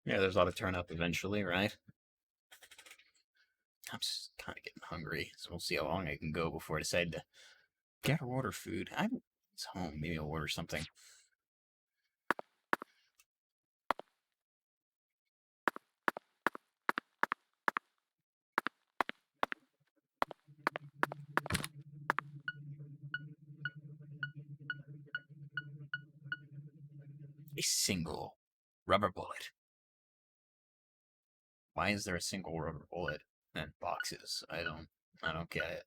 Yeah, there's a lot to turn up eventually, right? I'm just kind of getting hungry, so we'll see how long I can go before I decide to get or order food. It's home. Maybe I'll order something. A single rubber bullet. Why is there a single rubber bullet in boxes? I don't get it.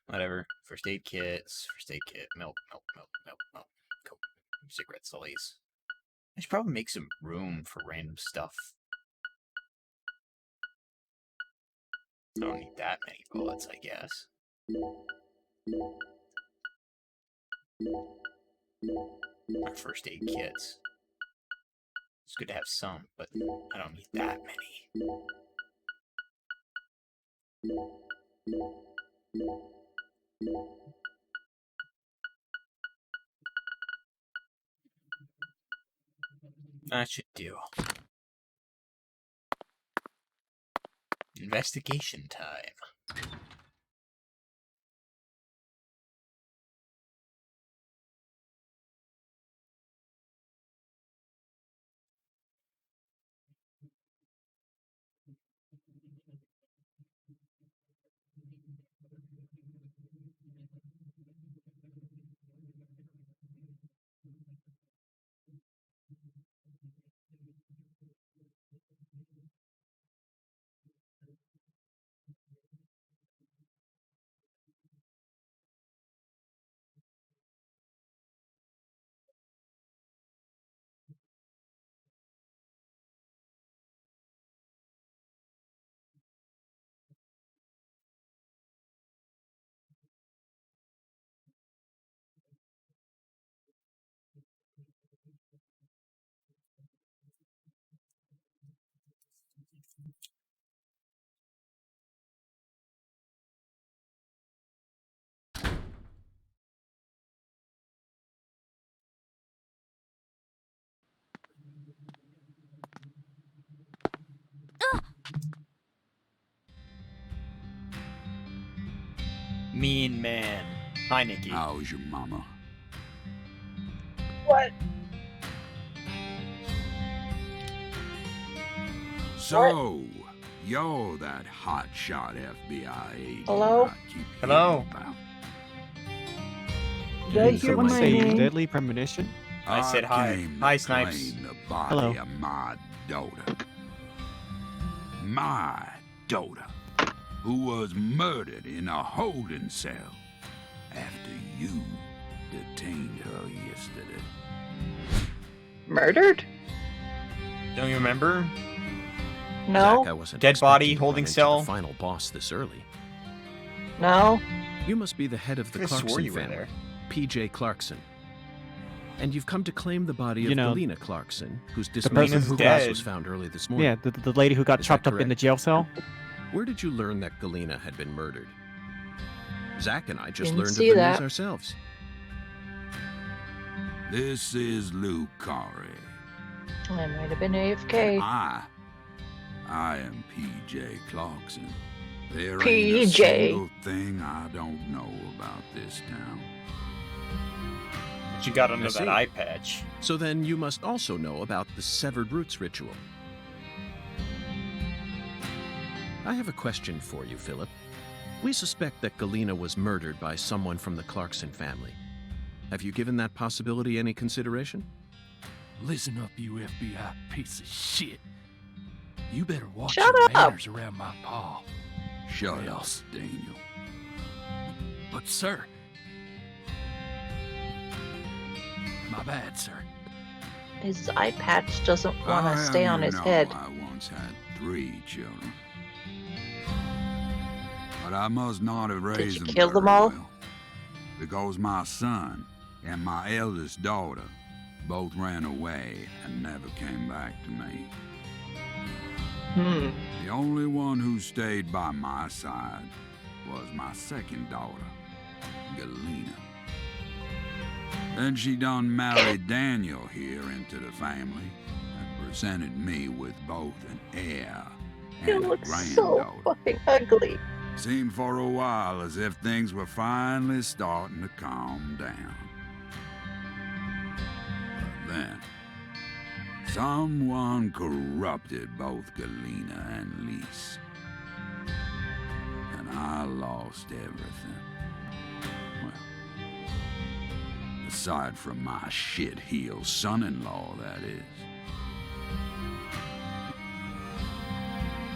Whatever. First aid kits, milk, Coke, cigarettes, all these. I should probably make some room for random stuff. I don't need that many bullets, I guess. My first aid kits. It's good to have some, but I don't need that many. That should do. Investigation time. Mean man. Hi, Nikki. How's your mama? What? So, you're that hotshot FBI agent Hello? I keep Hello? hearing about. Did I Did hear someone my say name? Deadly Premonition? I said hi. came Hi, to Snipes. claim the body Hello. of my daughter. My daughter, who was murdered in a holding cell after you detained her yesterday. Murdered? Don't you remember? No. Zach, I wasn't Dead body, expecting to holding run into cell. the final boss this early. No. You must be the head of the I swore Clarkson you were family, there. P.J. Clarkson. And you've come to claim the body You of know, Galena Clarkson, whose person dismembered who corpse died. was found early this morning. Yeah, the lady who got Is that chopped up in the correct? jail cell. Where did you learn that Galena had been murdered? Zach and I just Didn't learned of see the that. news ourselves. This is Luke Corey. I might have been AFK. I am P.J. Clarkson. There ain't a P.J.. single thing I don't know about this town. She got under I see. that eye patch. So then you must also know about the Severed Roots ritual. I have a question for you, Philip. We suspect that Galena was murdered by someone from the Clarkson family. Have you given that possibility any consideration? Listen up, you FBI piece of shit. You better watch Shut your up. manners around my paw. Shut up, Else. Daniel. But, sir. My bad, sir. His eye patch doesn't want I to stay have on you his know head. I once had 3 children. But I must not have raised you them kill them very all? well, because my son and my eldest daughter both ran away and never came back to me. The only one who stayed by my side was my second daughter, Galena. Then she done married Daniel here into the family and presented me with both an heir You and a look so granddaughter. fucking ugly. Seemed for a while as if things were finally starting to calm down. But then, someone corrupted both Galena and Lise. And I lost everything. Well, aside from my shit-heel son-in-law, that is.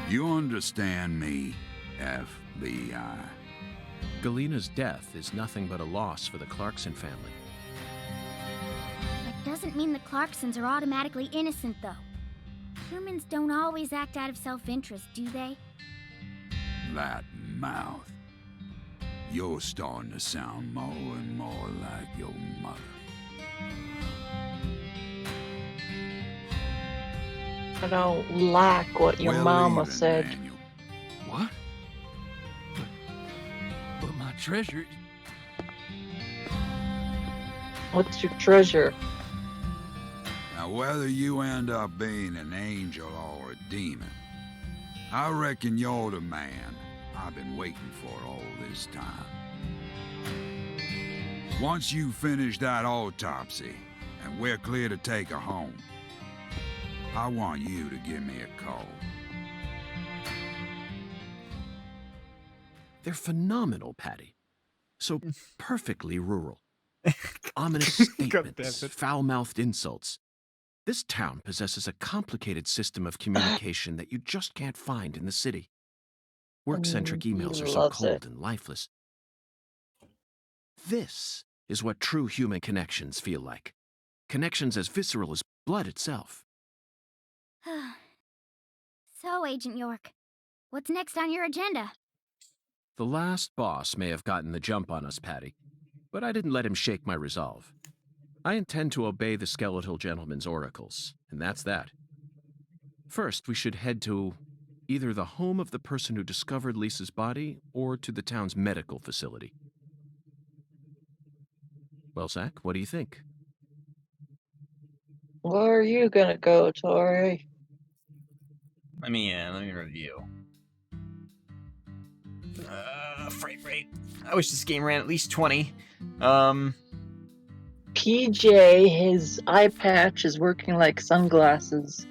You understand me, FBI? Galena's death is nothing but a loss for the Clarkson family. That doesn't mean the Clarksons are automatically innocent, though. Humans don't always act out of self-interest, do they? That mouth. You're starting to sound more and more like your mother. I don't like what your Well, mama even, said. Daniel. What? But my treasure. What's your treasure? Now, whether you end up being an angel or a demon, I reckon you're the man I've been waiting for all this time. Once you finish that autopsy and we're clear to take her home, I want you to give me a call. They're phenomenal, Patty. So perfectly rural. Ominous statements, foul-mouthed insults. This town possesses a complicated system of communication that you just can't find in the city. Work-centric He emails are so loves cold it. and lifeless. This is what true human connections feel like. Connections as visceral as blood itself. So, Agent York, what's next on your agenda? The last boss may have gotten the jump on us, Patty, but I didn't let him shake my resolve. I intend to obey the skeletal gentleman's oracles, and that's that. First, we should head to either the home of the person who discovered Lisa's body or to the town's medical facility. Well, Zach, what do you think? Where are you gonna go, Tori? Let me review. Frame rate. I wish this game ran at least 20. PJ, his eye patch is working like sunglasses.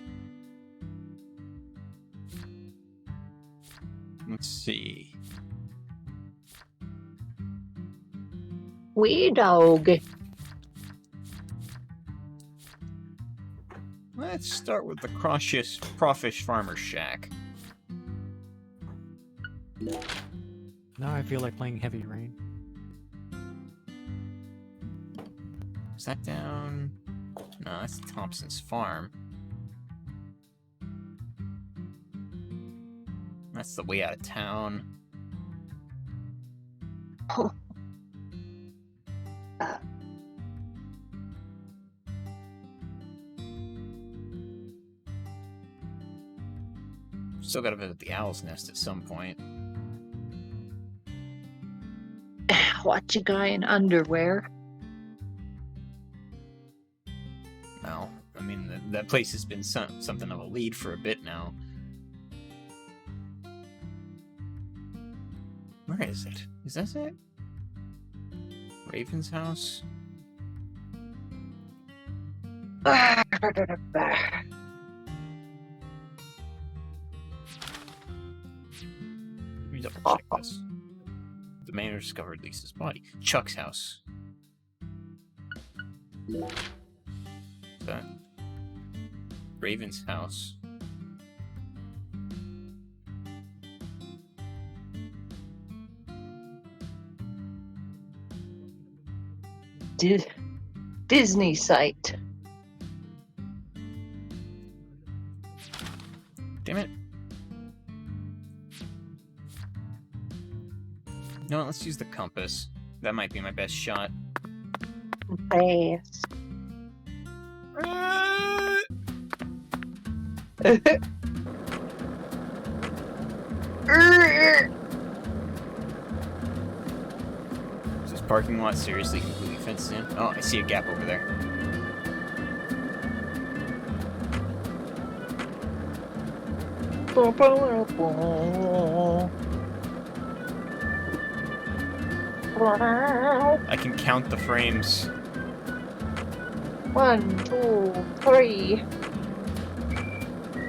Let's see. Wee dog. Let's start with the Crawfish Farmer Shack. Now I feel like playing Heavy Rain. Is that down? No, that's Thompson's farm. That's the way out of town. Oh. Still gotta visit the Owl's Nest at some point. Watch a guy in underwear. Well, I mean, that place has been something of a lead for a bit now. Where is it? Is that it? Raven's house? Let me double check this. The man who discovered Lisa's body. Chuck's house. That. Raven's house. Disney site. Damn it. No, let's use the compass. That might be my best shot. Fast. Is this parking lot seriously completely fenced in? Oh, I see a gap over there. I can count the frames. 1, 2, 3.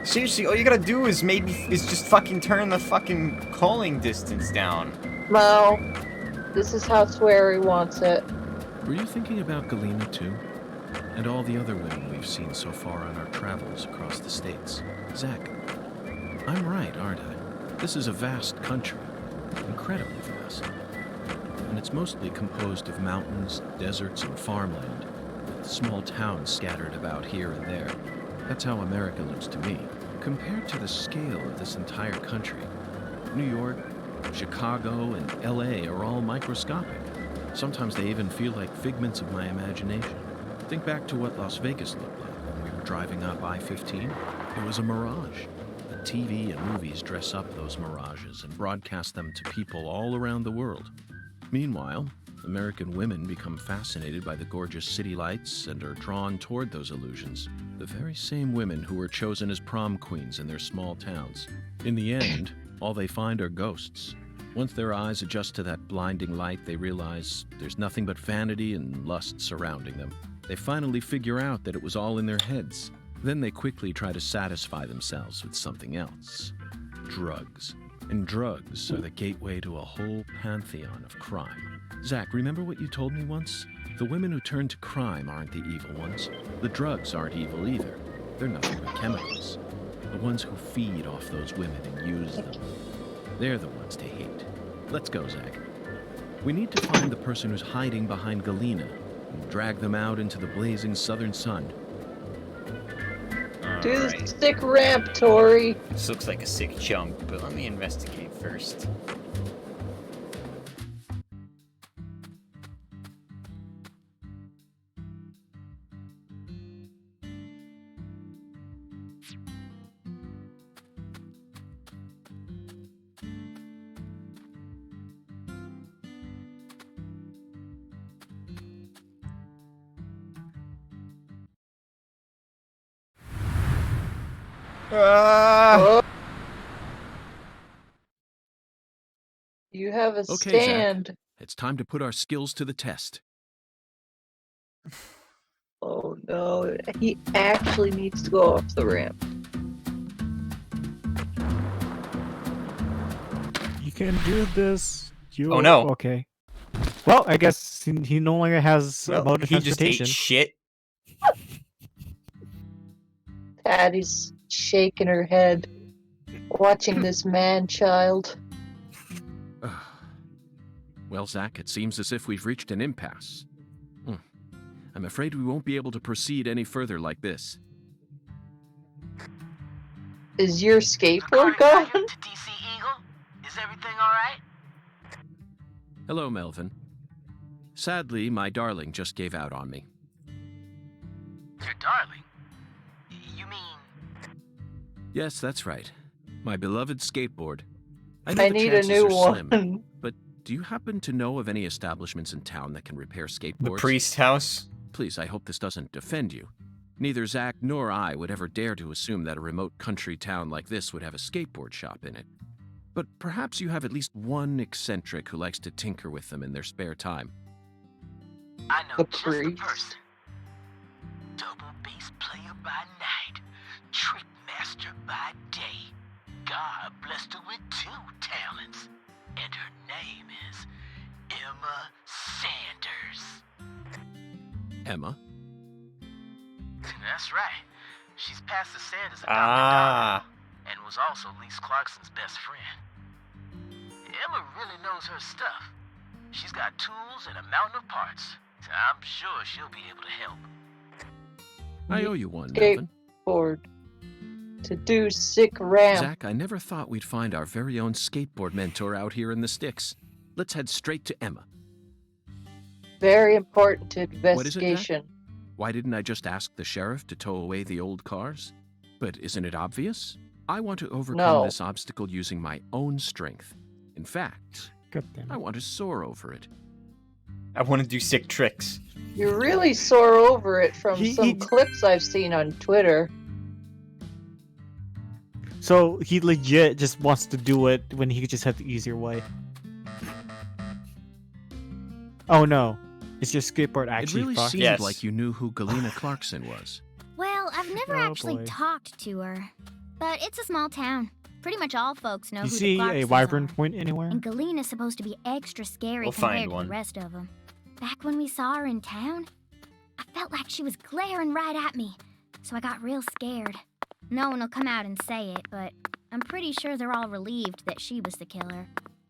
Seriously, all you gotta do is just fucking turn the fucking calling distance down. No, this is how Swery wants it. Were you thinking about Galena too? And all the other women we've seen so far on our travels across the states? Zach, I'm right, aren't I? This is a vast country, incredibly vast. And it's mostly composed of mountains, deserts, and farmland, with small towns scattered about here and there. That's how America looks to me. Compared to the scale of this entire country, New York, Chicago, and LA are all microscopic. Sometimes they even feel like figments of my imagination. Think back to what Las Vegas looked like when we were driving up I-15. It was a mirage. But TV and movies dress up those mirages and broadcast them to people all around the world. Meanwhile, American women become fascinated by the gorgeous city lights and are drawn toward those illusions. The very same women who were chosen as prom queens in their small towns. In the end, all they find are ghosts. Once their eyes adjust to that blinding light, they realize there's nothing but vanity and lust surrounding them. They finally figure out that it was all in their heads. Then they quickly try to satisfy themselves with something else. Drugs. And drugs are the gateway to a whole pantheon of crime. Zach, remember what you told me once? The women who turn to crime aren't the evil ones. The drugs aren't evil either. They're nothing but chemicals. The ones who feed off those women and use them. They're the ones to hate. Let's go, Zach. We need to find the person who's hiding behind Galena and drag them out into the blazing southern sun. Do the sick ramp, Tori. This looks like a sick jump, but let me investigate first. Oh. You have a Okay, stand. Zach. It's time to put our skills to the test. Oh no, he actually needs to go off the ramp. You can do this. You... Oh, no. Okay. Well, I guess he no longer has Well, mode of he just ate transportation. shit. Patty's shaking her head, watching this man-child. Well, Zach, it seems as if we've reached an impasse. I'm afraid we won't be able to proceed any further like this. Is your skateboard gone? To DC Eagle? Is everything alright? Hello, Melvin. Sadly, my darling just gave out on me. Your darling? You mean... Yes, that's right. My beloved skateboard. I know the need a chances new are slim, one. but do you happen to know of any establishments in town that can repair skateboards? The priest house? Please, I hope this doesn't offend you. Neither Zach nor I would ever dare to assume that a remote country town like this would have a skateboard shop in it. But perhaps you have at least one eccentric who likes to tinker with them in their spare time. I know The just the priest. person. Double bass player by night, trick master by day. God blessed her with 2 talents, and her name is Emma Sanders. Emma? That's right. She's Pastor Sanders' adopted Ah. daughter, and was also Lise Clarkson's best friend. Emma really knows her stuff. She's got tools and a mountain of parts, so I'm sure she'll be able to help. I owe you one, Melvin. Skateboard. To do sick ramp. Zach, I never thought we'd find our very own skateboard mentor out here in the sticks. Let's head straight to Emma. Very important What is it, investigation. Why didn't I just ask the sheriff to tow away the old cars? But isn't it obvious? I want to overcome No. this obstacle using my own strength. In fact, God damn I it. want to soar over it. I want to do sick tricks. You really soar over it from He- some he- clips I've seen on Twitter. So he legit just wants to do it when he could just have the easier way. Oh no. Is your skateboard It actually really fucked? seemed Yes. like you knew who Galena Clarkson was. Well, I've never Oh, actually boy. talked to her. But it's a small town. Pretty much all folks know You who see the a Clarksons wyvern are. point anywhere? And Galena's supposed to be extra scary We'll compared find to one. the rest of them. Back when we saw her in town, I felt like she was glaring right at me, so I got real scared. No one will come out and say it, but I'm pretty sure they're all relieved that she was the killer.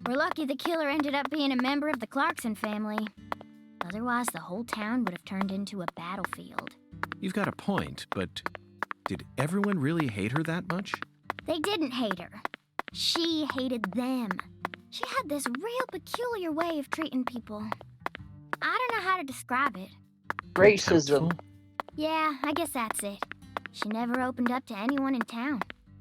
We're lucky the killer ended up being a member of the Clarkson family. Otherwise, the whole town would have turned into a battlefield. You've got a point, but did everyone really hate her that much? They didn't hate her. She hated them. She had this real peculiar way of treating people. I don't know how to describe it. Racism. Contemptful? Yeah, I guess that's it. She never opened up to anyone in town.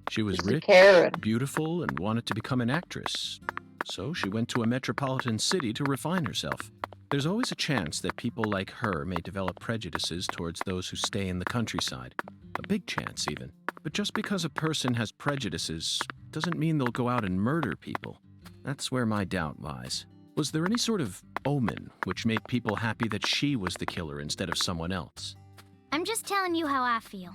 She was She's a rich, Karen. beautiful, and wanted to become an actress. So she went to a metropolitan city to refine herself. There's always a chance that people like her may develop prejudices towards those who stay in the countryside. A big chance, even. But just because a person has prejudices doesn't mean they'll go out and murder people. That's where my doubt lies. Was there any sort of omen which made people happy that she was the killer instead of someone else? I'm just telling you how I feel.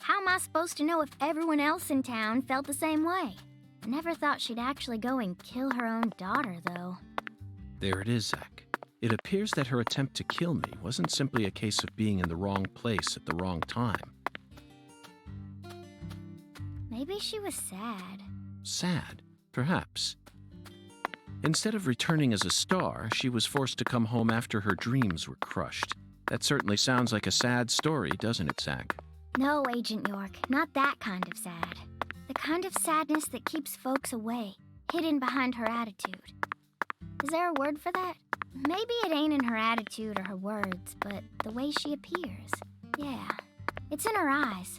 How am I supposed to know if everyone else in town felt the same way? I never thought she'd actually go and kill her own daughter, though. There it is, Zach. It appears that her attempt to kill me wasn't simply a case of being in the wrong place at the wrong time. Maybe she was sad. Sad, perhaps. Instead of returning as a star, she was forced to come home after her dreams were crushed. That certainly sounds like a sad story, doesn't it, Zach? No, Agent York, not that kind of sad. The kind of sadness that keeps folks away, hidden behind her attitude. Is there a word for that? Maybe it ain't in her attitude or her words, but the way she appears. Yeah, it's in her eyes.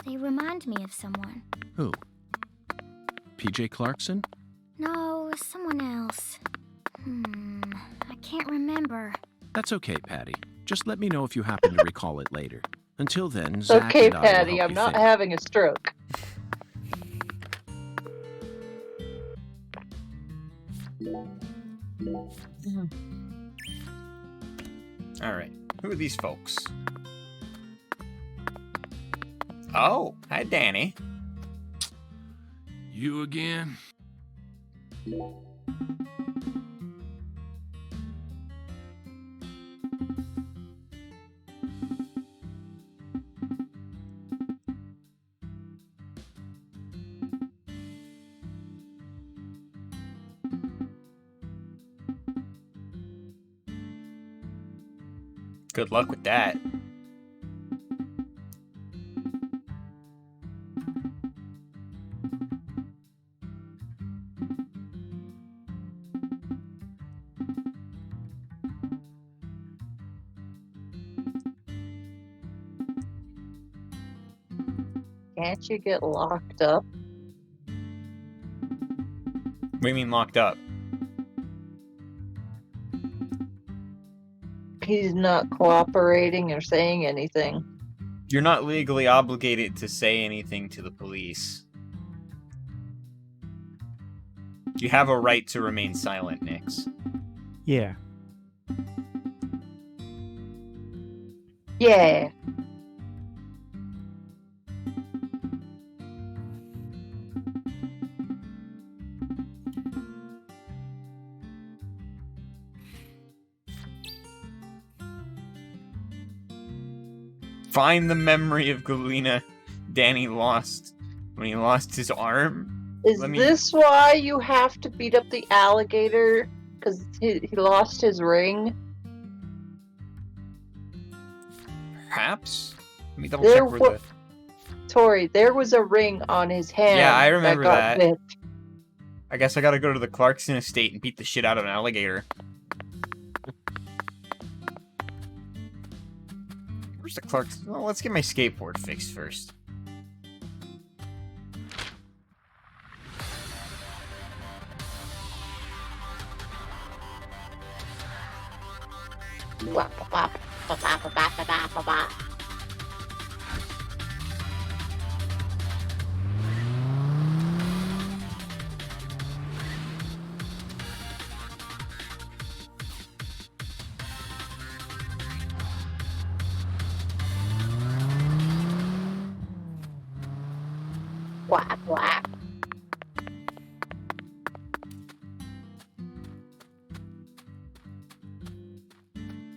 They remind me of someone. Who? PJ Clarkson? No, someone else. I can't remember. That's okay, Patty. Just let me know if you happen to recall it later. Until then, It's Zach okay, and I will Patty. help I'm you not think. having a stroke. Alright, who are these folks? Oh, hi, Danny. You again? Good luck with that. Can't you get locked up? What do you mean locked up? He's not cooperating or saying anything. You're not legally obligated to say anything to the police. You have a right to remain silent, Nix. Yeah. Yeah. Find the memory of Galena Danny lost when he lost his arm. Is Let me- this why you have to beat up the alligator? Because he lost his ring? Perhaps? Let me double There check where wa- the... Tori, there was a ring on his hand. Yeah, I remember got that. bit. I guess I gotta go to the Clarkson estate and beat the shit out of an alligator. Where's the Clarkson? Well, let's get my skateboard fixed first. Wap, wap, wap, wap, wap, wap, wap, wap. Quack, quack.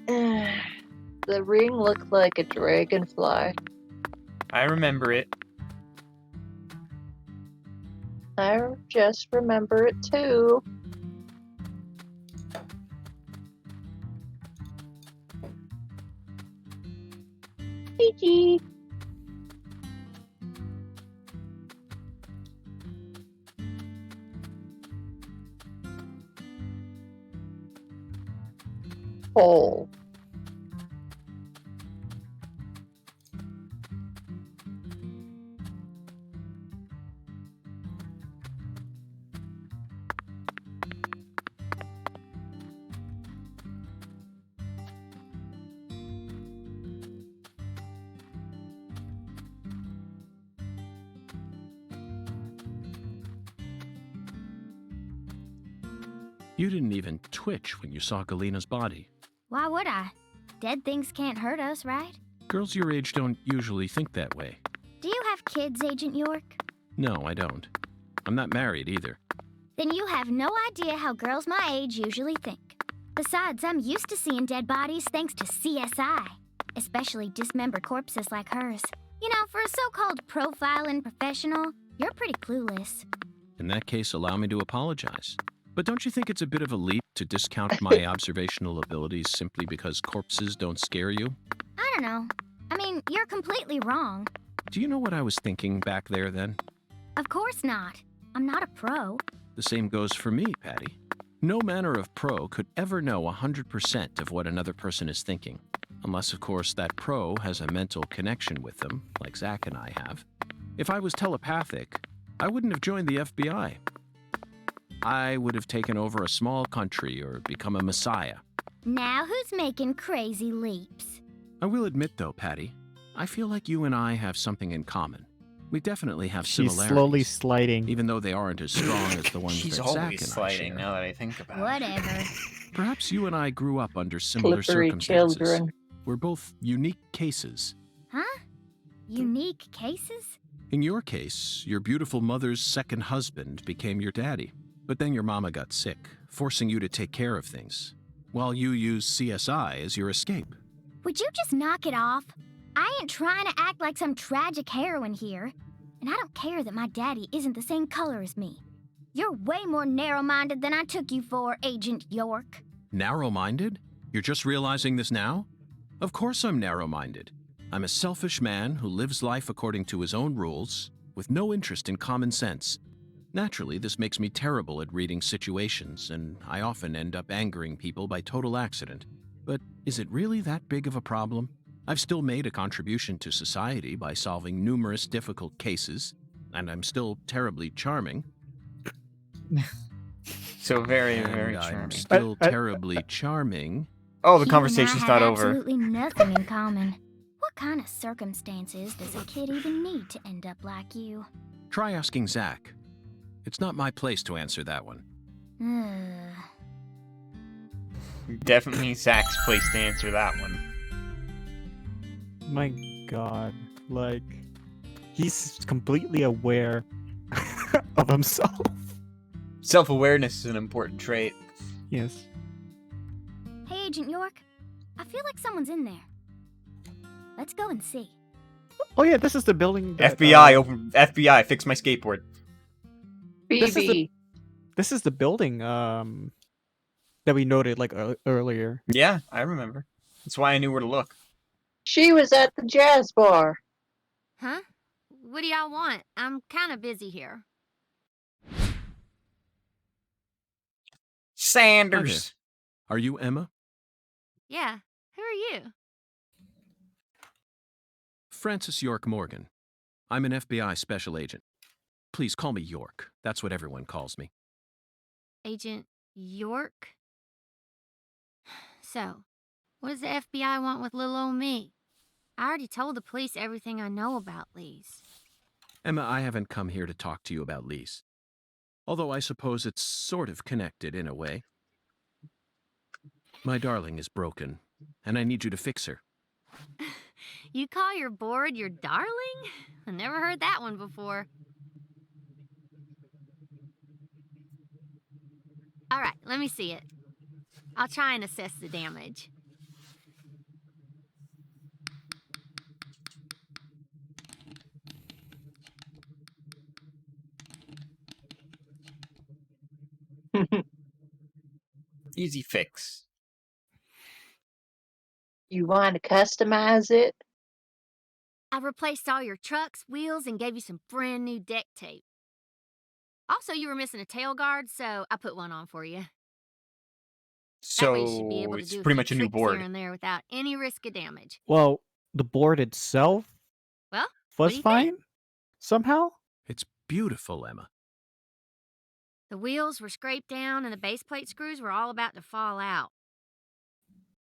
The ring looked like a dragonfly. I remember it. I just remember it too. Gigi. Hole. You didn't even twitch when you saw Galena's body. Why would I? Dead things can't hurt us, right? Girls your age don't usually think that way. Do you have kids, Agent York? No, I don't. I'm not married either. Then you have no idea how girls my age usually think. Besides, I'm used to seeing dead bodies thanks to CSI, especially dismembered corpses like hers. You know, for a so-called profiling professional, you're pretty clueless. In that case, allow me to apologize. But don't you think it's a bit of a leap to discount my observational abilities simply because corpses don't scare you? I don't know. I mean, you're completely wrong. Do you know what I was thinking back there then? Of course not. I'm not a pro. The same goes for me, Patty. No manner of pro could ever know 100% of what another person is thinking. Unless, of course, that pro has a mental connection with them, like Zach and I have. If I was telepathic, I wouldn't have joined the FBI. I would have taken over a small country or become a messiah. Now who's making crazy leaps? I will admit, though, Patty, I feel like you and I have something in common. We definitely have She's similarities. slowly sliding. Even though they aren't as strong as the ones She's that Zach always and I sliding share. now that I think about it. Whatever. Perhaps you and I grew up under similar Slippery circumstances. children. We're both unique cases. Huh? Unique cases? In your case, your beautiful mother's second husband became your daddy. But then your mama got sick, forcing you to take care of things, while you used CSI as your escape. Would you just knock it off? I ain't trying to act like some tragic heroine here. And I don't care that my daddy isn't the same color as me. You're way more narrow-minded than I took you for, Agent York. Narrow-minded? You're just realizing this now? Of course I'm narrow-minded. I'm a selfish man who lives life according to his own rules, with no interest in common sense. Naturally, this makes me terrible at reading situations, and I often end up angering people by total accident. But is it really that big of a problem? I've still made a contribution to society by solving numerous difficult cases, and I'm still terribly charming. So very, And very I'm charming. still terribly charming. Oh, the You and conversation's I not have over. absolutely nothing in common. What kind of circumstances does a kid even need to end up like you? Try asking Zach. It's not my place to answer that one. Ugh. Definitely Zach's place to answer that one. My god. Like, he's completely aware of himself. Self-awareness is an important trait. Yes. Hey, Agent York. I feel like someone's in there. Let's go and see. Oh yeah, this is the building that, FBI, open. FBI, fix my skateboard. This is BB. This is the building that we noted like earlier. Yeah, I remember. That's why I knew where to look. She was at the jazz bar. Huh? What do y'all want? I'm kind of busy here. Sanders. Are you Emma? Yeah. Who are you? Francis York Morgan. I'm an FBI special agent. Please call me York. That's what everyone calls me. Agent York? So, what does the FBI want with little old me? I already told the police everything I know about Lise. Emma, I haven't come here to talk to you about Lise. Although I suppose it's sort of connected in a way. My darling is broken, and I need you to fix her. You call your board your darling? I never heard that one before. All right, let me see it. I'll try and assess the damage. Easy fix. You want to customize it? I replaced all your trucks, wheels, and gave you some brand new deck tape. Also, you were missing a tail guard, so I put one on for you. That way you should be So able to it's do a pretty few much a new tricks here board. and there without any risk of damage. Well, the board itself Well, what was do you fine think? somehow. It's beautiful, Emma. The wheels were scraped down and the base plate screws were all about to fall out.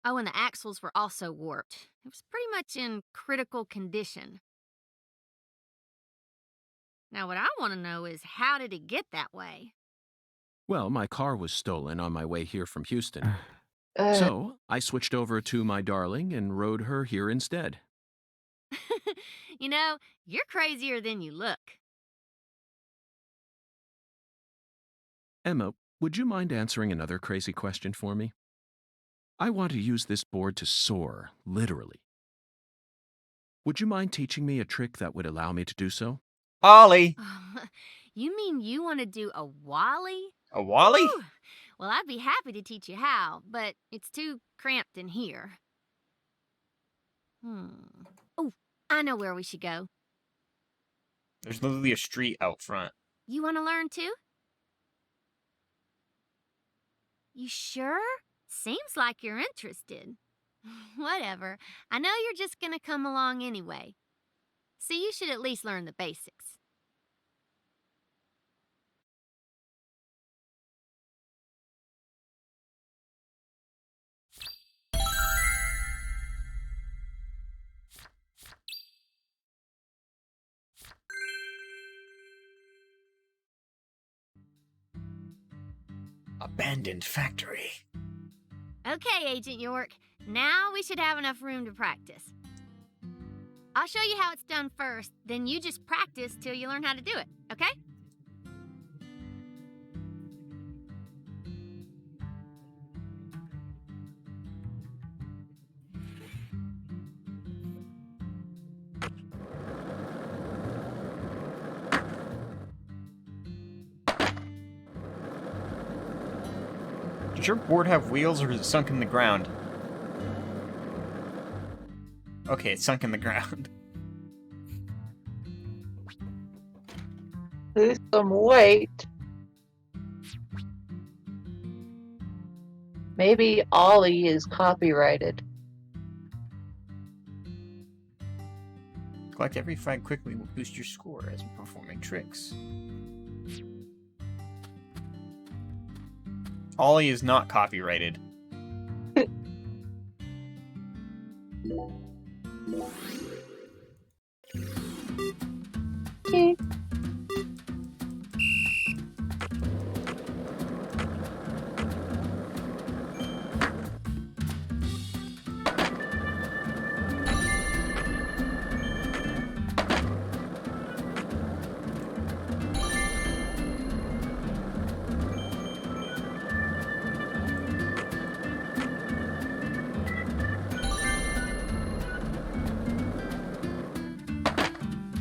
Oh, and the axles were also warped. It was pretty much in critical condition. Now, what I want to know is, how did it get that way? Well, my car was stolen on my way here from Houston. Uh, So I switched over to my darling and rode her here instead. You know, you're crazier than you look. Emma, would you mind answering another crazy question for me? I want to use this board to soar, literally. Would you mind teaching me a trick that would allow me to do so? Ollie! You mean you want to do a Wally? A Wally? Whew. Well, I'd be happy to teach you how, but it's too cramped in here. Oh, I know where we should go. There's literally a street out front. You want to learn too? You sure? Seems like you're interested. Whatever. I know you're just gonna come along anyway. So you should at least learn the basics. Abandoned factory. Okay, Agent York. Now we should have enough room to practice. I'll show you how it's done first, then you just practice till you learn how to do it, okay? Does your board have wheels or is it sunk in the ground? Okay, it's sunk in the ground. lose some weight. Maybe Ollie is copyrighted. Collect every frag quickly will boost your score as you're performing tricks. Ollie is not copyrighted. Okay.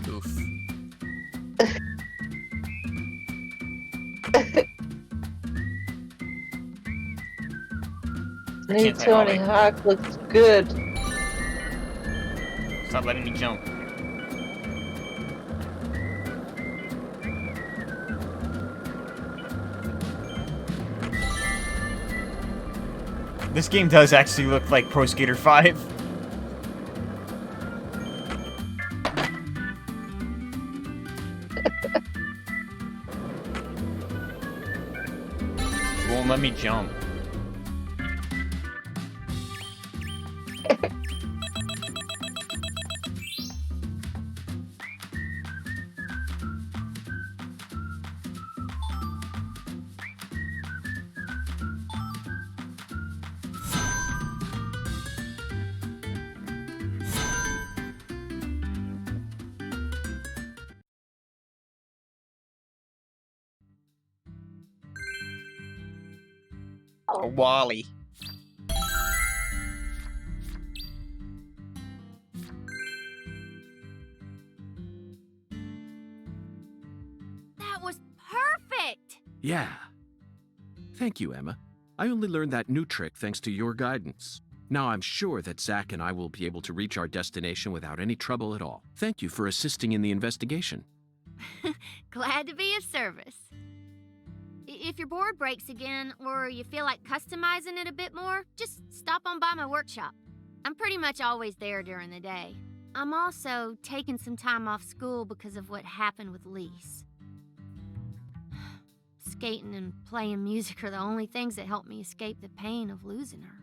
Oof. New Can't say Tony Ollie. Hawk looks good. Stop letting me jump. This game does actually look like Pro Skater 5. It won't let me jump. A Wally. That was perfect! Yeah. Thank you, Emma. I only learned that new trick thanks to your guidance. Now I'm sure that Zach and I will be able to reach our destination without any trouble at all. Thank you for assisting in the investigation. Glad to be of service. If your board breaks again, or you feel like customizing it a bit more, just stop on by my workshop. I'm pretty much always there during the day. I'm also taking some time off school because of what happened with Lise. Skating and playing music are the only things that help me escape the pain of losing her.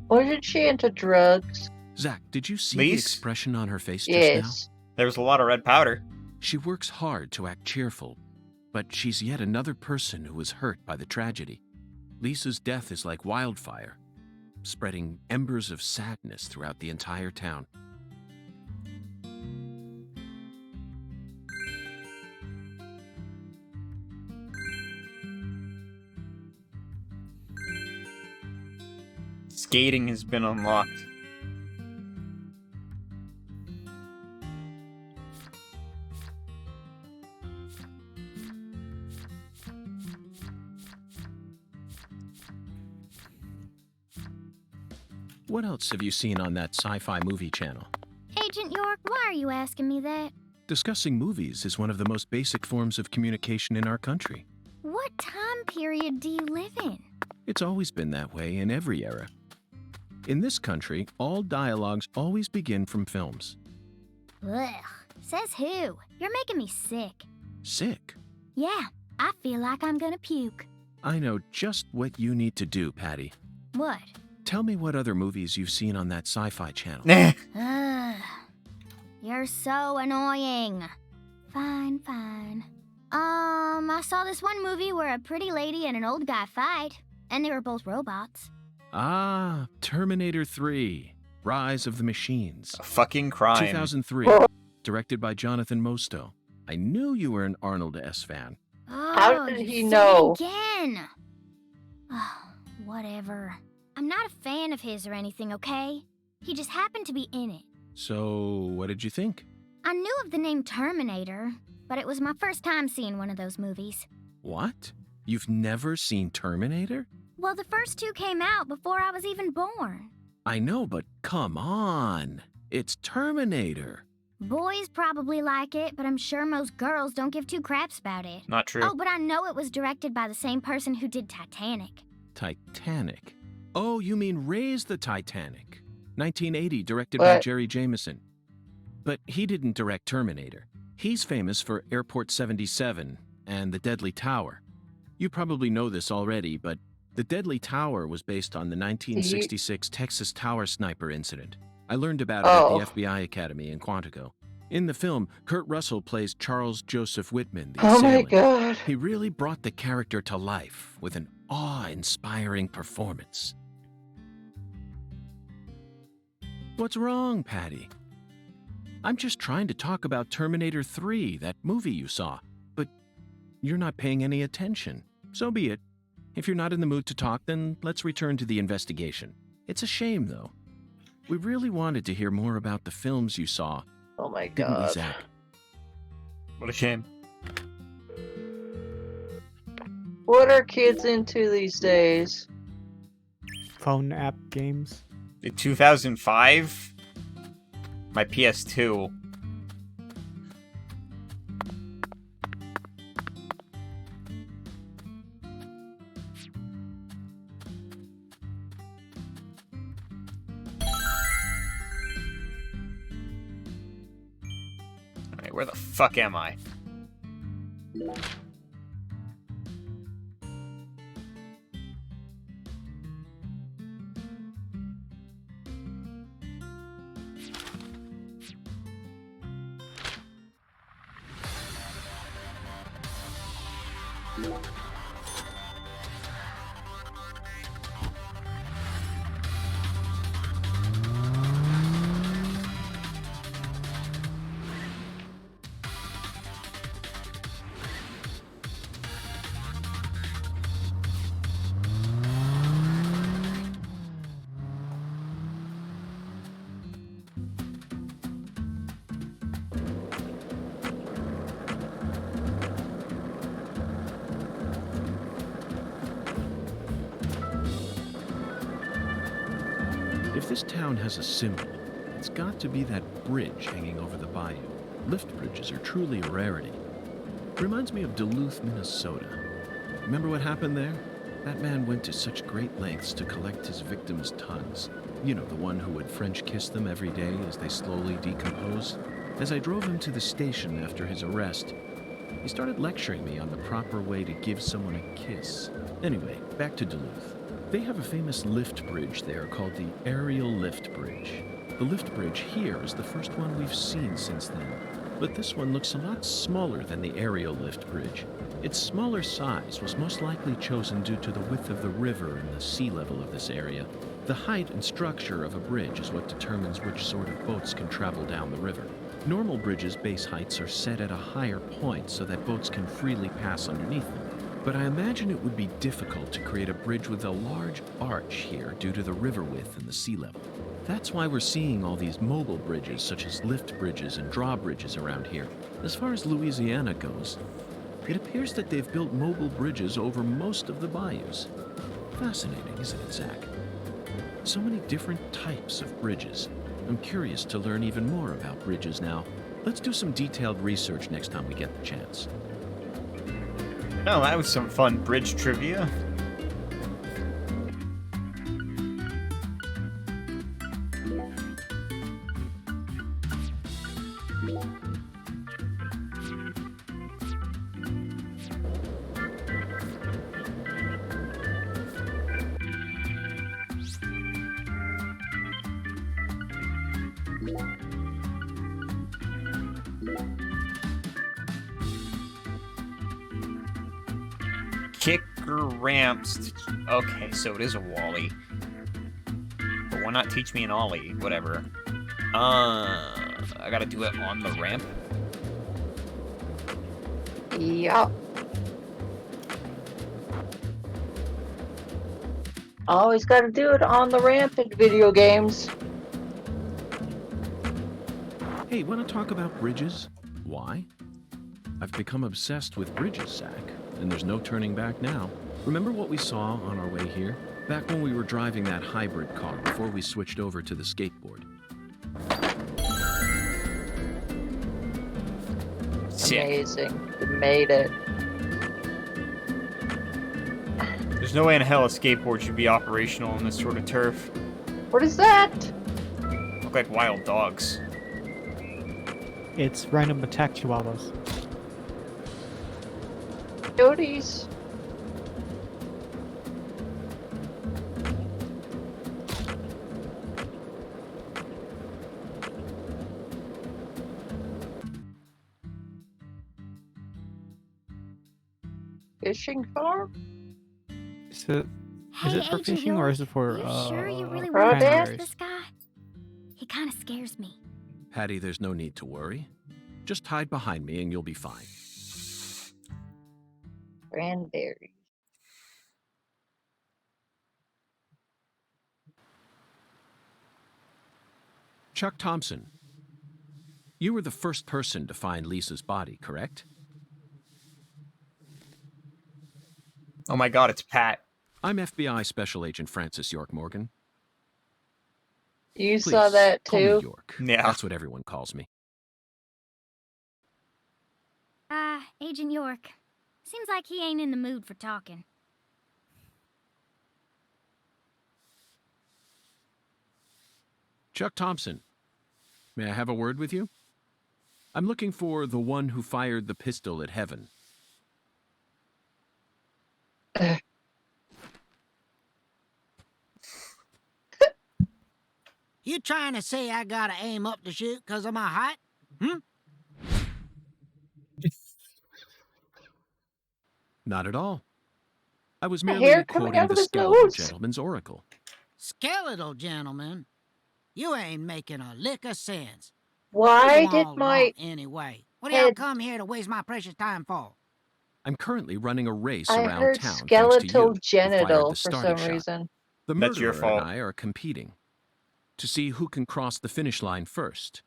Wasn't she into drugs? Zach, did you see the Lise? expression on her face just now? Yes. There was a lot of red powder. She works hard to act cheerful, but she's yet another person who was hurt by the tragedy. Lisa's death is like wildfire, spreading embers of sadness throughout the entire town. Skating has been unlocked. What else have you seen on that sci-fi movie channel? Agent York, why are you asking me that? Discussing movies is one of the most basic forms of communication in our country. What time period do you live in? It's always been that way in every era. In this country, all dialogues always begin from films. Ugh, says who? You're making me sick. Sick? Yeah, I feel like I'm gonna puke. I know just what you need to do, Patty. What? Tell me what other movies you've seen on that sci-fi channel. Nah. Ugh, you're so annoying. Fine, fine. I saw this one movie where a pretty lady and an old guy fight, and they were both robots. Ah, Terminator 3, Rise of the Machines. A fucking crime. 2003, directed by Jonathan Mostow. I knew you were an Arnold S. fan. How did you he said it know? Again. Oh, whatever. I'm not a fan of his or anything, okay? He just happened to be in it. So, what did you think? I knew of the name Terminator, but it was my first time seeing one of those movies. What? You've never seen Terminator? Well, the first two came out before I was even born. I know, but come on. It's Terminator. Boys probably like it, but I'm sure most girls don't give two craps about it. Not true. Oh, but I know it was directed by the same person who did Titanic. Titanic. Oh, you mean Raise the Titanic. 1980, directed by What? Jerry Jameson. But he didn't direct Terminator. He's famous for Airport 77 and The Deadly Tower. You probably know this already, but The Deadly Tower was based on the 1966 Texas Tower Sniper incident. I learned about it at the FBI Academy in Quantico. In the film, Kurt Russell plays Charles Joseph Whitman, the Oh my assailant. god. He really brought the character to life with an awe-inspiring performance. What's wrong, Patty? I'm just trying to talk about Terminator 3, that movie you saw, but you're not paying any attention. So be it. If you're not in the mood to talk, then let's return to the investigation. It's a shame, though. We really wanted to hear more about the films you saw, Oh my didn't we, god. Zach? What a shame. What are kids into these days? Phone app games. In 2005, my PS2. Alright, where the fuck am I? this town has a symbol, it's got to be that bridge hanging over the bayou. Lift bridges are truly a rarity. Reminds me of Duluth, Minnesota. Remember what happened there? That man went to such great lengths to collect his victims' tongues. You know, the one who would French kiss them every day as they slowly decomposed. As I drove him to the station after his arrest, he started lecturing me on the proper way to give someone a kiss. Anyway, back to Duluth. They have a famous lift bridge there called the Aerial Lift Bridge. The lift bridge here is the first one we've seen since then, but this one looks a lot smaller than the Aerial Lift Bridge. Its smaller size was most likely chosen due to the width of the river and the sea level of this area. The height and structure of a bridge is what determines which sort of boats can travel down the river. Normal bridges' base heights are set at a higher point so that boats can freely pass underneath them. But I imagine it would be difficult to create a bridge with a large arch here due to the river width and the sea level. That's why we're seeing all these mobile bridges such as lift bridges and drawbridges around here. As far as Louisiana goes, it appears that they've built mobile bridges over most of the bayous. Fascinating, isn't it, Zach? So many different types of bridges. I'm curious to learn even more about bridges now. Let's do some detailed research next time we get the chance. Oh, that was some fun bridge trivia. Kicker ramps. Okay, so it is a Wally. But why not teach me an Ollie? Whatever. I gotta do it on the ramp. Yup. Always gotta do it on the ramp in video games. Hey, want to talk about bridges? Why? I've become obsessed with bridges, Zach, and there's no turning back now. Remember what we saw on our way here? Back when we were driving that hybrid car before we switched over to the skateboard. Sick. Amazing. You made it. There's no way in hell a skateboard should be operational in this sort of turf. What is that? Look like wild dogs. It's random attack chihuahuas. Coyotes. Fishing farm? Is it Hey, for Agent fishing or is it for you sure you really Right want to there? trust this guy? He kind of scares me. Patty, there's no need to worry. Just hide behind me and you'll be fine. Cranberry. Chuck Thompson, you were the first person to find Lisa's body, correct? Oh my god, it's Pat. I'm FBI Special Agent Francis York Morgan. You Please, saw that call me too? York. Yeah. That's what everyone calls me. Agent York. Seems like he ain't in the mood for talking. Chuck Thompson, may I have a word with you? I'm looking for the one who fired the pistol at Heaven. You trying to say I gotta aim up to shoot 'cause of my height? Hmm? Not at all. I was A merely hair coming quoting out the of his skeletal nose. gentleman's oracle. Skeletal gentleman? You ain't making a lick of sense. Why You did all my want anyway? What do y'all head- come here to waste my precious time for? I'm currently running a race I around heard town thanks to skeletal you, who genital fired the for starting some shot. reason? The That's your murderer fault. and I are competing to see who can cross the finish line first.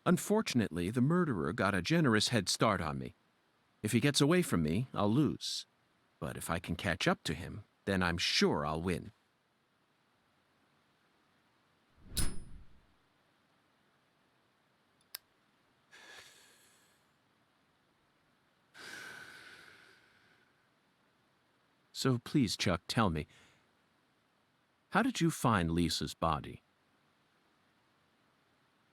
Unfortunately, the murderer got a generous head start on me. If he gets away from me, I'll lose. But if I can catch up to him, then I'm sure I'll win. So please, Chuck, tell me, how did you find Lisa's body?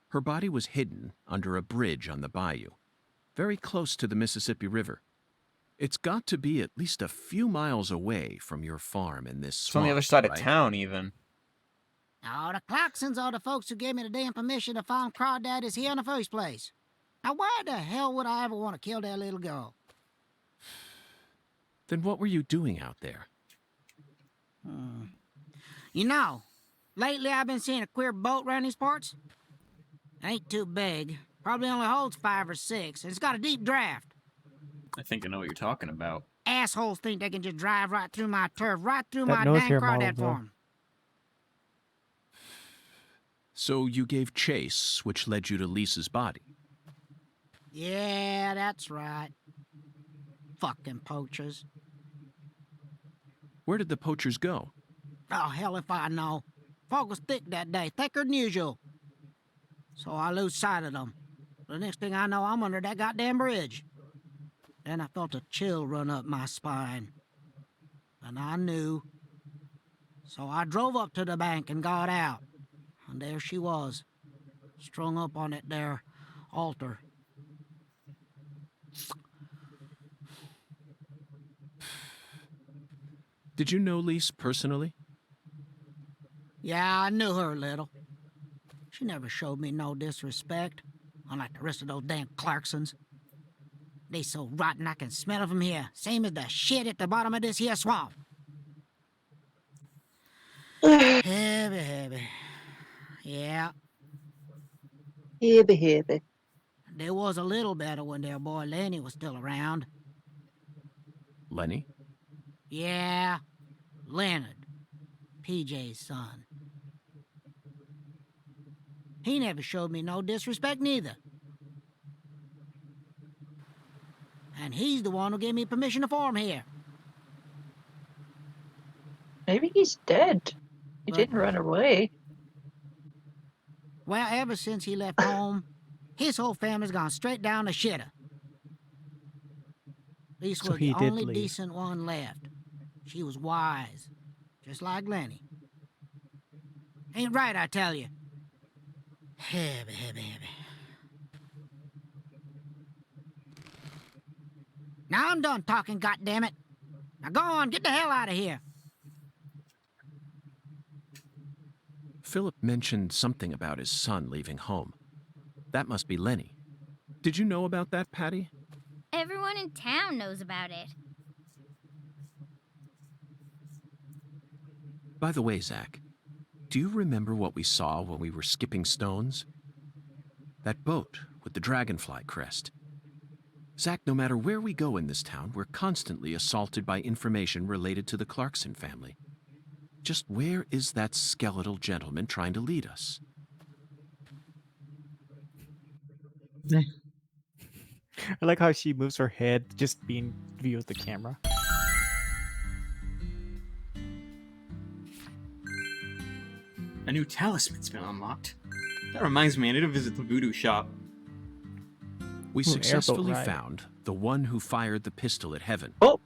Her body was hidden under a bridge on the bayou, very close to the Mississippi River. It's got to be at least a few miles away from your farm in this It's on swamp, the other side right? of town, even. Oh, the Clarksons are the folks who gave me the damn permission to find crawdaddies here in the first place. Now, why the hell would I ever want to kill that little girl? Then what were you doing out there? You know, lately I've been seeing a queer boat around these parts. It ain't too big. Probably only holds 5 or 6, and it's got a deep draft. I think I know what you're talking about. Assholes think they can just drive right through my turf, right through That my nose dang hair model, crawdad though. farm. So you gave chase, which led you to Lisa's body. Yeah, that's right. Fucking poachers. Where did the poachers go? Oh, hell if I know. Fog was thick that day, thicker than usual. So I lose sight of them. The next thing I know, I'm under that goddamn bridge. Then I felt a chill run up my spine. And I knew. So I drove up to the bank and got out. And there she was, strung up on it there altar. Did you know Lise personally? Yeah, I knew her a little. She never showed me no disrespect, unlike the rest of those damn Clarksons. They so rotten I can smell it from here, same as the shit at the bottom of this here swamp. Heavy, heavy. Yeah, Heavy, heavy. they was a little better when their boy Lenny was still around. Lenny? Yeah, Leonard, PJ's son. He never showed me no disrespect neither. And he's the one who gave me permission to farm here. Maybe he's dead. He But- didn't run away. Well, ever since he left home, his whole family's gone straight down the shitter. Lisa So was he the did only leave. decent one left. She was wise, just like Lenny. Ain't right, I tell you. Heavy, heavy, heavy. Now I'm done talking, goddammit. Now go on, get the hell out of here. Philip mentioned something about his son leaving home. That must be Lenny. Did you know about that, Patty? Everyone in town knows about it. By the way, Zach, do you remember what we saw when we were skipping stones? That boat with the dragonfly crest. Zach, no matter where we go in this town, we're constantly assaulted by information related to the Clarkson family. Just where is that skeletal gentleman trying to lead us? I like how she moves her head, just being view of the camera. A new talisman's been unlocked. That reminds me, I need to visit the voodoo shop. We Ooh, airboat successfully ride. found the one who fired the pistol at Heaven. Oh.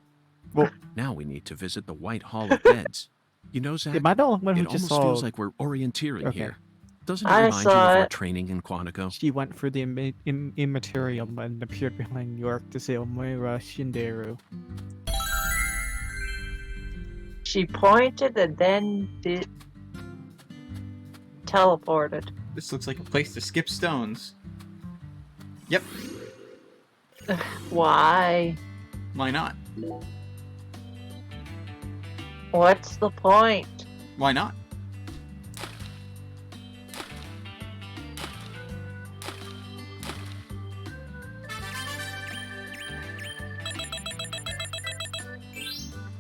Well, Now we need to visit the White Hall of Beds. You know, Zach, am I the only one who it just almost saw feels like we're orienteering Okay. here. Doesn't it I remind you of saw our it. training in Quantico? she went for the immaterium and appeared behind York to say Omoira Shinderu? She pointed and then teleported. This looks like a place to skip stones. Yep, Why? why not? What's the point? Why not?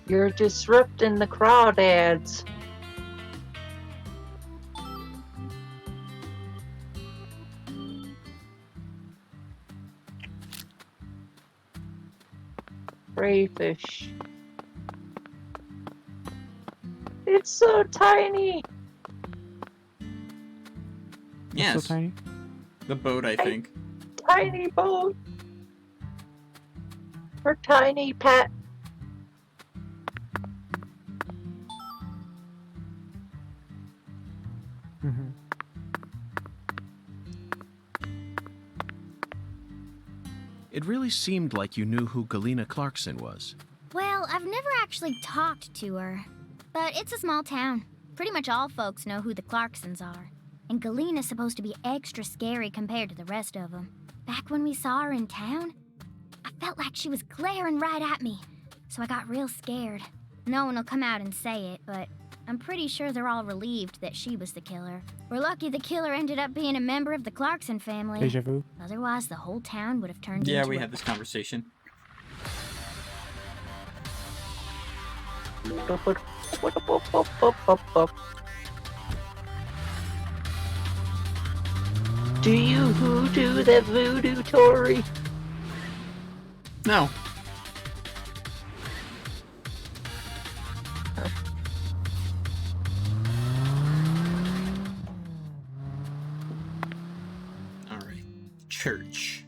You're disrupting the crawdads. Crayfish. It's so tiny. Yes, So tiny. the boat, I think. Tiny boat. Her tiny pet. It really seemed like you knew who Galena Clarkson was. Well, I've never actually talked to her. But it's a small town. Pretty much all folks know who the Clarksons are. And Galena's supposed to be extra scary compared to the rest of them. Back when we saw her in town, I felt like she was glaring right at me. So I got real scared. No one will come out and say it, but I'm pretty sure they're all relieved that she was the killer. We're lucky the killer ended up being a member of the Clarkson family. Deja vu. Otherwise, the whole town would have turned Yeah, into we a... had this conversation. Do you hoodoo that voodoo, Tori? No. All right. Church.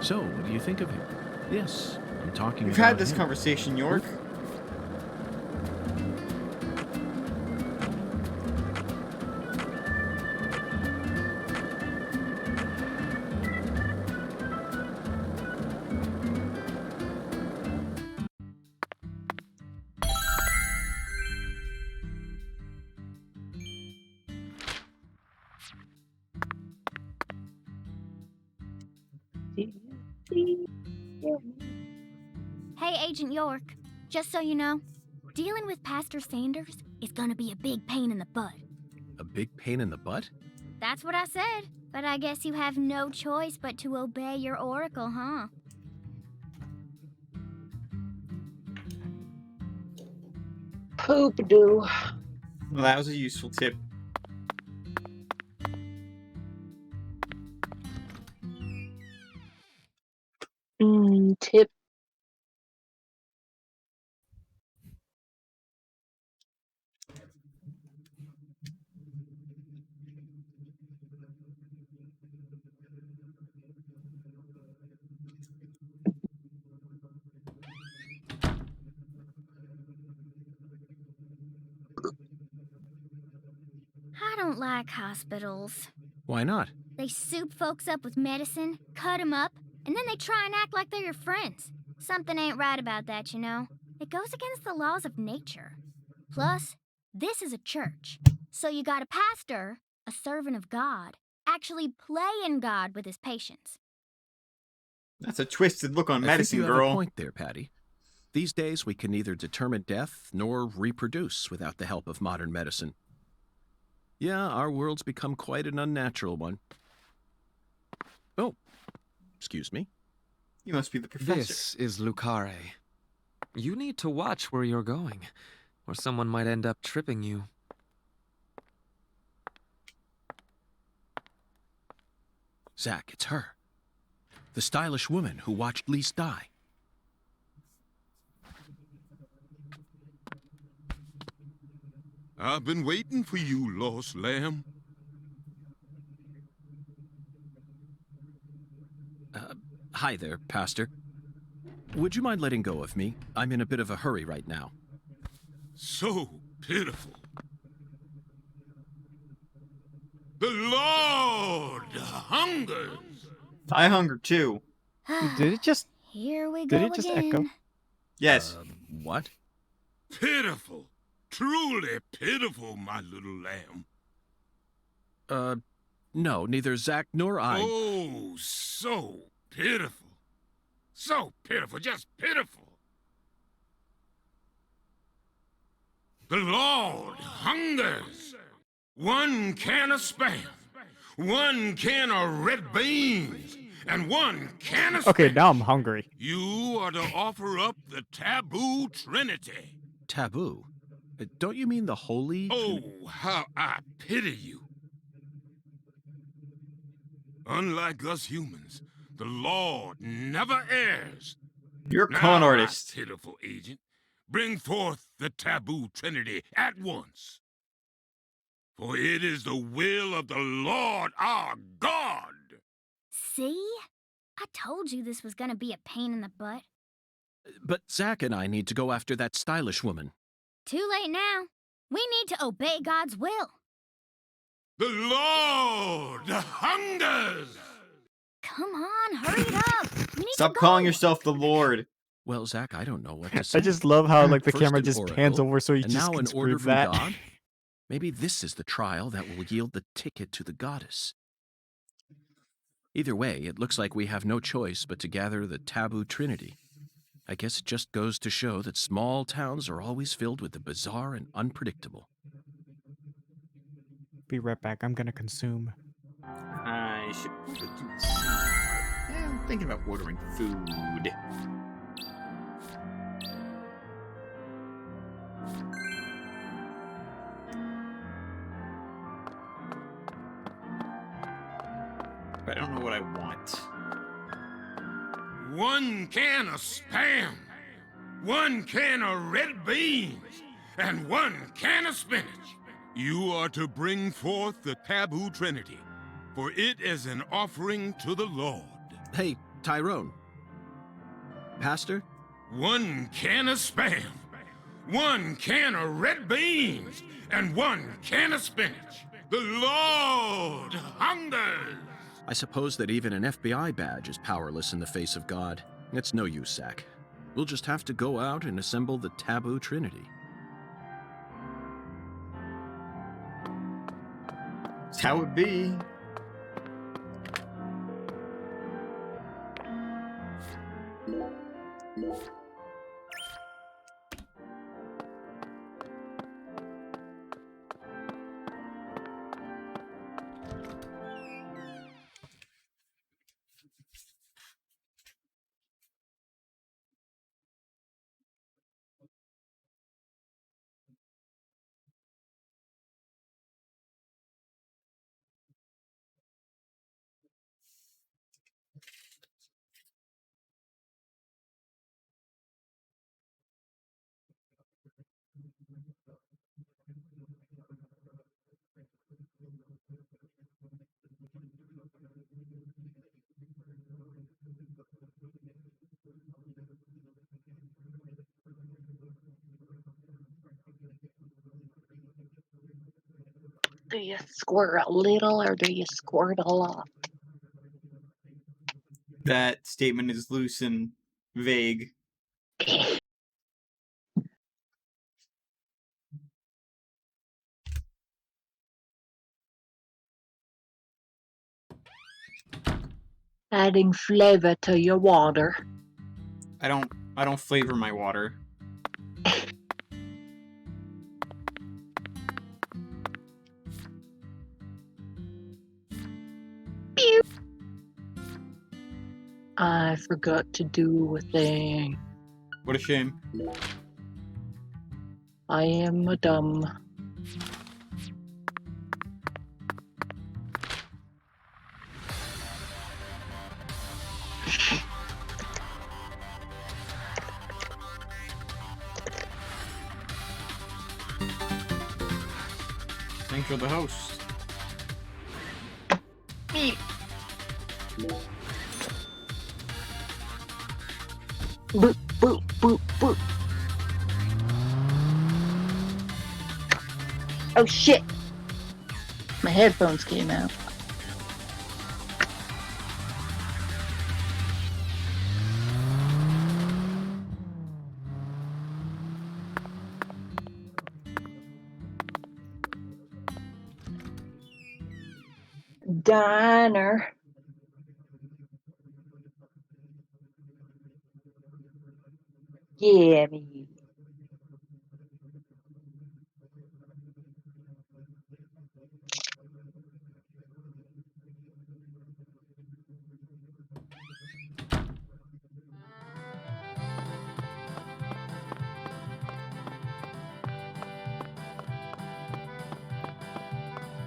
So, what do you think of him? Yes, I'm talking We've about had this him. conversation, York. Hey, Agent York. Just so you know, dealing with Pastor Sanders is gonna be a big pain in the butt. A big pain in the butt? That's what I said. But I guess you have no choice but to obey your oracle, huh? Poop doo. Well, that was a useful tip. Tip. I don't like hospitals. Why not? They soup folks up with medicine, cut 'em up, and then they try and act like they're your friends. Something ain't right about that, you know. It goes against the laws of nature. Plus, this is a church. So you got a pastor, a servant of God, actually playing God with his patients. That's a twisted look on I medicine, think you have girl. a point there, Patty. These days, we can neither determine death nor reproduce without the help of modern medicine. Yeah, our world's become quite an unnatural one. Oh, excuse me. You must be the professor. This is Lucare. You need to watch where you're going, or someone might end up tripping you. Zach, it's her. The stylish woman who watched Lise die. I've been waiting for you, lost lamb. Hi there, Pastor. Would you mind letting go of me? I'm in a bit of a hurry right now. So pitiful. The Lord hungers. I hunger too. Did it just Here we Did go it just again. echo? Yes. What? Pitiful. Truly pitiful, my little lamb. No, neither Zach nor I. Oh, so pitiful. So pitiful, just pitiful. The Lord hungers. 1 can of Spam, 1 can of red beans, and 1 can of Okay, Spam. now I'm hungry. You are to offer up the taboo trinity. Taboo? Don't you mean the holy? Oh, how I pity you. Unlike us humans, the Lord never errs. You're a Now, con my artist. pitiful agent, bring forth the taboo trinity at once. For it is the will of the Lord our God. See? I told you this was gonna be a pain in the butt. But Zack and I need to go after that stylish woman. Too late now. We need to obey God's will. The Lord hungers! Come on, hurry it up. We need Stop to go. calling yourself the Lord. Well, Zack, I don't know what to say. I just love how like the First camera an just pans oracle, over so he and just now can an order prove from that. God? Maybe this is the trial that will yield the ticket to the goddess. Either way, it looks like we have no choice but to gather the taboo trinity. I guess it just goes to show that small towns are always filled with the bizarre and unpredictable. Be right back. I'm gonna consume. I should probably do the same. Yeah, I'm thinking about ordering food. But I don't know what I want. 1 can of Spam, 1 can of red beans, and 1 can of spinach. You are to bring forth the taboo trinity, for it is an offering to the Lord. Hey, Tyrone. Pastor? 1 can of Spam, 1 can of red beans, and 1 can of spinach. The Lord hungers! I suppose that even an FBI badge is powerless in the face of God. It's no use, Zack. We'll just have to go out and assemble the taboo trinity. It's how it be. Do you squirt a little or do you squirt a lot? That statement is loose and vague. Adding flavor to your water. I don't flavor my water. I forgot to do a thing. What a shame. I am a dumb. Thanks for the host. Boop, boop, boop, boop. Oh shit! My headphones came out. Diner. Yeah, me.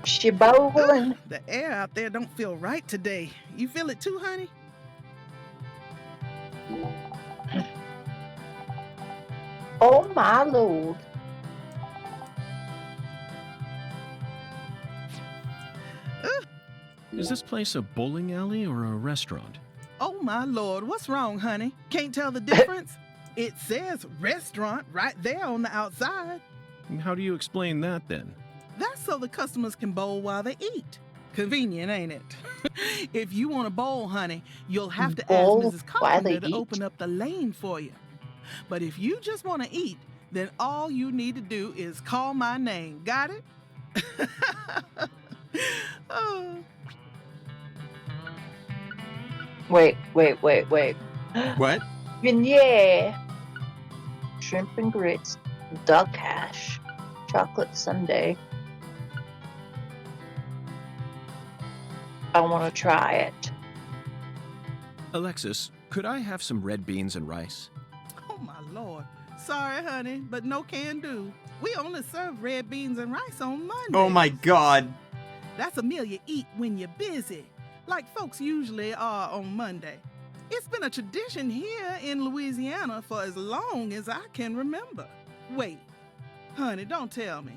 She bowling. The air out there don't feel right today. You feel it too, honey? Oh my lord. Is this place a bowling alley or a restaurant? Oh my lord, what's wrong, honey? Can't tell the difference? It says restaurant right there on the outside. How do you explain that then? That's so the customers can bowl while they eat. Convenient, ain't it? If you want to bowl, honey, you'll have to ask Bowl Mrs. while they Carpenter to eat? open up the lane for you. But if you just want to eat, then all you need to do is call my name. Got it? Oh. Wait. What? Beignet. Shrimp and grits. Duck hash. Chocolate sundae. I want to try it. Alexis, could I have some red beans and rice? Oh, my Lord. Sorry, honey, but no can do. We only serve red beans and rice on Monday. Oh my god. That's a meal you eat when you're busy, like folks usually are on Monday. It's been a tradition here in Louisiana for as long as I can remember. Wait, honey, don't tell me.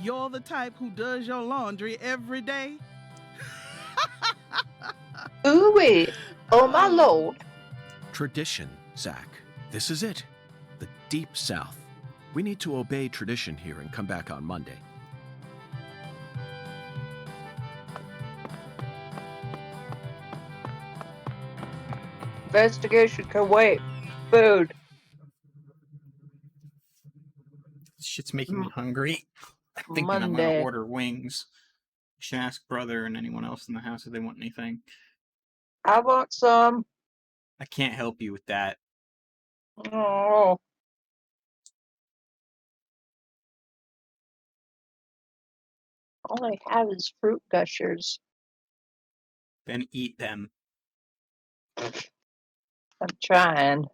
You're the type who does your laundry every day? Ooh-wee. Oh, my Lord. Tradition, Zach. This is it. The Deep South. We need to obey tradition here and come back on Monday. Investigation can wait. Food. This shit's making me hungry. I think I'm gonna Monday. order wings. Should ask brother and anyone else in the house if they want anything. I want some. I can't help you with that. Oh. All I have is fruit gushers. Then eat them. I'm trying.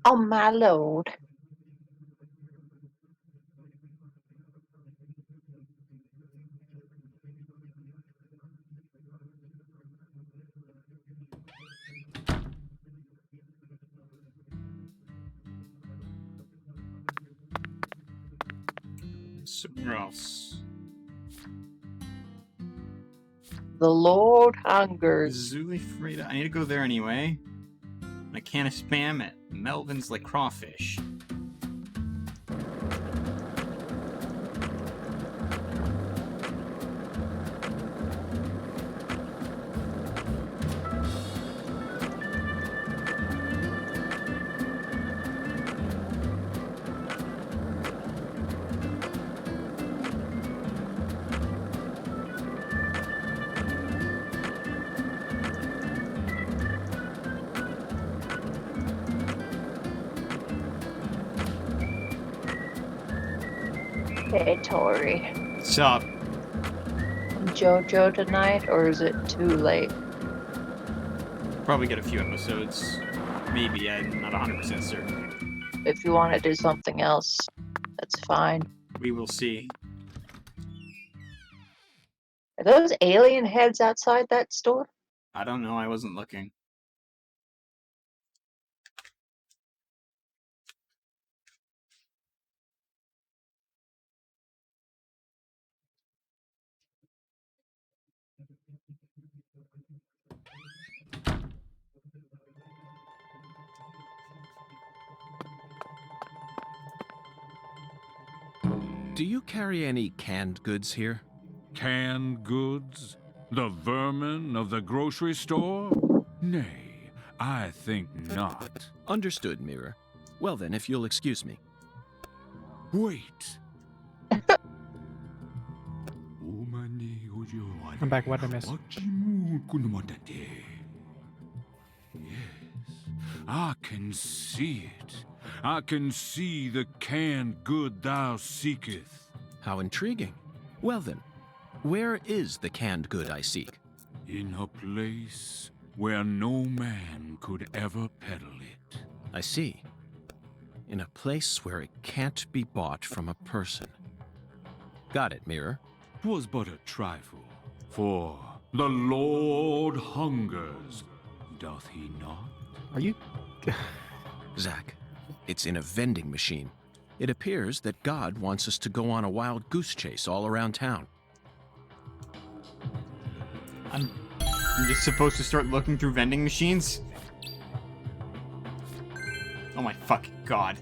Oh, my Lord. Somewhere else. The Lord hungers. Zuli Frida. I need to go there anyway. And a can of spam at Melvin's like crawfish. Hey, Tori. What's up? JoJo tonight, or is it too late? Probably get a few episodes. Maybe, I'm not 100% certain. If you want to do something else, that's fine. We will see. Are those alien heads outside that store? I don't know, I wasn't looking. Do you carry any canned goods here? Canned goods? The vermin of the grocery store? Nay, I think not. Understood, Mirror. Well then, if you'll excuse me. Wait. I'm back. What I missed? Yes, I can see it. I can see the canned good thou seeketh. How intriguing. Well then, where is the canned good I seek? In a place where no man could ever peddle it. I see. In a place where it can't be bought from a person. Got it, Mirror. 'Twas but a trifle, for The Lord hungers, doth he not? Are you? Zach, it's in a vending machine. It appears that God wants us to go on a wild goose chase all around town. I'm just supposed to start looking through vending machines? Oh my fucking god.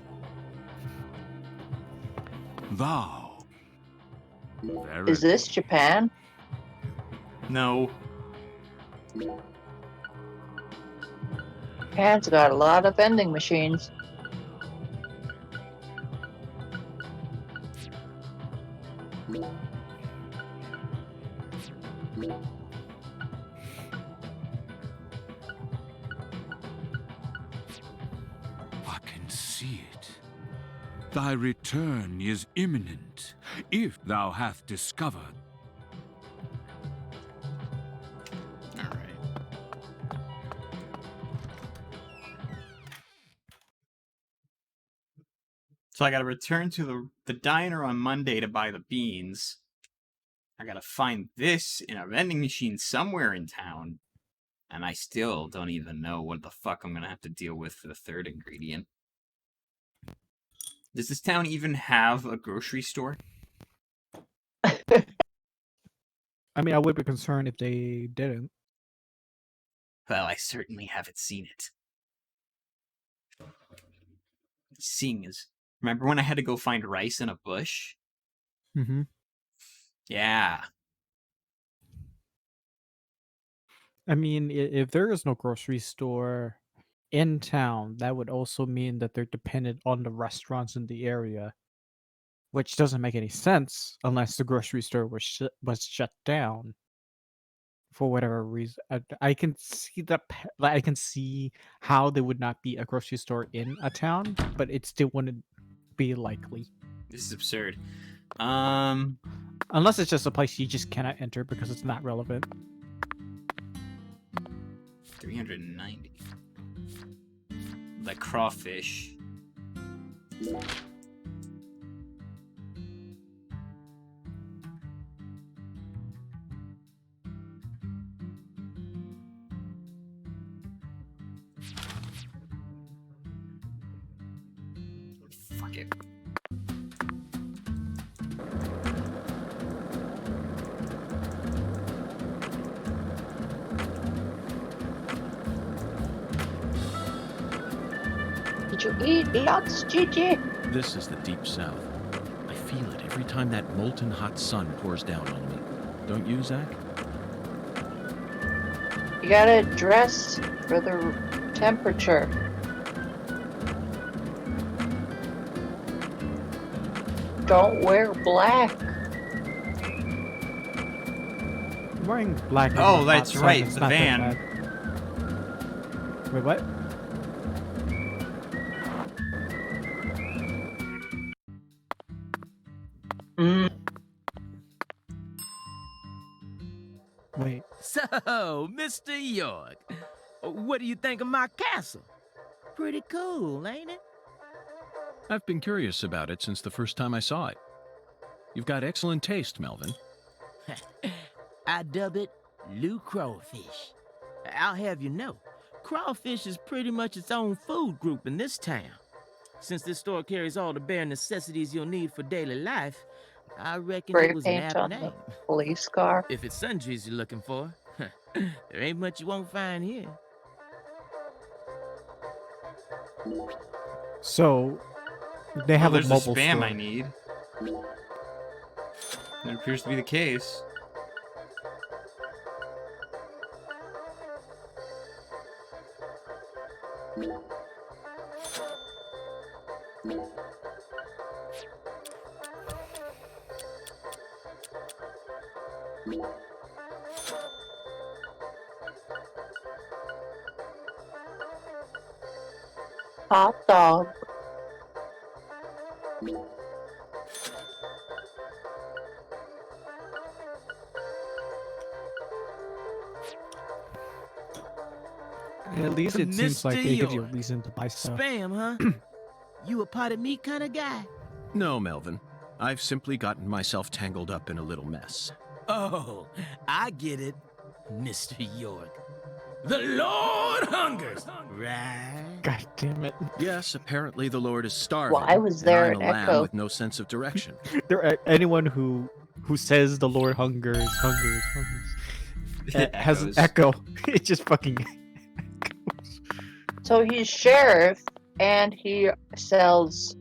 Thou. Is this Japan? No. Japan's got a lot of vending machines. I can see it. Thy return is imminent, if thou hast discovered. So I gotta return to the diner on Monday to buy the beans. I gotta find this in a vending machine somewhere in town. And I still don't even know what the fuck I'm gonna have to deal with for the third ingredient. Does this town even have a grocery store? I mean, I would be concerned if they didn't. Well, I certainly haven't seen it. Seeing as... Remember when I had to go find rice in a bush? Mm-hmm. Yeah. I mean, if there is no grocery store in town, that would also mean that they're dependent on the restaurants in the area, which doesn't make any sense unless the grocery store was shut down for whatever reason. I can see I can see how there would not be a grocery store in a town, but it still wouldn't be likely. This is absurd. Unless it's just a place you just cannot enter because it's not relevant. 390. Like crawfish. Fuck it. Did you eat lots, Gigi? This is the deep south. I feel it every time that molten hot sun pours down on me. Don't you, Zach? You gotta dress for the temperature. Don't wear black. Wearing black. in Oh, the that's hot sun right, is the not that van. bad. Wait, what? Wait. So, Mr. York, what do you think of my castle? Pretty cool, ain't it? I've been curious about it since the first time I saw it. You've got excellent taste, Melvin. I dub it Lou Crawfish. I'll have you know, crawfish is pretty much its own food group in this town. Since this store carries all the bare necessities you'll need for daily life, I reckon Spray it was an paint apt on name. the police car. If it's sundries you're looking for, there ain't much you won't find here. So, they have a there's mobile the spam store. I need. That appears to be the case. Hot dog. At least it seems like Mr. they give you a York. reason to buy stuff. Spam, huh? You a pot of meat kind of guy? No, Melvin. I've simply gotten myself tangled up in a little mess. Oh, I get it. Mr. York. The Lord hungers, right? God damn it. Yes, apparently the Lord is starving. Why was and there I'm an a lamb echo? with no sense of direction. Anyone who says the Lord hungers has an echo. It just fucking So he's sheriff, and he sells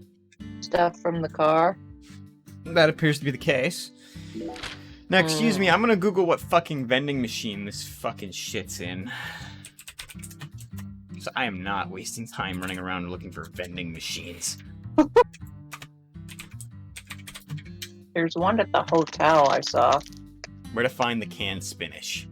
stuff from the car. That appears to be the case. Now, excuse me, I'm gonna Google what fucking vending machine this fucking shit's in. So I am not wasting time running around looking for vending machines. There's one at the hotel I saw. Where to find the canned spinach?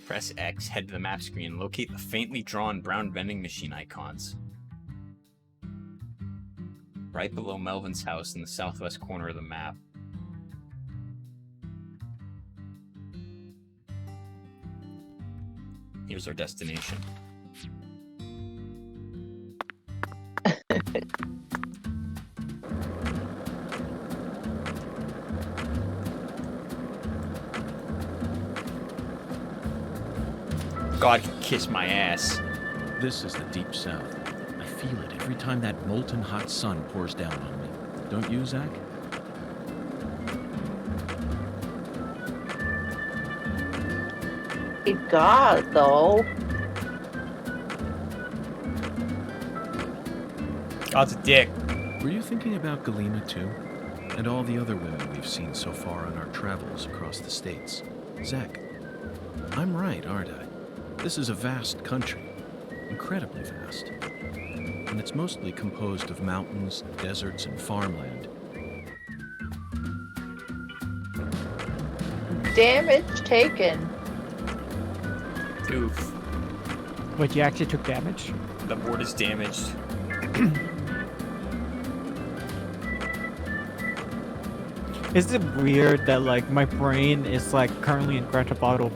Press X, head to the map screen, and locate the faintly drawn brown vending machine icons. Right below Melvin's house in the southwest corner of the map. Here's our destination. God can kiss my ass. This is the deep south. I feel it every time that molten hot sun pours down on me. Don't you, Zach? It got though. God's a dick. Were you thinking about Galima too? And all the other women we've seen so far on our travels across the states? Zach, I'm right, aren't I? This is a vast country. Incredibly vast. And it's mostly composed of mountains, deserts, and farmland. Damage taken. Oof. Wait, you actually took damage? The board is damaged. Is it weird that like my brain is like currently in Grand Theft Auto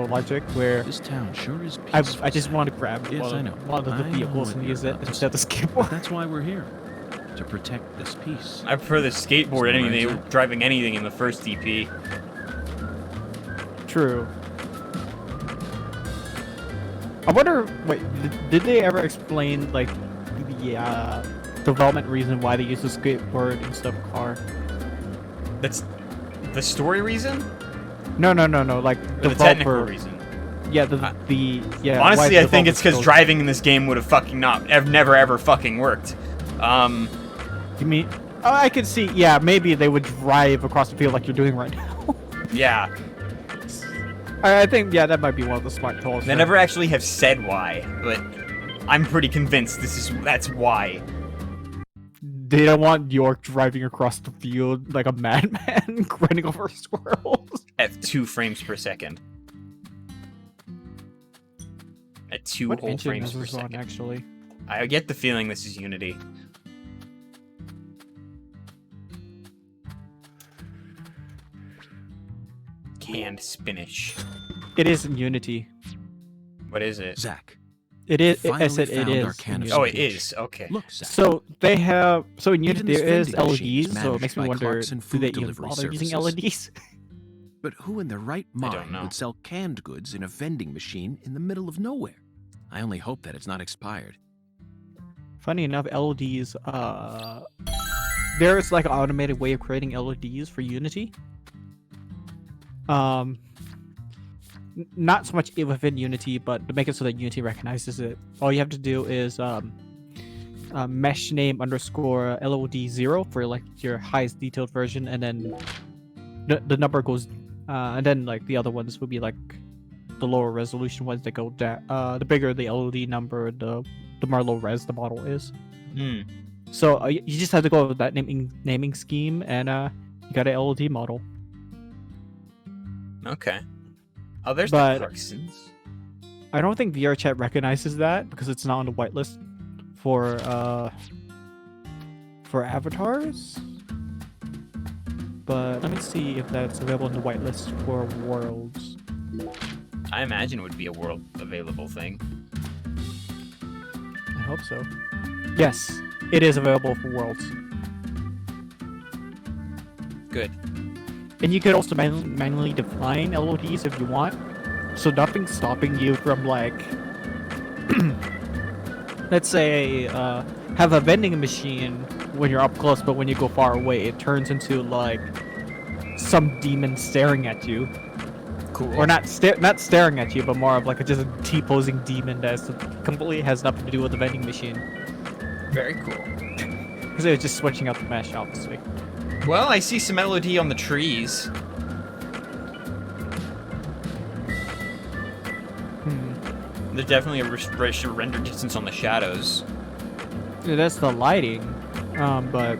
logic where this town sure is peaceful. I just want to grab Yes, I know. one of the I know vehicles what and you're use it about to instead of say. skateboard. But that's why we're here. To protect this peace. I prefer the skateboard Isn't that anything, right, Zach? driving anything in the first DP. True. I wonder. Wait, did they ever explain like the development reason why they use the skateboard instead of a car? That's the story reason? No. Like Or the technical reason? Yeah, yeah. Honestly, why I think it's because developers driving in this game would have fucking never ever fucking worked. You mean? Oh, I could see. Yeah, maybe they would drive across the field like you're doing right now. Yeah. I think that might be one of the smart calls. They never actually have said why, but I'm pretty convinced that's why. They don't want York driving across the field like a madman, running over squirrels. At 2 frames per second. At 2 What whole engine frames is per this on, second. actually? I get the feeling this is Unity. Canned spinach. It is in Unity. What is it? Zach. It is. I Finally said it found our is. can in of Oh, Unity. it is. Okay. Look, Zach. So they have. So in Even Unity this there is vending machine is LEDs. So it makes me managed by wonder, Clarkson do Food they even Delivery bother using Services. LEDs? But who in their right mind know. would sell canned goods in a vending machine in the middle of nowhere? I only hope that it's not expired. Funny enough, LEDs. There's like an automated way of creating LEDs for Unity. Not so much within Unity, but to make it so that Unity recognizes it, all you have to do is mesh name underscore LOD0 for like your highest detailed version, and then the number goes, and then like the other ones would be like the lower resolution ones that go down. The bigger the LOD number, the more low res the model is. Hmm. So you just have to go with that naming scheme, and you got an LOD model. Okay. Oh, there's But- the Clarksons. I don't think VRChat recognizes that because it's not on the whitelist for avatars. But let me see if that's available in the whitelist for worlds. I imagine it would be a world available thing. I hope so. Yes, it is available for worlds. Good. And you could also manually define LODs if you want. So nothing's stopping you from, like, let's say, have a vending machine when you're up close, but when you go far away, it turns into, like, some demon staring at you. Cool. Or not staring at you, but more of like just a T-posing demon that completely has nothing to do with the vending machine. Very cool. Because it was just switching out the mesh, obviously. Well, I see some LOD on the trees. There's definitely a render distance on the shadows. Yeah, that's the lighting, but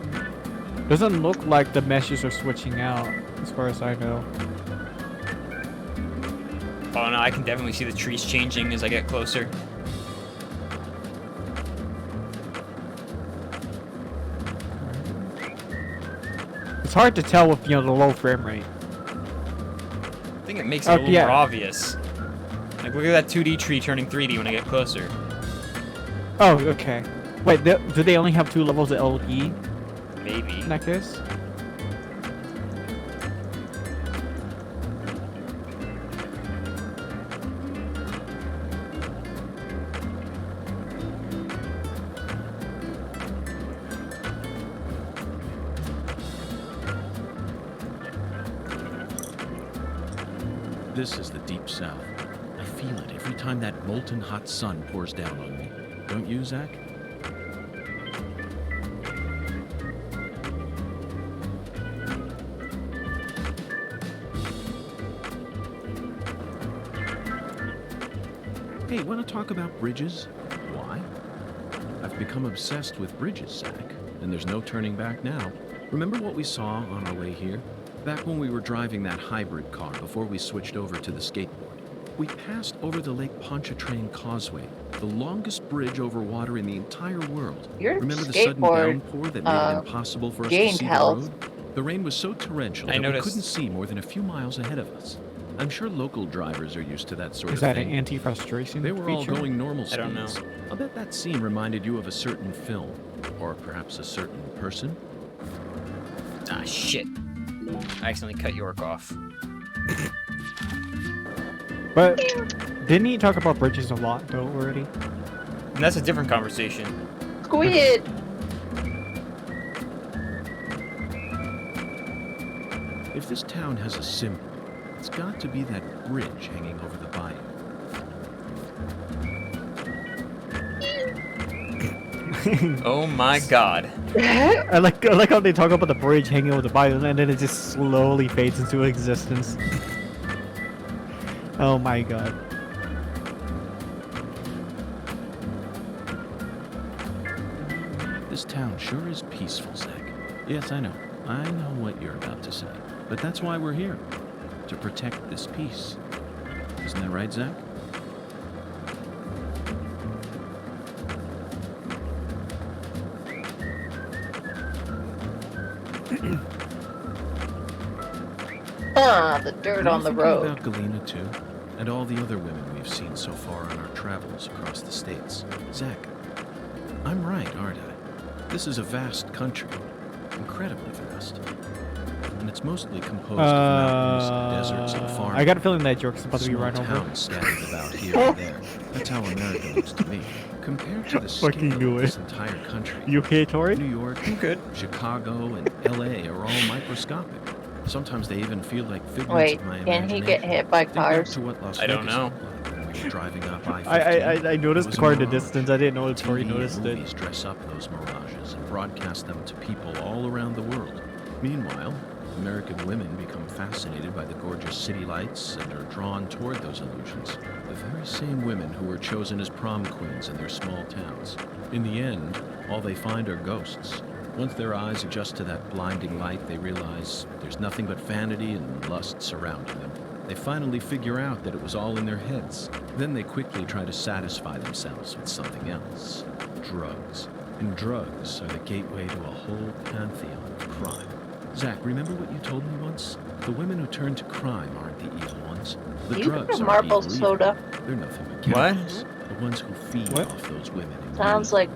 doesn't look like the meshes are switching out, as far as I know. Oh no, I can definitely see the trees changing as I get closer. It's hard to tell with, you know, the low frame rate. I think it makes it a little more obvious. Like, look at that 2D tree turning 3D when I get closer. Oh, okay. Wait, do they only have 2 levels of LE? Maybe. In that case? This is the Deep South. I feel it every time that molten hot sun pours down on me. Don't you, Zach? Hey, want to talk about bridges? Why? I've become obsessed with bridges, Zach, and there's no turning back now. Remember what we saw on our way here? Back when we were driving that hybrid car before we switched over to the skateboard. We passed over the Lake Pontchartrain Causeway, the longest bridge over water in the entire world. Your Remember the sudden skateboard, downpour that made it impossible for us to gained see health. the road? The rain was so torrential I that we noticed. couldn't see more than a few miles ahead of us. I'm sure local drivers are used to that sort Is of that thing. an anti-frustration They were all feature? going normal I don't know. speeds. I'll bet that scene reminded you of a certain film, or perhaps a certain person. Ah, shit. I accidentally cut York off. But didn't he talk about bridges a lot, though, already? And that's a different conversation. Squid! If this town has a symbol, it's got to be that bridge hanging over the bayou. Oh my god. I like how they talk about the bridge hanging over the bayou, and then it just slowly fades into existence. Oh my god. This town sure is peaceful, Zach. Yes, I know. I know what you're about to say. But that's why we're here. To protect this peace. Isn't that right, Zach? Ah, the dirt Are on you the thinking road. about Galena, too? And all the other women we've seen so far on our travels across the states. Zach, I'm right, aren't I? This is a vast country. Incredibly vast. And it's mostly composed of mountains, deserts, and farms. I got a feeling that joke's about to be Small run over. towns scattered about here and there. That's how America looks to me. Compared to the scale Fucking of knew this it. entire country. You okay, Tori? New York, Chicago, and LA are all microscopic. Sometimes they even feel like figments Wait, of my can he get imagination. hit by Think back cars? to what Las I don't Vegas know. looked like when we were driving up I-15. I noticed It the was car a in the mirage. distance. I didn't know Tori TV noticed and it. movies dress up those mirages and broadcast them to people all around the world. Meanwhile, American women become fascinated by the gorgeous city lights and are drawn toward those illusions. The very same women who were chosen as prom queens in their small towns. In the end, all they find are ghosts. Once their eyes adjust to that blinding light, they realize there's nothing but vanity and lust surrounding them. They finally figure out that it was all in their heads. Then they quickly try to satisfy themselves with something else. Drugs. And drugs are the gateway to a whole pantheon of crime. Zach, remember what you told me once? The women who turn to crime aren't the evil ones. The You drugs got a are marble evil either. soda. They're nothing but What? chemicals. The ones who feed off those women. and Sounds like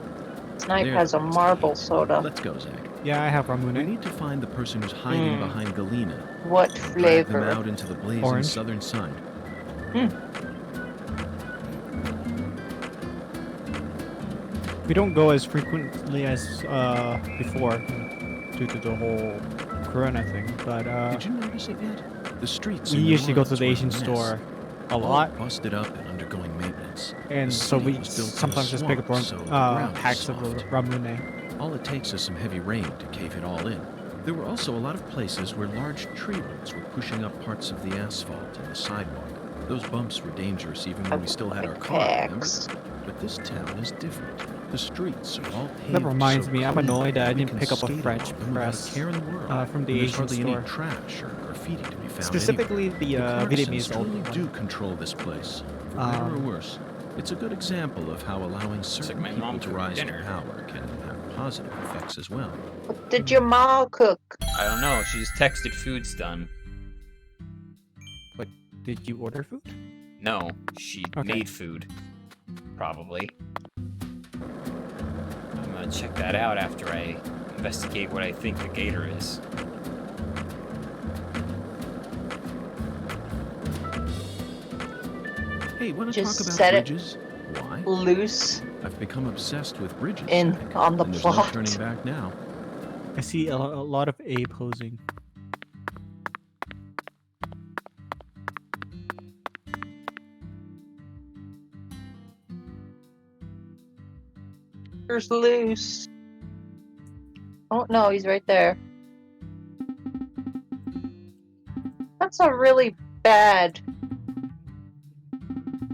Snipe They're has the a ones to marble hate. soda. Let's go, Zach. Yeah, I have We Ramune. need to find the person who's hiding behind Galena. What And drag them flavor? out into the blazing Orange. southern sun. We don't go as frequently as before due to the whole Corona thing, but Did you notice it yet? The streets we in New usually go to Orleans the were a Asian mess. store a All lot, busted up and undergoing maintenance. and The so city we was built in a sometimes just pick up swamp, so the ground is packs of soft. Ramune. All it takes is some heavy rain to cave it all in. There were also a lot of places where large tree roots were pushing up parts of the asphalt and the sidewalk. Those bumps were dangerous even when we still had our car, remember? Packs. But this town is different. The streets are all paved. That reminds so me, I'm clean annoyed that I we didn't can pick up a skate French along them without a press care in the world. from the And there's Asian hardly store. any trash or graffiti to be found Specifically anywhere. the Clarksons Vietnamese old truly one. do control this place, for better or worse. It's a good example of how allowing certain my mom people to cooked rise to dinner. power can have positive effects as well. What did your mom cook? I don't know. She just texted food's done. But did you order food? No, she Okay. made food. Probably. I'm gonna check that out after I investigate what I think the gator is. Hey, want to Just talk about set it bridges? Why? loose I've become obsessed with bridges. in Zach, on the and there's no plot. turning back now. I see a lot of A posing. There's loose. Oh no, he's right there. That's a really bad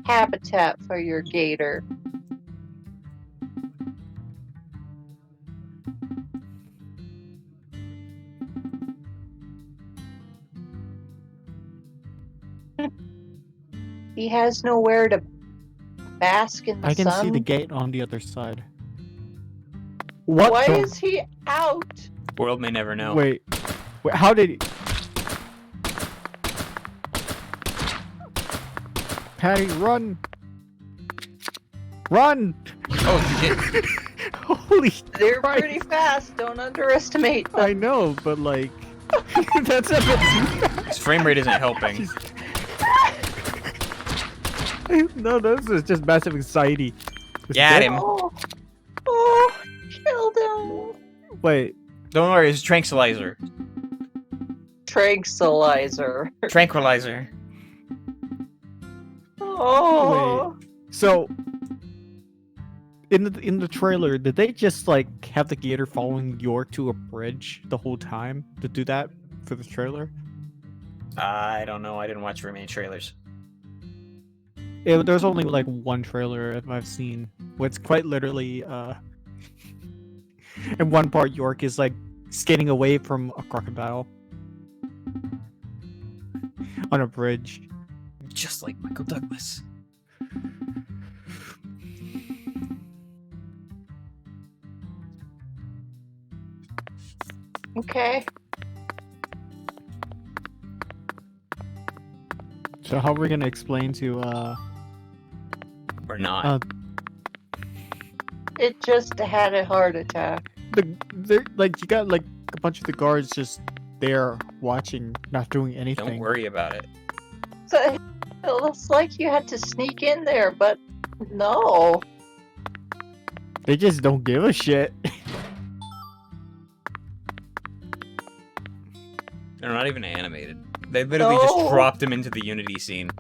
habitat for your gator. He has nowhere to bask in the I can sun. see the gate on the other side. What Why the- is he out? World may never know. Wait, how did he... Patty, run! Run! Oh, shit. Holy They're Christ. pretty fast. Don't underestimate them. I know, but like... that's a bit too fast. His frame rate isn't helping. No, this is just massive anxiety. Got him. Oh, killed him. Wait. Don't worry, it's tranquilizer. Tranquilizer. Tranquilizer. Oh. Wait. So... In the trailer, did they just like have the gator following York to a bridge the whole time to do that for the trailer? I don't know. I didn't watch very many trailers. There's only like one trailer I've seen where it's quite literally in one part York is like skating away from a crocodile on a bridge. Just like Michael Douglas. Okay. So how are we gonna explain to Or not. It just had a heart attack. they're like you got like a bunch of the guards just there watching, not doing anything. Don't worry about it. So it looks like you had to sneak in there, but no. They just don't give a shit. They're not even animated. They literally No. just dropped him into the Unity scene.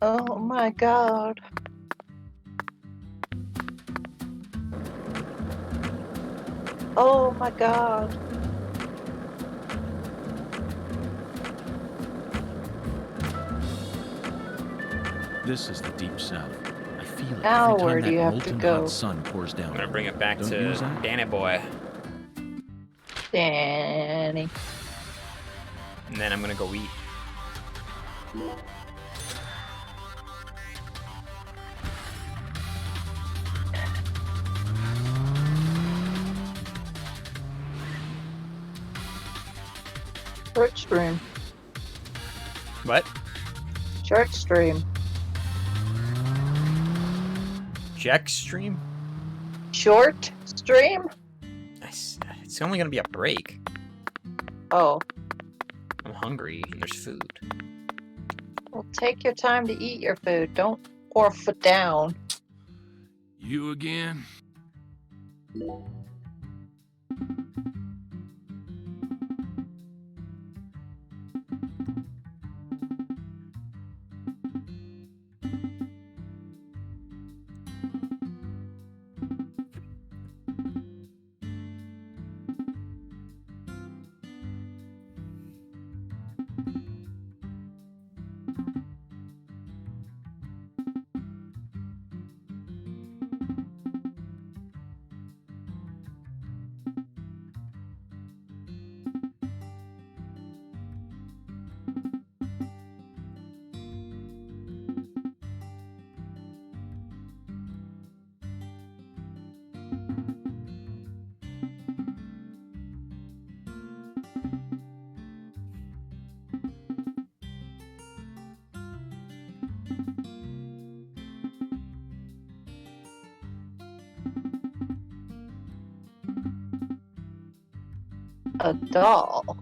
Oh my god. Oh my god. This is the deep south. I feel it Now every time where do that you have to molten go? hot sun pours down. I'm gonna bring it back Don't to use that? Danny Boy. Danny. And then I'm gonna go eat. Short stream. What? Short stream. Jack stream? Short stream? It's only gonna be a break. Oh. I'm hungry and there's food. Well, take your time to eat your food. Don't pour foot down. You again? A doll.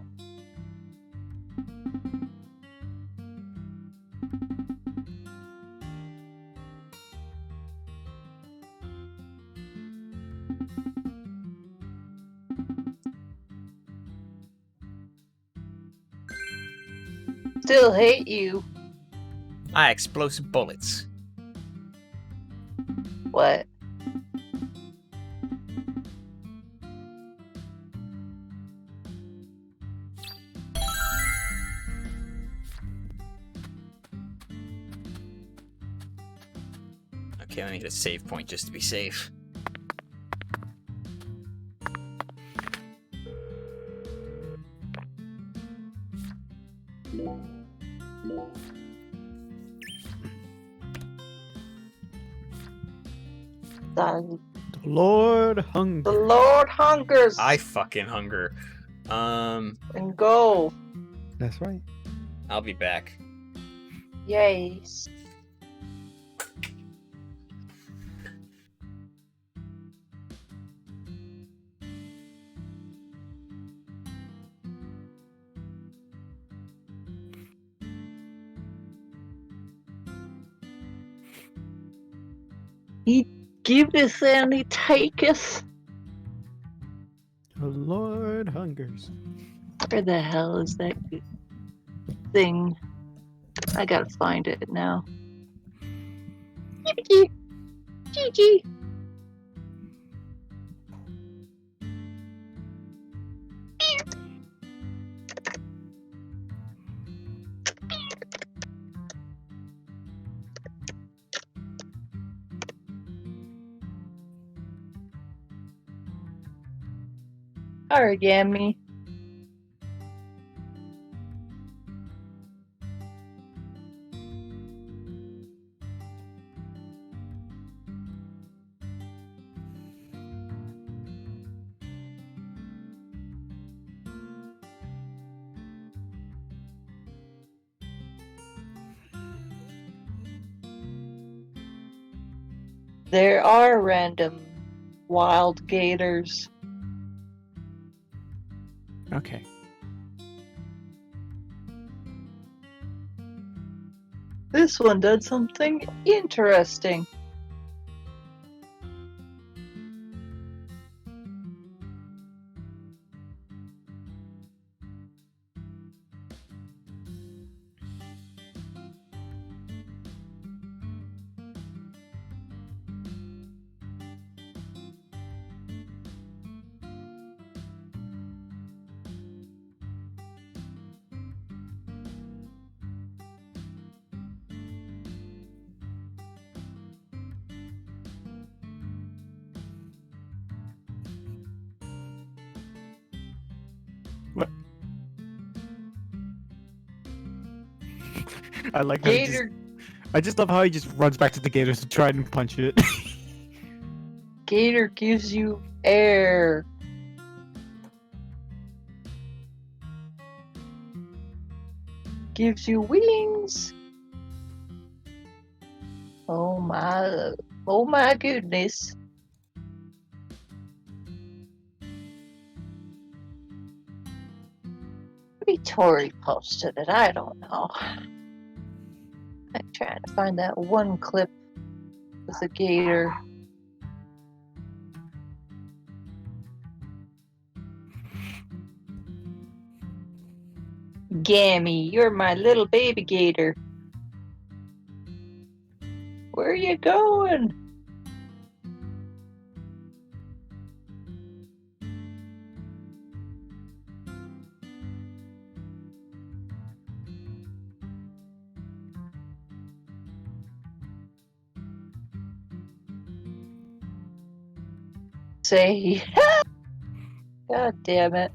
Still hate you. Explosive bullets. What? Okay, let me get a save point just to be safe. The Lord hunger. The Lord hungers. I fucking hunger. And go. That's right. I'll be back. Yes. He giveth and he taketh. The Lord hungers. Where the hell is that thing? I gotta find it now. Gigi. Gigi. Origami. There are random wild gators. Okay. This one did something interesting. What? I like how Gator. I just love how he just runs back to the gators to try and punch it. Gator gives you air. Gives you wings. Oh my Oh my goodness. Maybe Tori posted it. I don't know. I'm trying to find that one clip with the gator. Gammy, you're my little baby gator. Where are you going? Say, God damn it.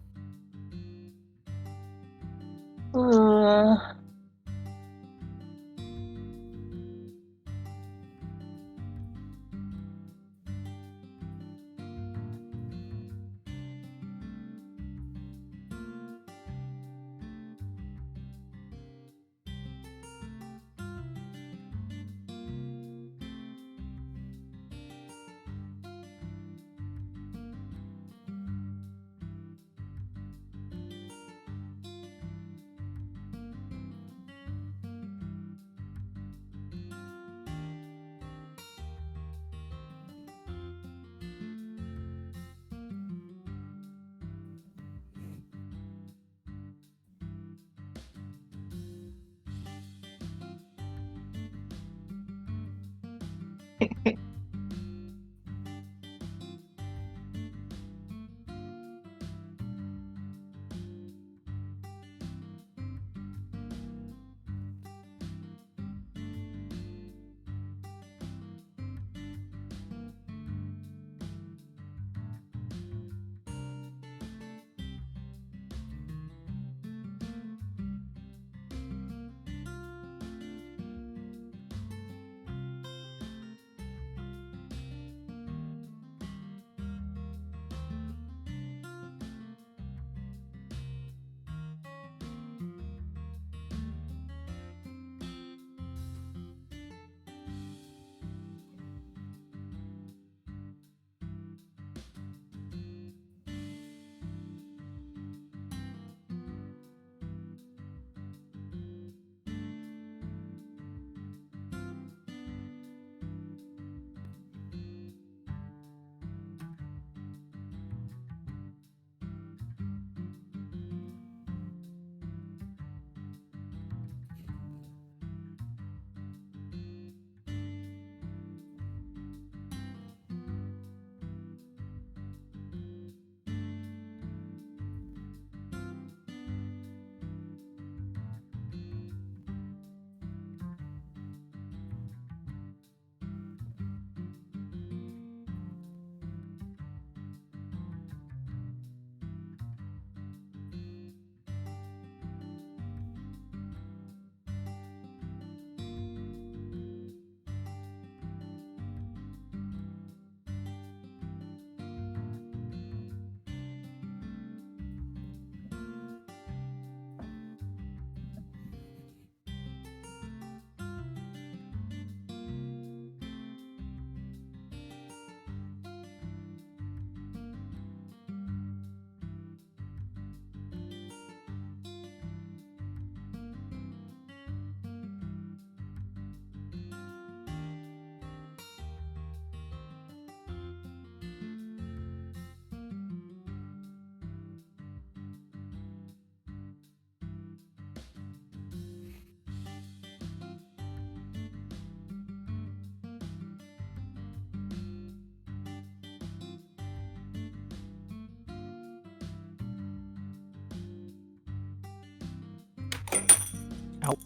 Ow.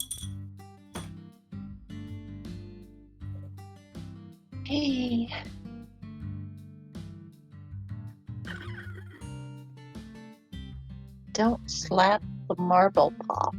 Hey. Don't slap the marble pop.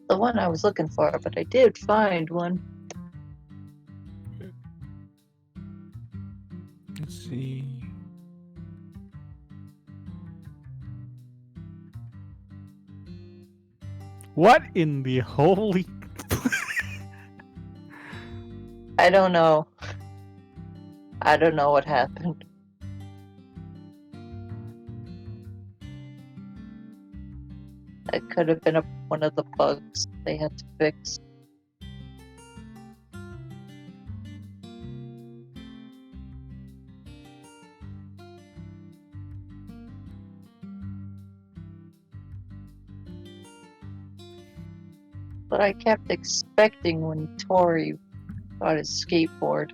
The one I was looking for, but I did find one. Let's see. What in the holy? I don't know. I don't know what happened. That could have been one of the bugs they had to fix. But I kept expecting when Tori got his skateboard.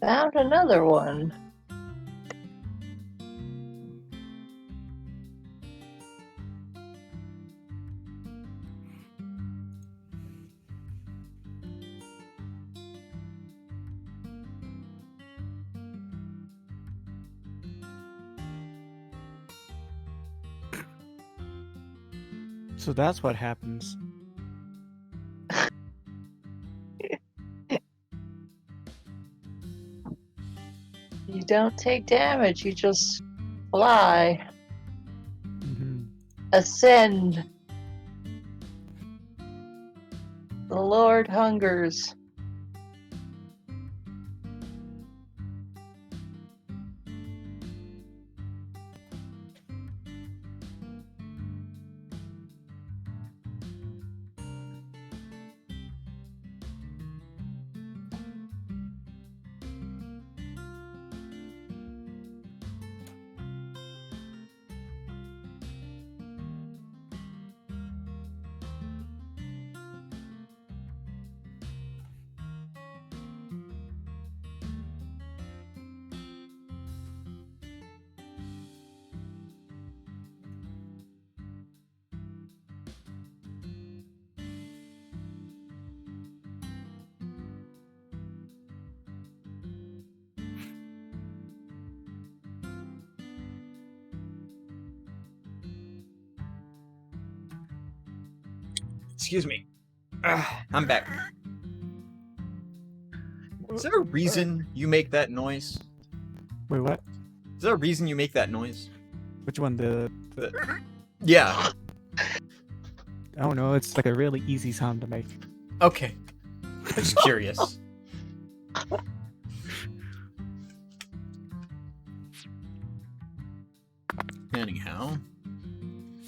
Found another one. So that's what happens. You don't take damage, you just fly. Ascend. The Lord hungers. Excuse me. I'm back. Is there a reason you make that noise? Wait, what? Is there a reason you make that noise? Which one? The... Yeah. I don't know. It's like a really easy sound to make. Okay. I'm just curious. Anyhow,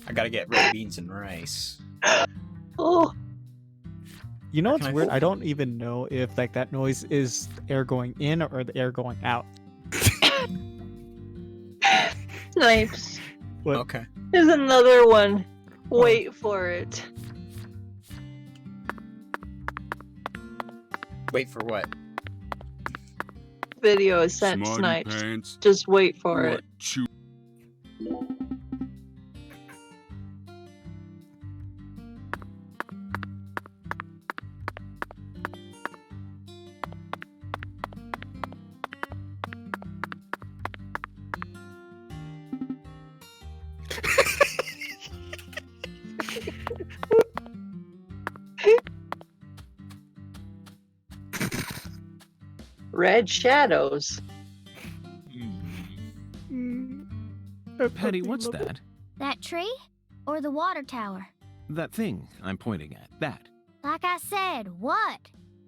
I gotta get red beans and rice. Oh. You know Where what's can I weird? find- I don't even know if like that noise is air going in or the air going out. Snipes. What? Okay. There's another one. Wait for it. Wait for what? Video is sent Smarty Snipes. pants. Just wait for What it. you Red shadows. Patty, what's that? That tree? Or the water tower? That thing I'm pointing at. That. Like I said, what?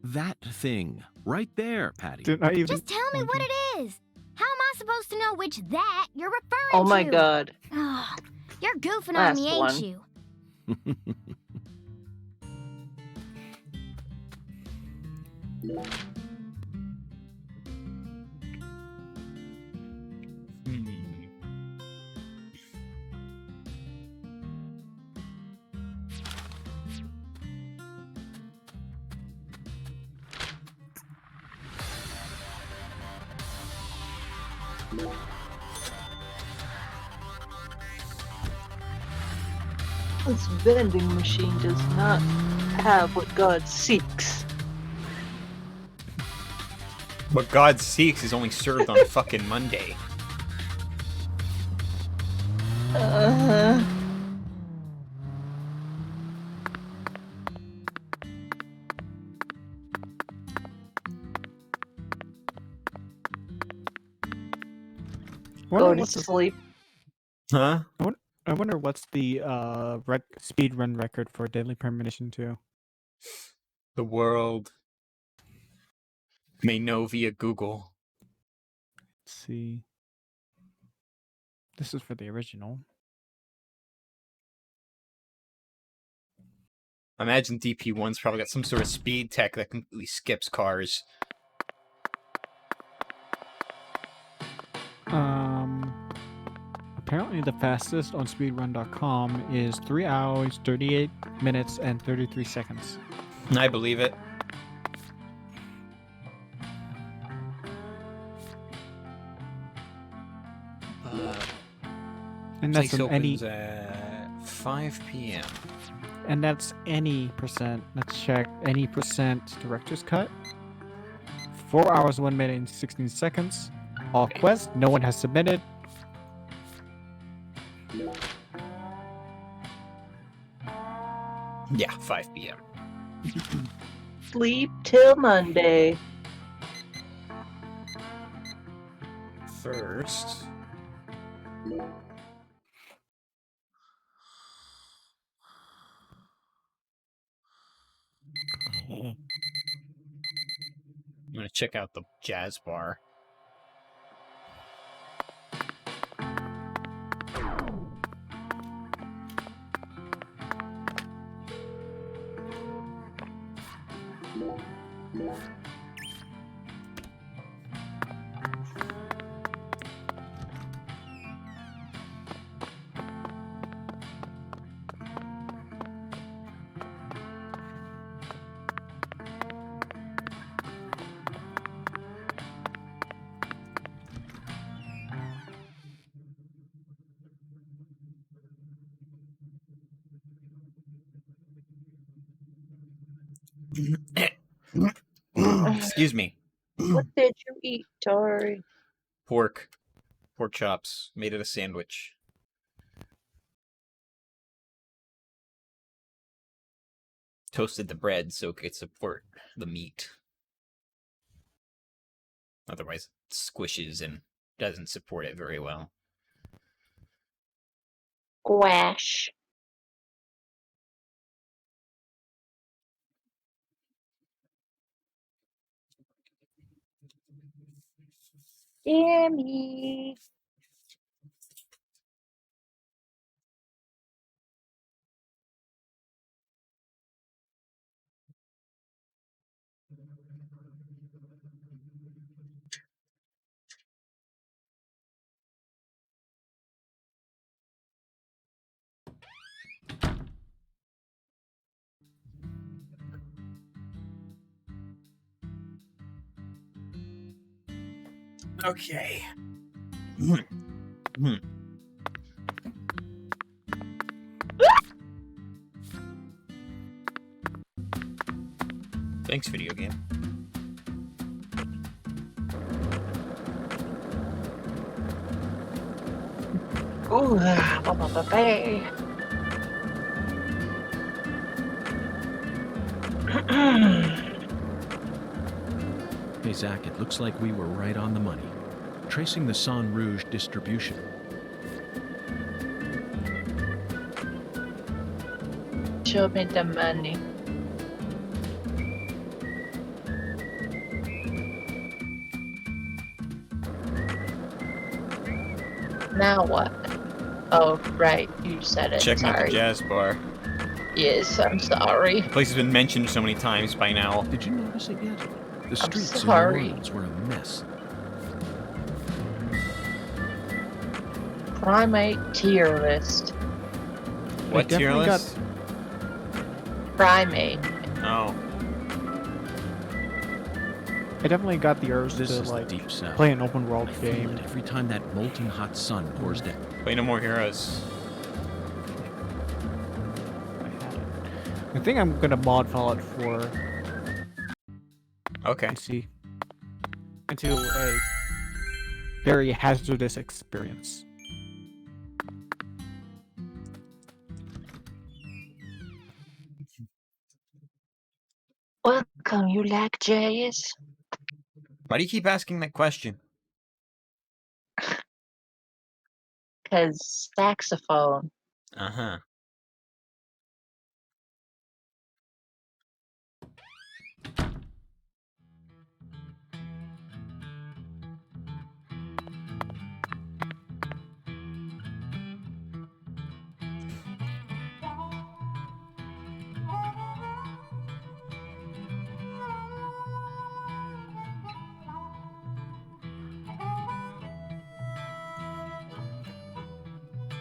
That thing. Right there, Patty. Did I even... Just tell me what it is. How am I supposed to know which that you're referring Oh my to? god. Oh, you're goofing Last on me, ain't one. you? This vending machine does not have what God seeks. What God seeks is only served on fucking Monday. Uh-huh. Go to sleep. Huh? I wonder what's the speed run record for Deadly Premonition 2. The world may know via Google. Let's see. This is for the original. I imagine DP1's probably got some sort of speed tech that completely skips cars. Apparently the fastest on speedrun.com is 3 hours, 38 minutes, and 33 seconds. I believe it. And that's Place on any, opens at 5 p.m. and that's any percent. Let's check any percent director's cut. 4 hours, 1 minute, and 16 seconds. All quests. No one has submitted. Yeah, 5 p.m. Sleep till Monday. First. I'm gonna check out the jazz bar. Excuse me. What did you eat, Tori? Pork chops. Made it a sandwich. Toasted the bread so it could support the meat. Otherwise, it squishes and doesn't support it very well. Squash. Yummy. Okay. Thanks, video game. Ooh, ba-ba-ba-ba. Hey, Zach, it looks like we were right on the money. Tracing the San Rouge distribution. Show me the money. Now what? Oh, right. You said it. Checking out the Sorry. jazz bar. Yes, I'm sorry. The place has been mentioned so many times by now. Did you notice it yet? The streets in New sorry. Orleans were a mess. Primate tier list. What tier definitely list? Primate. Oh. I definitely got the urge This to is like the deep south. play an open world I feel game. it every time that molten hot sun pours down. Play No More Heroes. I think I'm gonna mod Fallout 4 Okay. into a very hazardous experience. Welcome, you like jazz? Why do you keep asking that question? Because saxophone. Uh-huh.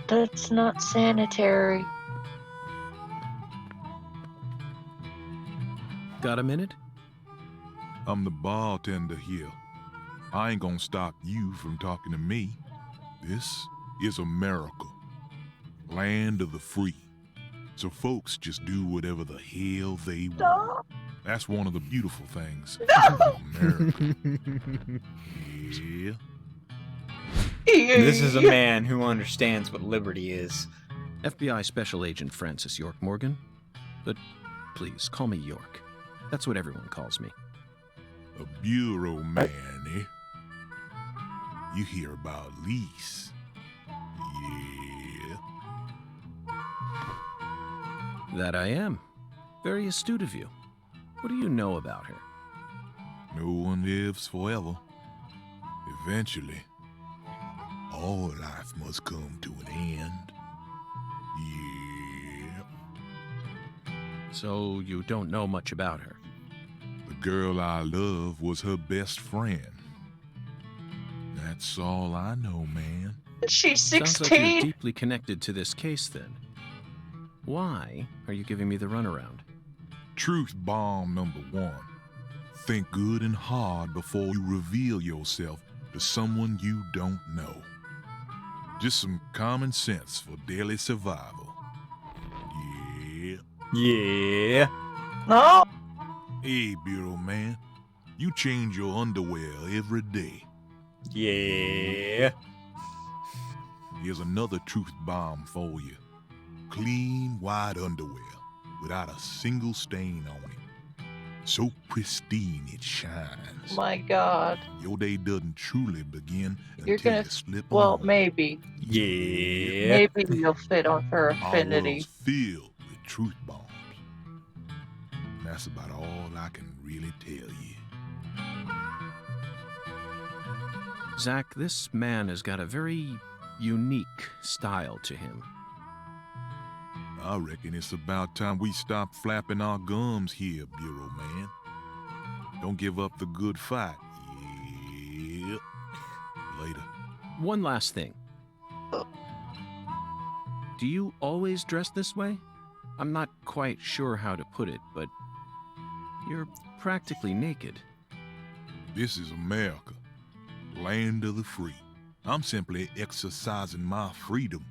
That's not sanitary. Got a minute? I'm the bartender here. I ain't gonna stop you from talking to me. This is a miracle. Land of the free. So folks just do whatever the hell they want. That's one of the beautiful things about America. Yeah. This is a man who understands what liberty is. FBI Special Agent Francis York Morgan. But please, call me York. That's what everyone calls me. A bureau man, eh? You hear about Lise. Yeah. That I am. Very astute of you. What do you know about her? No one lives forever. Eventually, all life must come to an end. Yeah. So you don't know much about her? The girl I love was her best friend. That's all I know, man. She's Sounds like you're 16. deeply connected to this case, then. Why are you giving me the runaround? Truth bomb number 1. Think good and hard before you reveal yourself to someone you don't know. Just some common sense for daily survival. Yeah. Yeah. No. Hey, bureau man. You change your underwear every day. Yeah. Here's another truth bomb for you. Clean, white underwear without a single stain on it. So pristine it shines. My God. Your day doesn't truly begin You're until gonna. you slip Well, on. maybe. Yeah. Maybe you'll fit on her Our affinity. world's filled with truth bombs. That's about all I can really tell you. Zach, this man has got a very unique style to him. I reckon it's about time we stop flapping our gums here, bureau man. Don't give up the good fight. Yeah. Later. One last thing. Do you always dress this way? I'm not quite sure how to put it, but you're practically naked. This is America, land of the free. I'm simply exercising my freedom.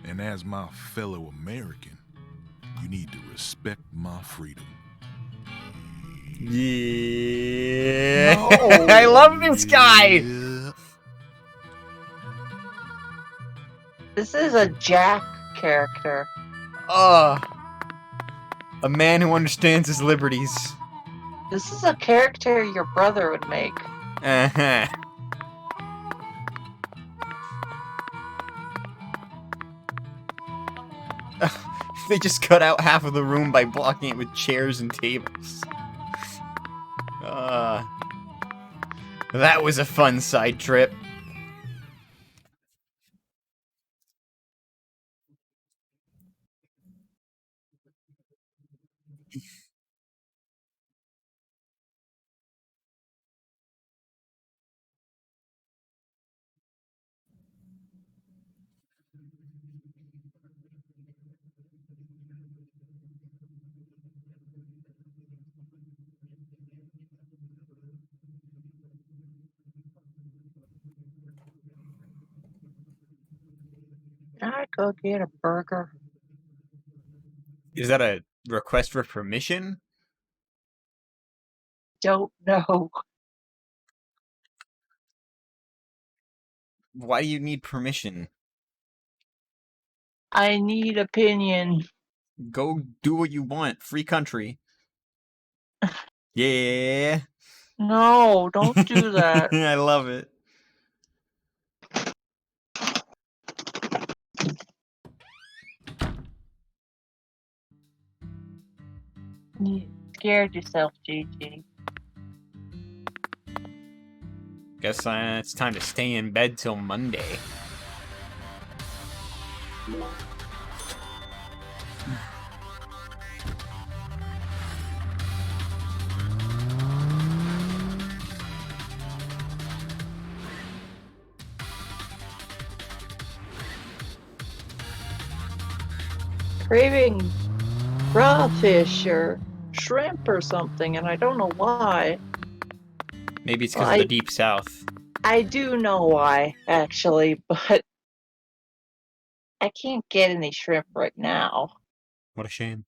And as my fellow American, you need to respect my freedom. Yeah. No. I love this guy. Yeah. This is a Jack character. A man who understands his liberties. This is a character your brother would make. Uh-huh. They just cut out half of the room by blocking it with chairs and tables. That was a fun side trip. Can I go get a burger? Is that a request for permission? Don't know. Why do you need permission? I need opinion. Go do what you want. Free country. Yeah. No, don't do that. I love it. You scared yourself, Gigi. Guess it's time to stay in bed till Monday. Craving raw fish or shrimp or something, and I don't know why. Maybe it's because Well, of the Deep South. I do know why, actually, but I can't get any shrimp right now. What a shame.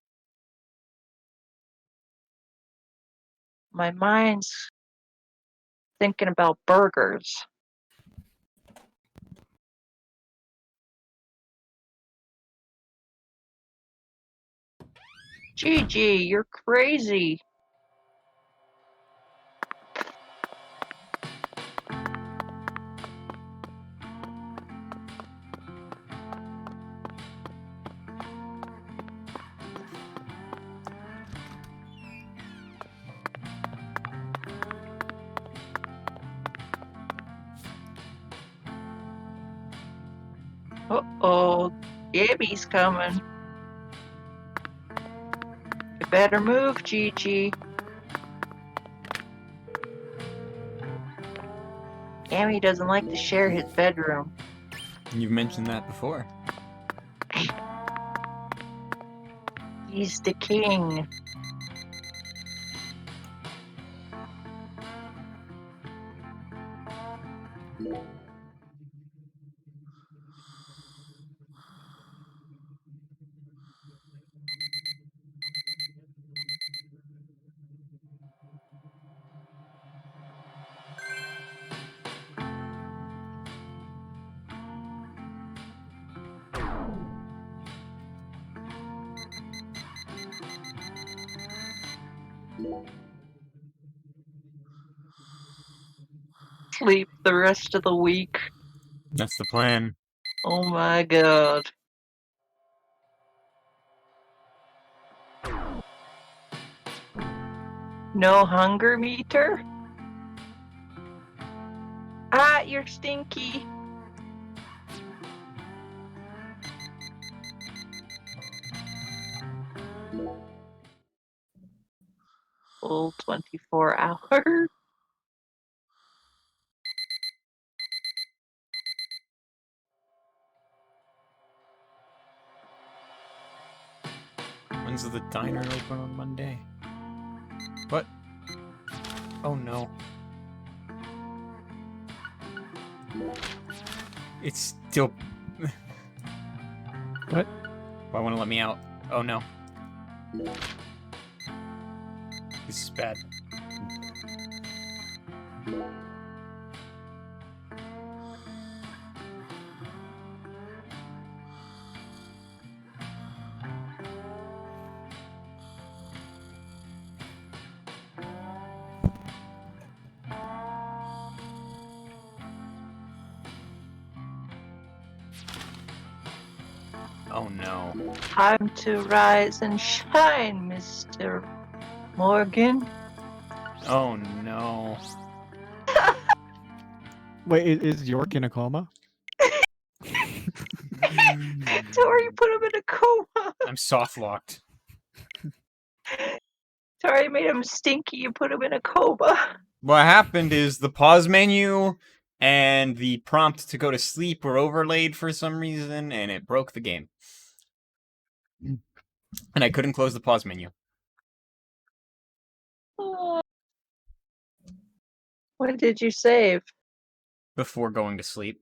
My mind's thinking about burgers. Gigi, you're crazy. Uh-oh, Gibby's coming. You better move, Gigi. Gammy doesn't like to share his bedroom. You've mentioned that before. He's the king. Sleep the rest of the week. That's the plan. Oh my god. No hunger meter? Ah, you're stinky. Full 24 hours. When's the diner open on Monday? What? Oh no. It's still... What? Why won't it let me out? Oh no. This is bad. Oh no. Time to rise and shine, Mr. Morgan. Oh no. Wait, is York in a coma? Tori put him in a coma. I'm soft locked. Tori made him stinky. You put him in a coma. What happened is the pause menu and the prompt to go to sleep were overlaid for some reason, and it broke the game. And I couldn't close the pause menu. When did you save? Before going to sleep.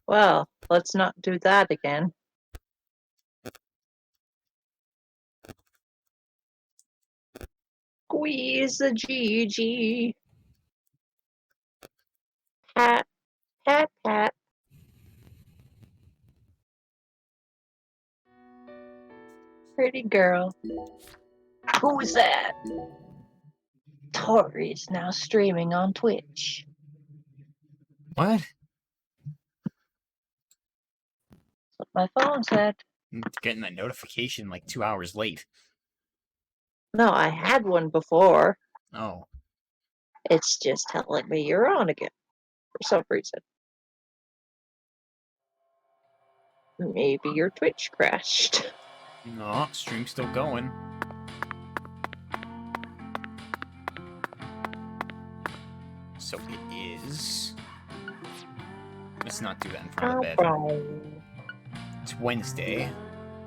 Well, let's not do that again. Squeeze the Gigi. Pat, pat, pat. Pretty girl. Who's that? Tori's now streaming on Twitch. What? That's what my phone said. I'm getting that notification like 2 hours late. No, I had one before. Oh. It's just telling me you're on again for some reason. Maybe your Twitch crashed. No, stream's still going. So it is... Let's not do that in front of the bed. It's Wednesday.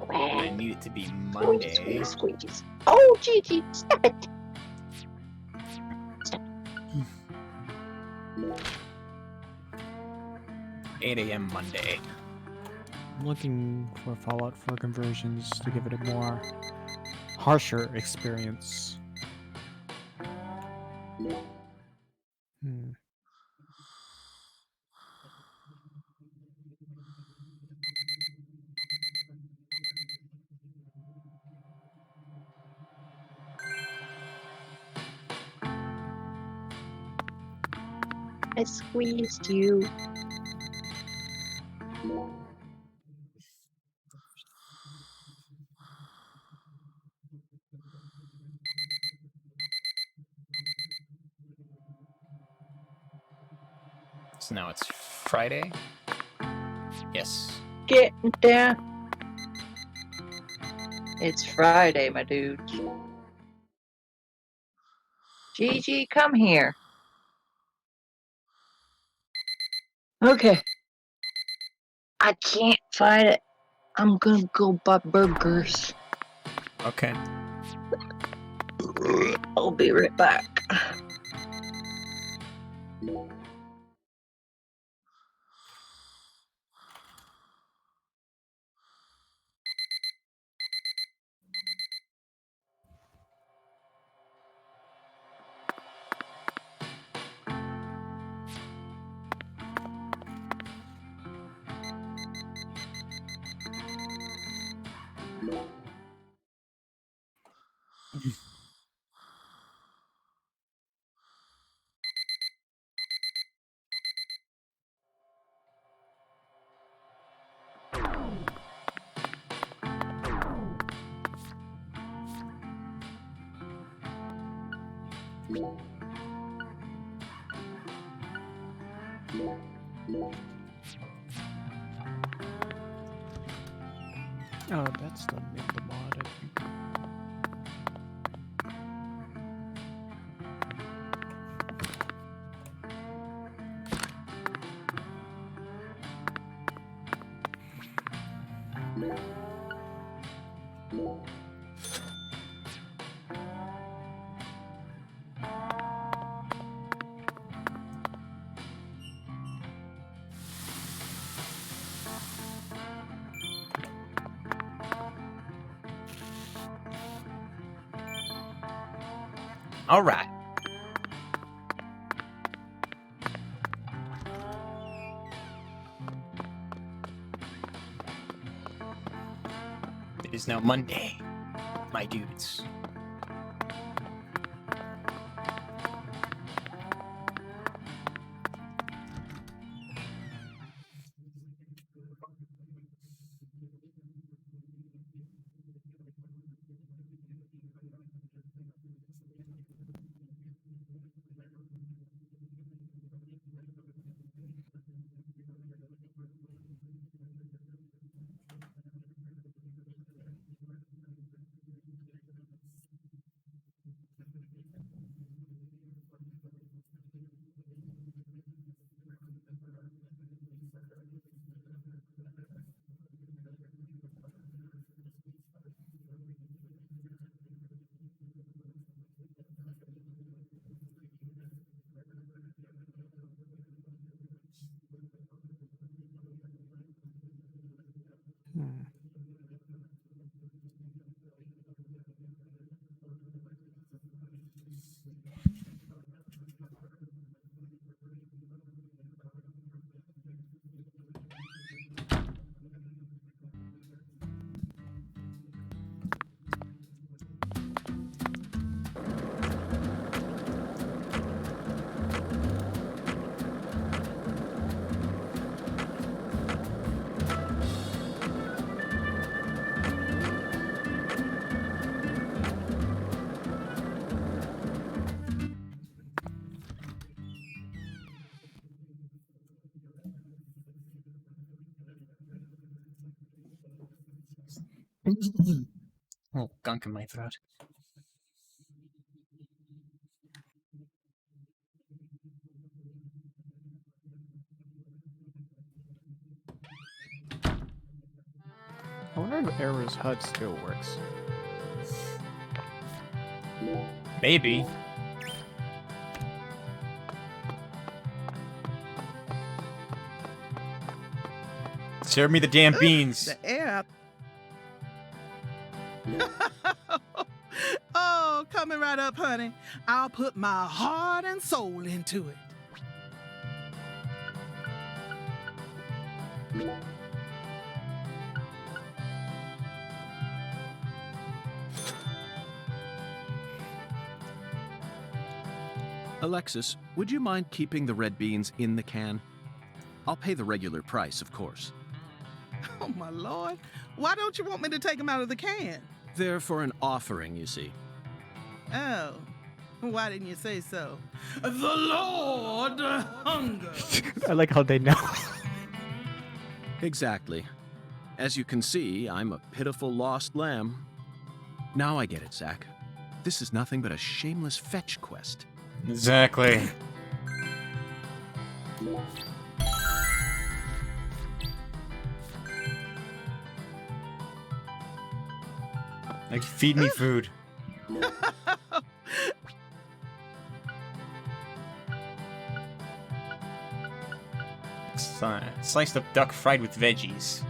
And I need it to be Monday. Squeeze. Oh, Gigi, stop it. Stop. 8 a.m. Monday. I'm looking for Fallout 4 conversions to give it a more harsher experience. Hmm. I squeezed you. So now it's Friday? Yes. Getting down. It's Friday, my dudes. Gigi, come here. Okay. I can't find it. I'm gonna go buy burgers. Okay. I'll be right back. Oh, that's the name of the mod, I think. All right. It is now Monday, my dudes. Hmm. Oh, gunk in my throat. I wonder if Era's HUD still works. Maybe. Serve me the damn beans. The air. Oh, coming right up, honey. I'll put my heart and soul into it. Alexis, would you mind keeping the red beans in the can? I'll pay the regular price, of course. Oh, my Lord. Why don't you want me to take them out of the can? They're for an offering, you see. Oh, why didn't you say so? The Lord hunger. I like how they know. Exactly. As you can see, I'm a pitiful lost lamb. Now I get it, Zach. This is nothing but a shameless fetch quest. Exactly. Like, feed me food. Sliced up duck fried with veggies.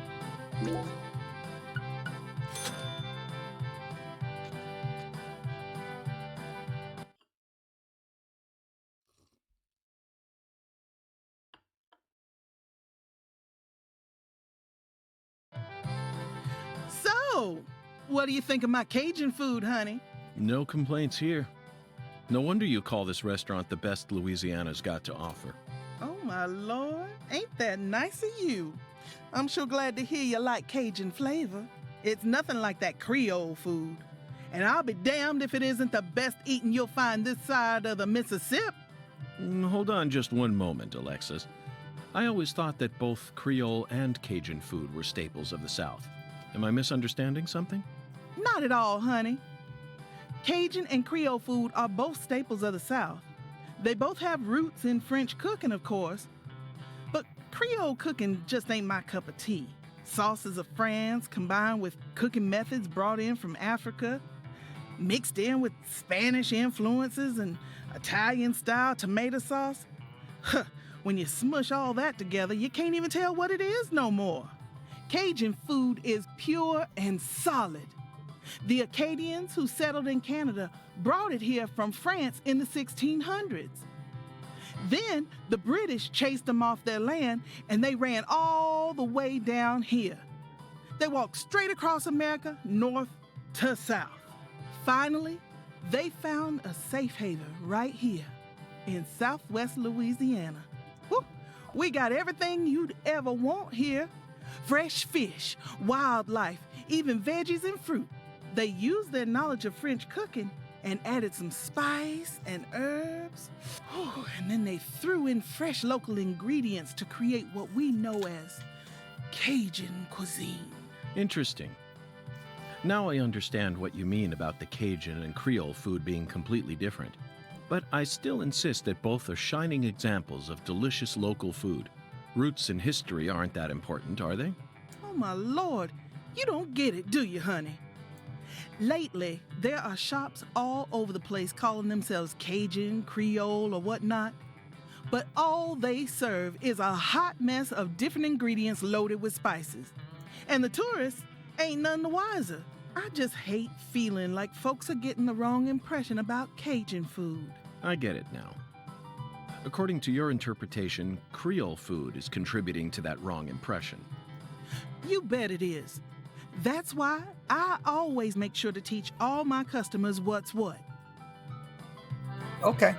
So, what do you think of my Cajun food, honey? No complaints here. No wonder you call this restaurant the best Louisiana's got to offer. Oh, my Lord. Ain't that nice of you? I'm sure glad to hear you like Cajun flavor. It's nothing like that Creole food. And I'll be damned if it isn't the best eating you'll find this side of the Mississippi. Hold on just one moment, Alexis. I always thought that both Creole and Cajun food were staples of the South. Am I misunderstanding something? Not at all, honey. Cajun and Creole food are both staples of the South. They both have roots in French cooking, of course. But Creole cooking just ain't my cup of tea. Sauces of France combined with cooking methods brought in from Africa, mixed in with Spanish influences and Italian-style tomato sauce. Huh, when you smush all that together, you can't even tell what it is no more. Cajun food is pure and solid. The Acadians who settled in Canada brought it here from France in the 1600s. Then the British chased them off their land and they ran all the way down here. They walked straight across America, north to south. Finally, they found a safe haven right here in southwest Louisiana. Whew, we got everything you'd ever want here. Fresh fish, wildlife, even veggies and fruit. They used their knowledge of French cooking and added some spice and herbs. And then they threw in fresh local ingredients to create what we know as Cajun cuisine. Interesting. Now I understand what you mean about the Cajun and Creole food being completely different. But I still insist that both are shining examples of delicious local food. Roots and history aren't that important, are they? Oh, my Lord. You don't get it, do you, honey? Lately, there are shops all over the place calling themselves Cajun, Creole, or whatnot. But all they serve is a hot mess of different ingredients loaded with spices. And the tourists ain't none the wiser. I just hate feeling like folks are getting the wrong impression about Cajun food. I get it now. According to your interpretation, Creole food is contributing to that wrong impression. You bet it is. That's why I always make sure to teach all my customers what's what. Okay.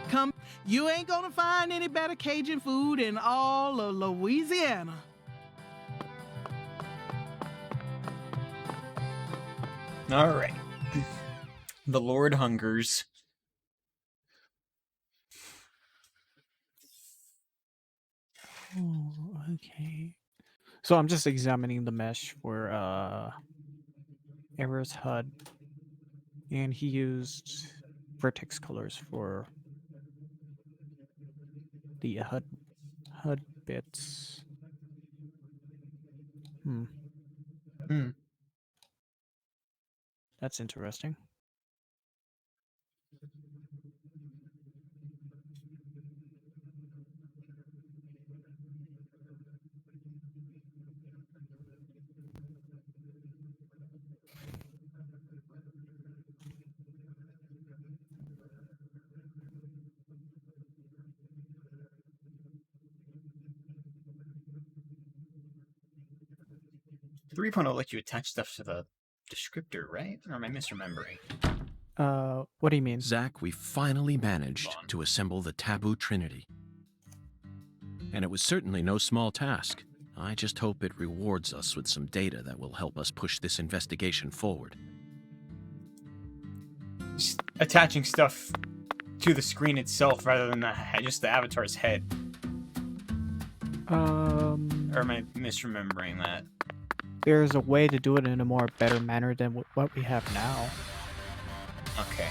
Come, you ain't gonna find any better Cajun food in all of Louisiana. All right. The Lord hungers. Oh, okay. So I'm just examining the mesh for Era's HUD, and he used vertex colors for the HUD bits. That's interesting. The 3.0 let you attach stuff to the descriptor, right? Or am I misremembering? What do you mean? Zach, we finally managed to assemble the Taboo Trinity. And it was certainly no small task. I just hope it rewards us with some data that will help us push this investigation forward. Just attaching stuff to the screen itself rather than just the avatar's head. Or am I misremembering that? There's a way to do it in a more better manner than what we have now. Okay.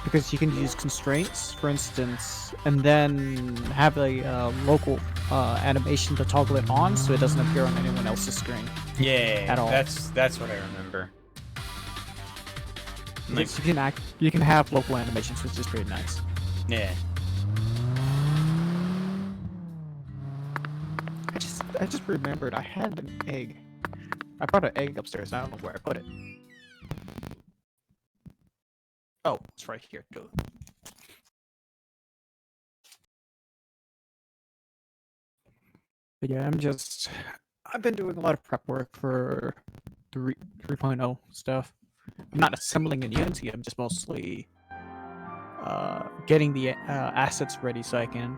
Because you can use constraints, for instance, and then have a local animation to toggle it on so it doesn't appear on anyone else's screen. Yeah, at all. That's what I remember. Like, You can have local animations, which is pretty nice. yeah. I just remembered I had an egg. I brought an egg upstairs. I don't know where I put it. Oh, it's right here. Duh. But yeah, I've been doing a lot of prep work for 3.0 stuff. I'm not assembling in Unity, I'm just mostly getting the assets ready so I can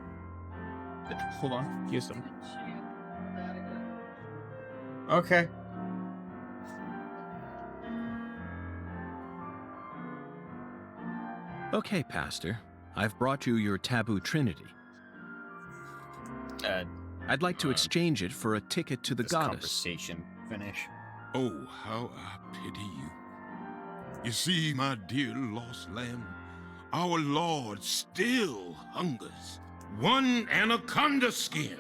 Hold on. use them. Okay. Okay, Pastor. I've brought you your Taboo Trinity. I'd like to exchange it for a ticket to the goddess. Conversation finish. Oh, how I pity you. You see, my dear lost lamb, our Lord still hungers. One anaconda skin,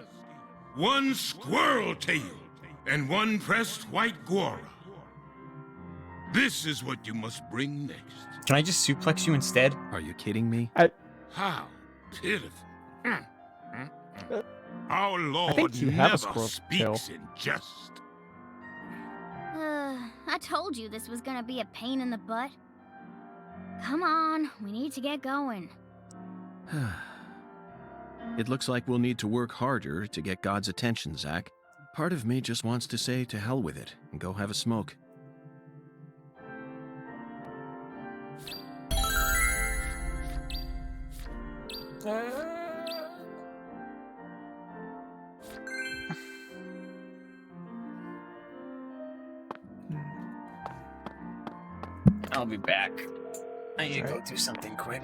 one squirrel tail, and one pressed white guara. This is what you must bring next. Can I just suplex you instead? Are you kidding me? How pitiful. Our Lord think you have a never squirrel speaks tail. in jest. I told you this was gonna be a pain in the butt. Come on, we need to get going. It looks like we'll need to work harder to get God's attention, Zach. Part of me just wants to say to hell with it and go have a smoke. I'll be back. I need to go do something quick.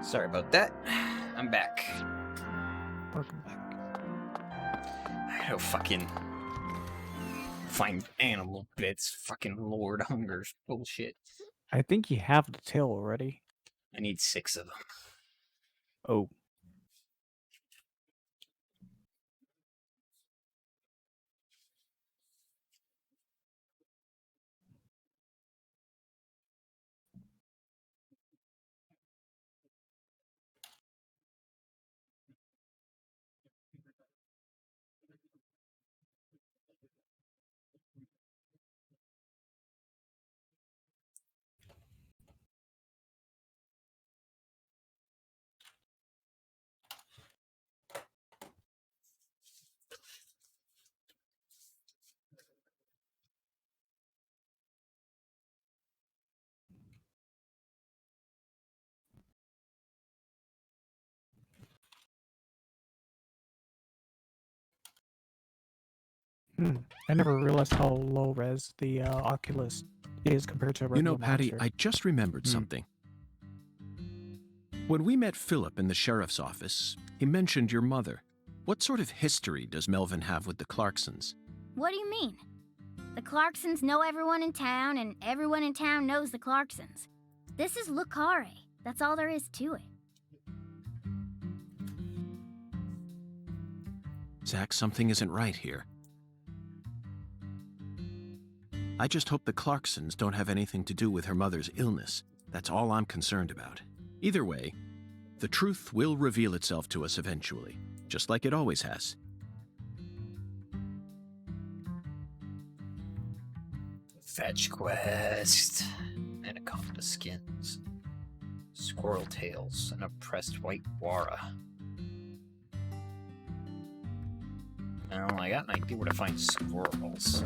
Sorry about that. I'm back. Welcome back. I gotta fucking find animal bits. Fucking Lord Hunger's bullshit. I think you have the tail already. I need 6 of them. Oh. I never realized how low res the Oculus is compared to a You regular know, Patty, monitor. I just remembered something. When we met Philip in the sheriff's office, he mentioned your mother. What sort of history does Melvin have with the Clarksons? What do you mean? The Clarksons know everyone in town, and everyone in town knows the Clarksons. This is Lucare. That's all there is to it. Zach, something isn't right here. I just hope the Clarksons don't have anything to do with her mother's illness. That's all I'm concerned about. Either way, the truth will reveal itself to us eventually, just like it always has. Fetch quest. Anaconda skins. Squirrel tails. An oppressed white Wara. Well, I got an idea where to find squirrels.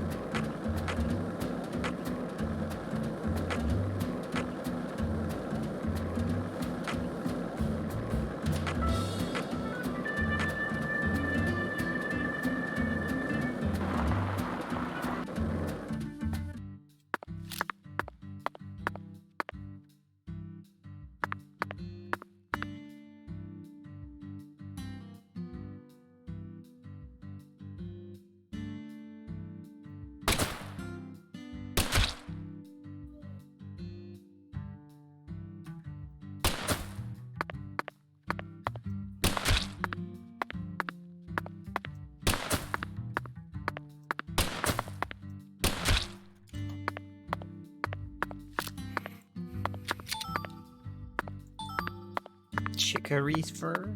Chicory's fur?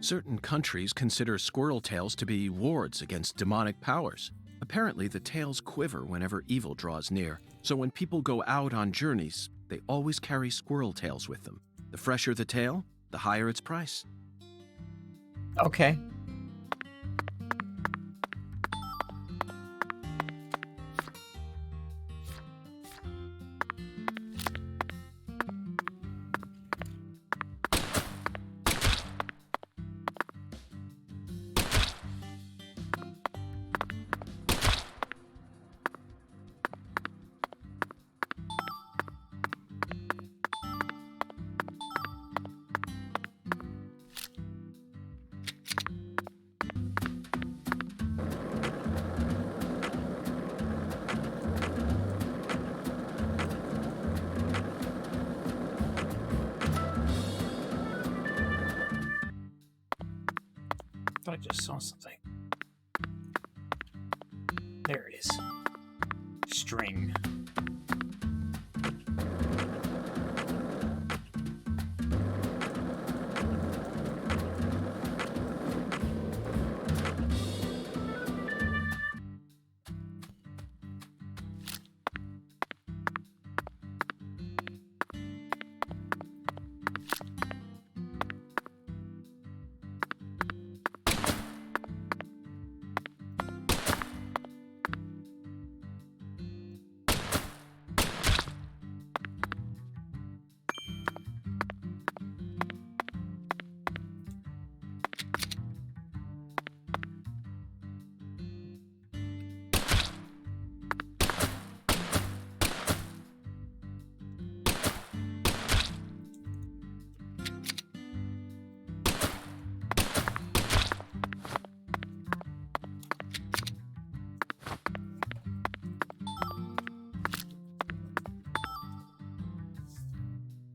Certain countries consider squirrel tails to be wards against demonic powers. Apparently, the tails quiver whenever evil draws near, so when people go out on journeys, they always carry squirrel tails with them. The fresher the tail, the higher its price. Okay. I just saw something. There it is. String.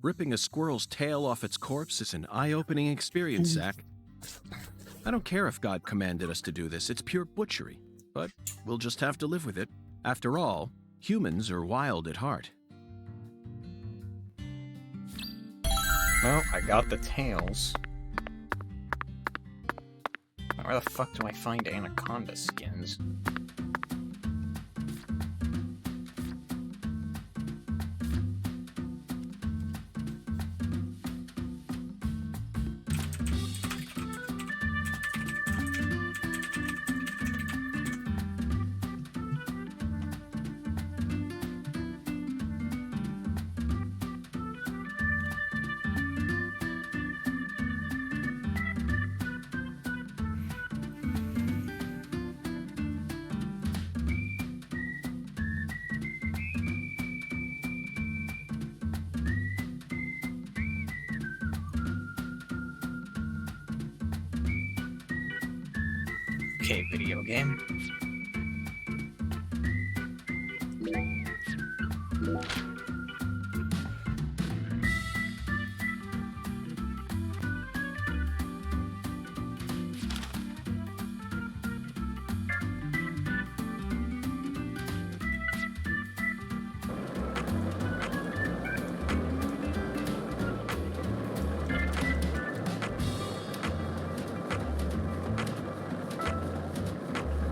Ripping a squirrel's tail off its corpse is an eye-opening experience, Zach. I don't care if God commanded us to do this. It's pure butchery. But we'll just have to live with it. After all, humans are wild at heart. Well, I got the tails. Where the fuck do I find anaconda skins? Okay, video game.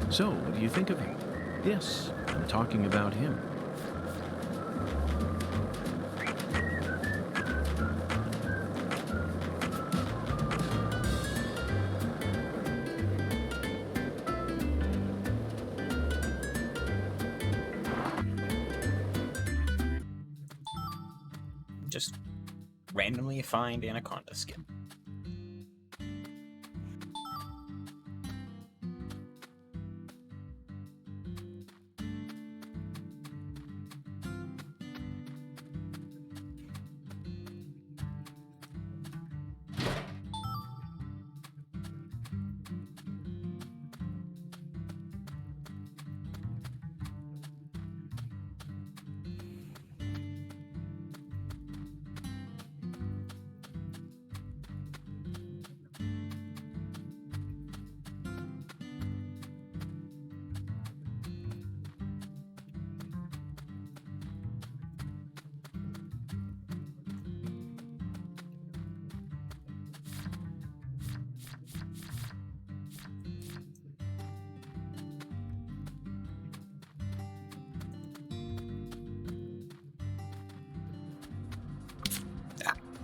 So, what do you think of him? Yes, I'm talking about him. Just randomly find anaconda skin.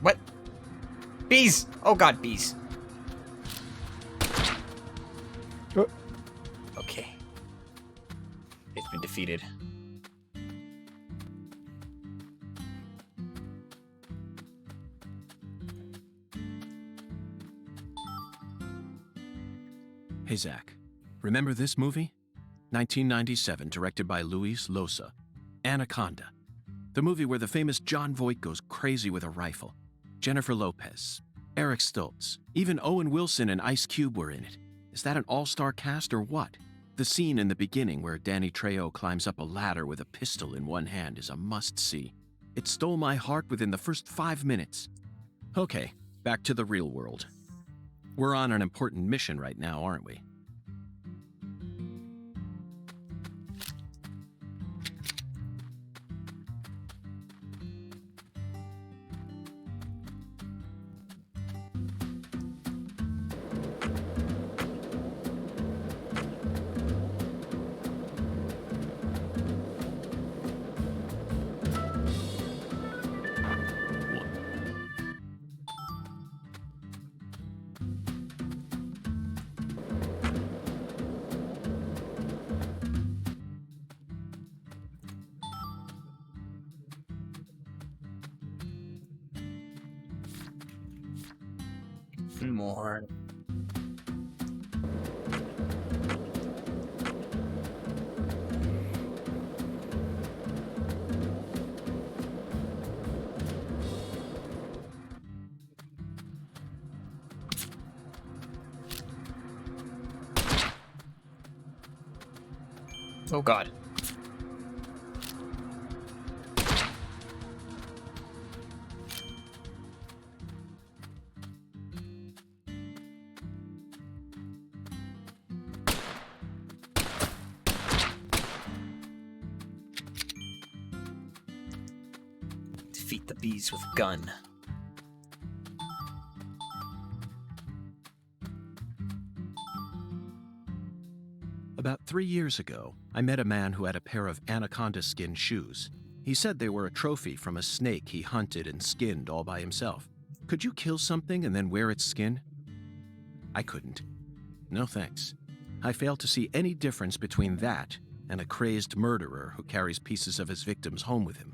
What? Bees! Oh god, bees. Okay. It's been defeated. Hey, Zach. Remember this movie? 1997, directed by Luis Loza. Anaconda. The movie where the famous John Voight goes crazy with a rifle. Jennifer Lopez, Eric Stoltz, even Owen Wilson and Ice Cube were in it. Is that an all-star cast or what? The scene in the beginning where Danny Trejo climbs up a ladder with a pistol in one hand is a must-see. It stole my heart within the first 5 minutes. Okay, back to the real world. We're on an important mission right now, aren't we? More. Oh god. the bees with a gun. About 3 years ago, I met a man who had a pair of anaconda skin shoes. He said they were a trophy from a snake he hunted and skinned all by himself. Could you kill something and then wear its skin? I couldn't. No thanks. I failed to see any difference between that and a crazed murderer who carries pieces of his victims home with him.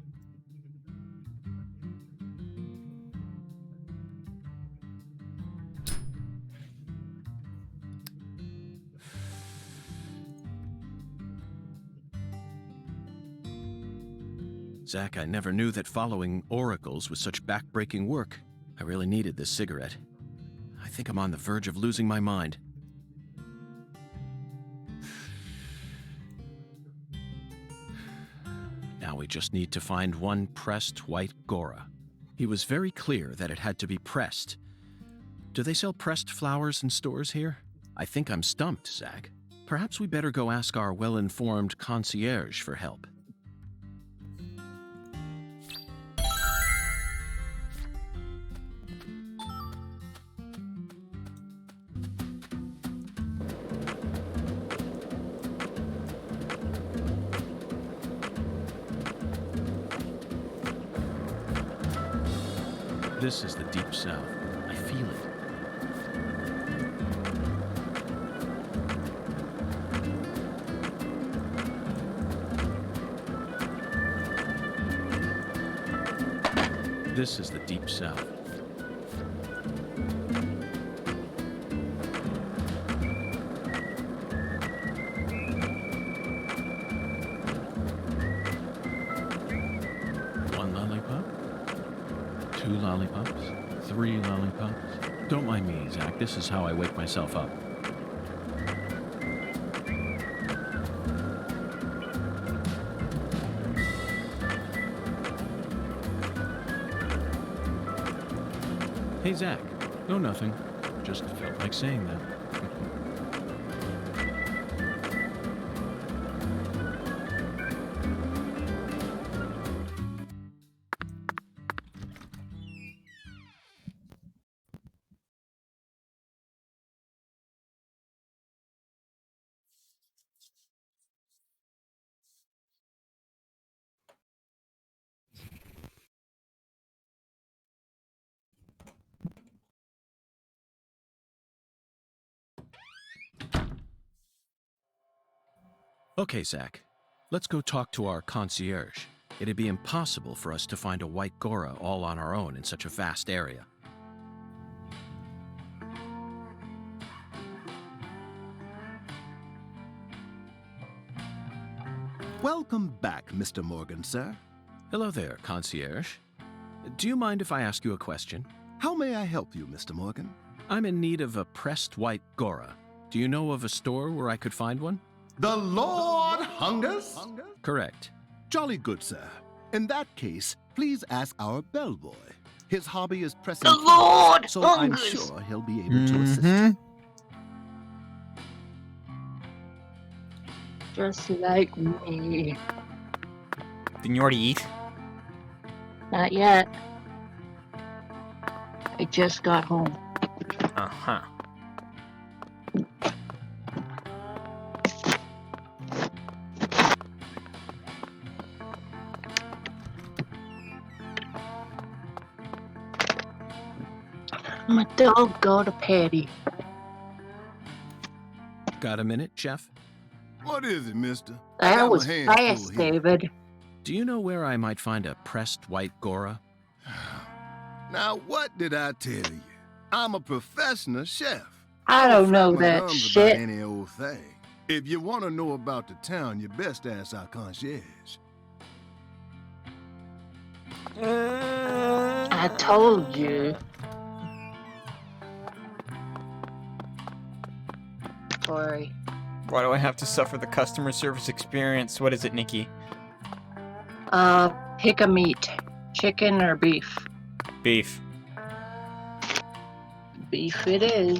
Zach, I never knew that following oracles was such back-breaking work. I really needed this cigarette. I think I'm on the verge of losing my mind. Now we just need to find one pressed white Gora. He was very clear that it had to be pressed. Do they sell pressed flowers in stores here? I think I'm stumped, Zach. Perhaps we better go ask our well-informed concierge for help. This is the Deep South. I feel it. This is the Deep South. One lollipop? 2 lollipops? 3 lollipops? Don't mind me, Zach. This is how I wake myself up. Hey, Zach. No, nothing. Just felt like saying that. Okay, Zach. Let's go talk to our concierge. It'd be impossible for us to find a white Gora all on our own in such a vast area. Welcome back, Mr. Morgan, sir. Hello there, concierge. Do you mind if I ask you a question? How may I help you, Mr. Morgan? I'm in need of a pressed white Gora. Do you know of a store where I could find one? The Lord hungers? Correct. Jolly good, sir. In that case, please ask our bellboy. His hobby is pressing The Lord so hungers. I'm sure he'll be able to assist you. Just like me. Didn't you already eat? Not yet. I just got home. Uh-huh. My dog got a patty. Got a minute, Chef? What is it, mister? That was fast, David. Do you know where I might find a pressed white Gora? Now, what did I tell you? I'm a professional chef. I don't know flap my that gums shit. about any old thing. If you want to know about the town, you best ask our concierge. I told you. Tori. Why do I have to suffer the customer service experience? What is it, Nikki? Pick a meat. Chicken or beef? Beef. Beef it is.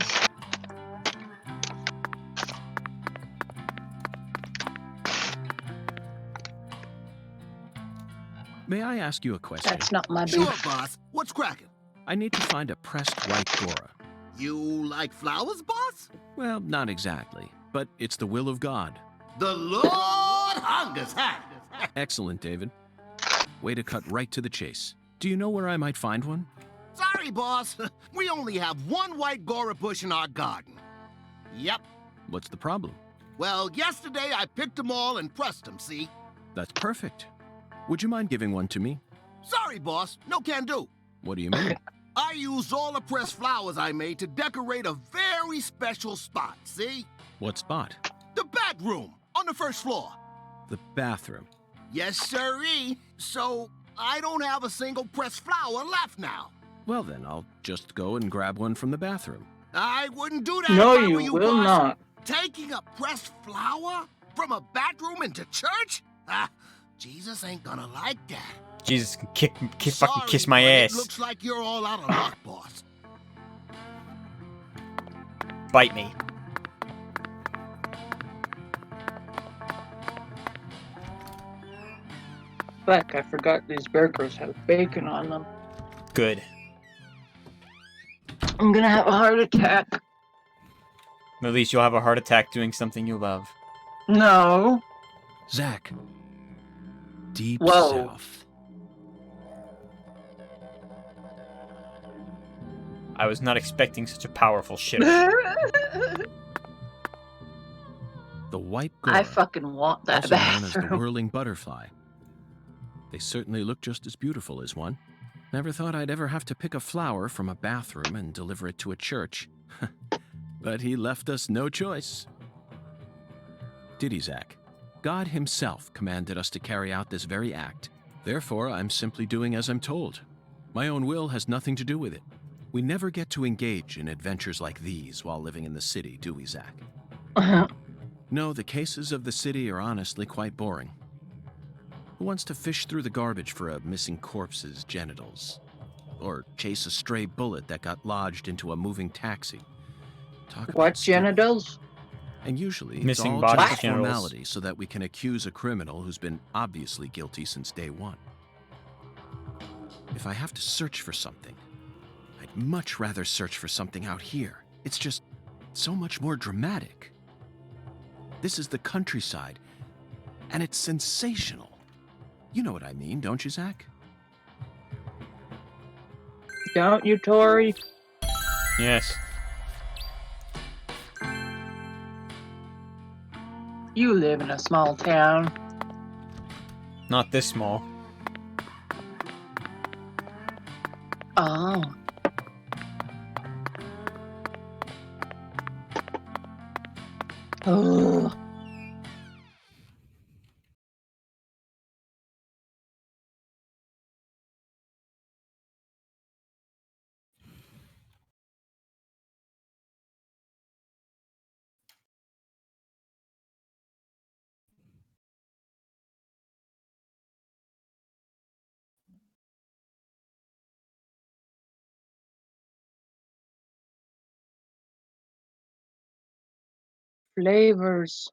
May I ask you a question? That's not my Sure, beef. boss. What's cracking? I need to find a pressed white Gora. You like flowers, boss? Well, not exactly, but it's the will of God. The Lord hungers, huh? Excellent, David. Way to cut right to the chase. Do you know where I might find one? Sorry, boss. We only have one white Gora bush in our garden. Yep. What's the problem? Well, yesterday I picked them all and pressed them, see? That's perfect. Would you mind giving one to me? Sorry, boss. No can do. What do you mean? I used all the pressed flowers I made to decorate a very special spot, see? What spot? The back room on the first floor. The bathroom. Yes, sirree. So I don't have a single pressed flower left now. Well then, I'll just go and grab one from the bathroom. I wouldn't do that No, if I were you will boss. not. Taking a pressed flower from a bathroom into church? Ah, Jesus ain't gonna like that. Jesus can fucking kiss Sorry, my but ass. It looks like you're all out of luck, boss. Bite me. Fuck, I forgot these burgers have bacon on them. Good. I'm gonna have a heart attack. At least you'll have a heart attack doing something you love. No. Zach. Deep Whoa. South. I was not expecting such a powerful shit. The white Gora, I fucking want that also known as the bathroom. whirling butterfly. They certainly look just as beautiful as one. Never thought I'd ever have to pick a flower from a bathroom and deliver it to a church. But he left us no choice. Did he, Zach? God himself commanded us to carry out this very act. Therefore, I'm simply doing as I'm told. My own will has nothing to do with it. We never get to engage in adventures like these while living in the city, do we, Zach? No, the cases of the city are honestly quite boring. Who wants to fish through the garbage for a missing corpse's genitals? Or chase a stray bullet that got lodged into a moving taxi? Talk about What stupid. genitals? And usually, Missing it's all body just a genitals. formality so that we can accuse a criminal who's been obviously guilty since day one. If I have to search for something, I'd much rather search for something out here. It's just so much more dramatic. This is the countryside, and it's sensational. You know what I mean, don't you, Zach? Don't you, Tori? Yes. You live in a small town. Not this small. Oh. Oh. Flavors.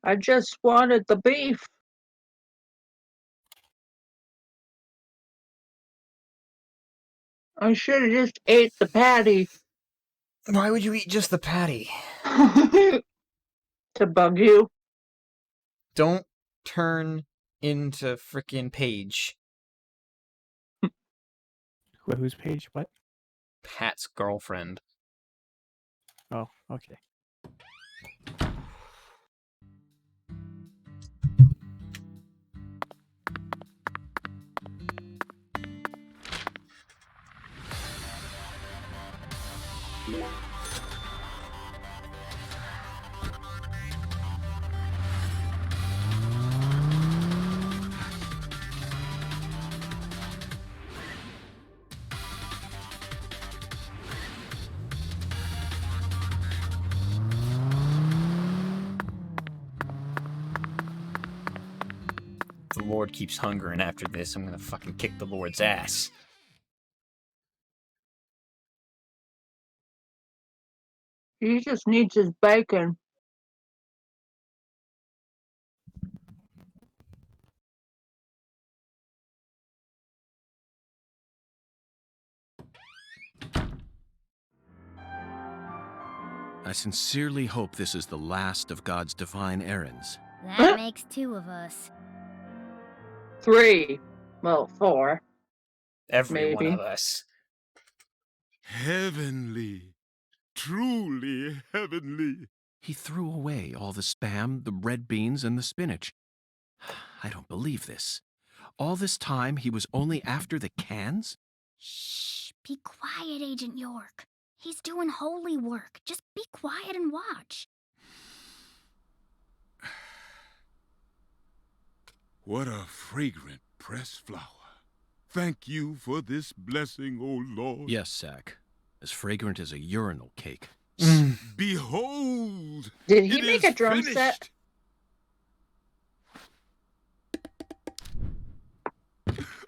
I just wanted the beef. I should have just ate the patty. Why would you eat just the patty? To bug you. Don't turn into frickin' Paige. Whose page? What? Pat's girlfriend. Oh, okay. The Lord keeps hungering after this. I'm gonna fucking kick the Lord's ass. He just needs his bacon. I sincerely hope this is the last of God's divine errands. That makes 2 of us. 3. Well, 4. Every one Maybe. of us. Heavenly. Truly heavenly. He threw away all the spam, the red beans, and the spinach. I don't believe this. All this time, he was only after the cans? Shh, be quiet, Agent York. He's doing holy work. Just be quiet and watch. What a fragrant pressed flower. Thank you for this blessing, O Lord. Yes, Zach. As fragrant as a urinal cake. Behold! Did he it make is a drum finished. set?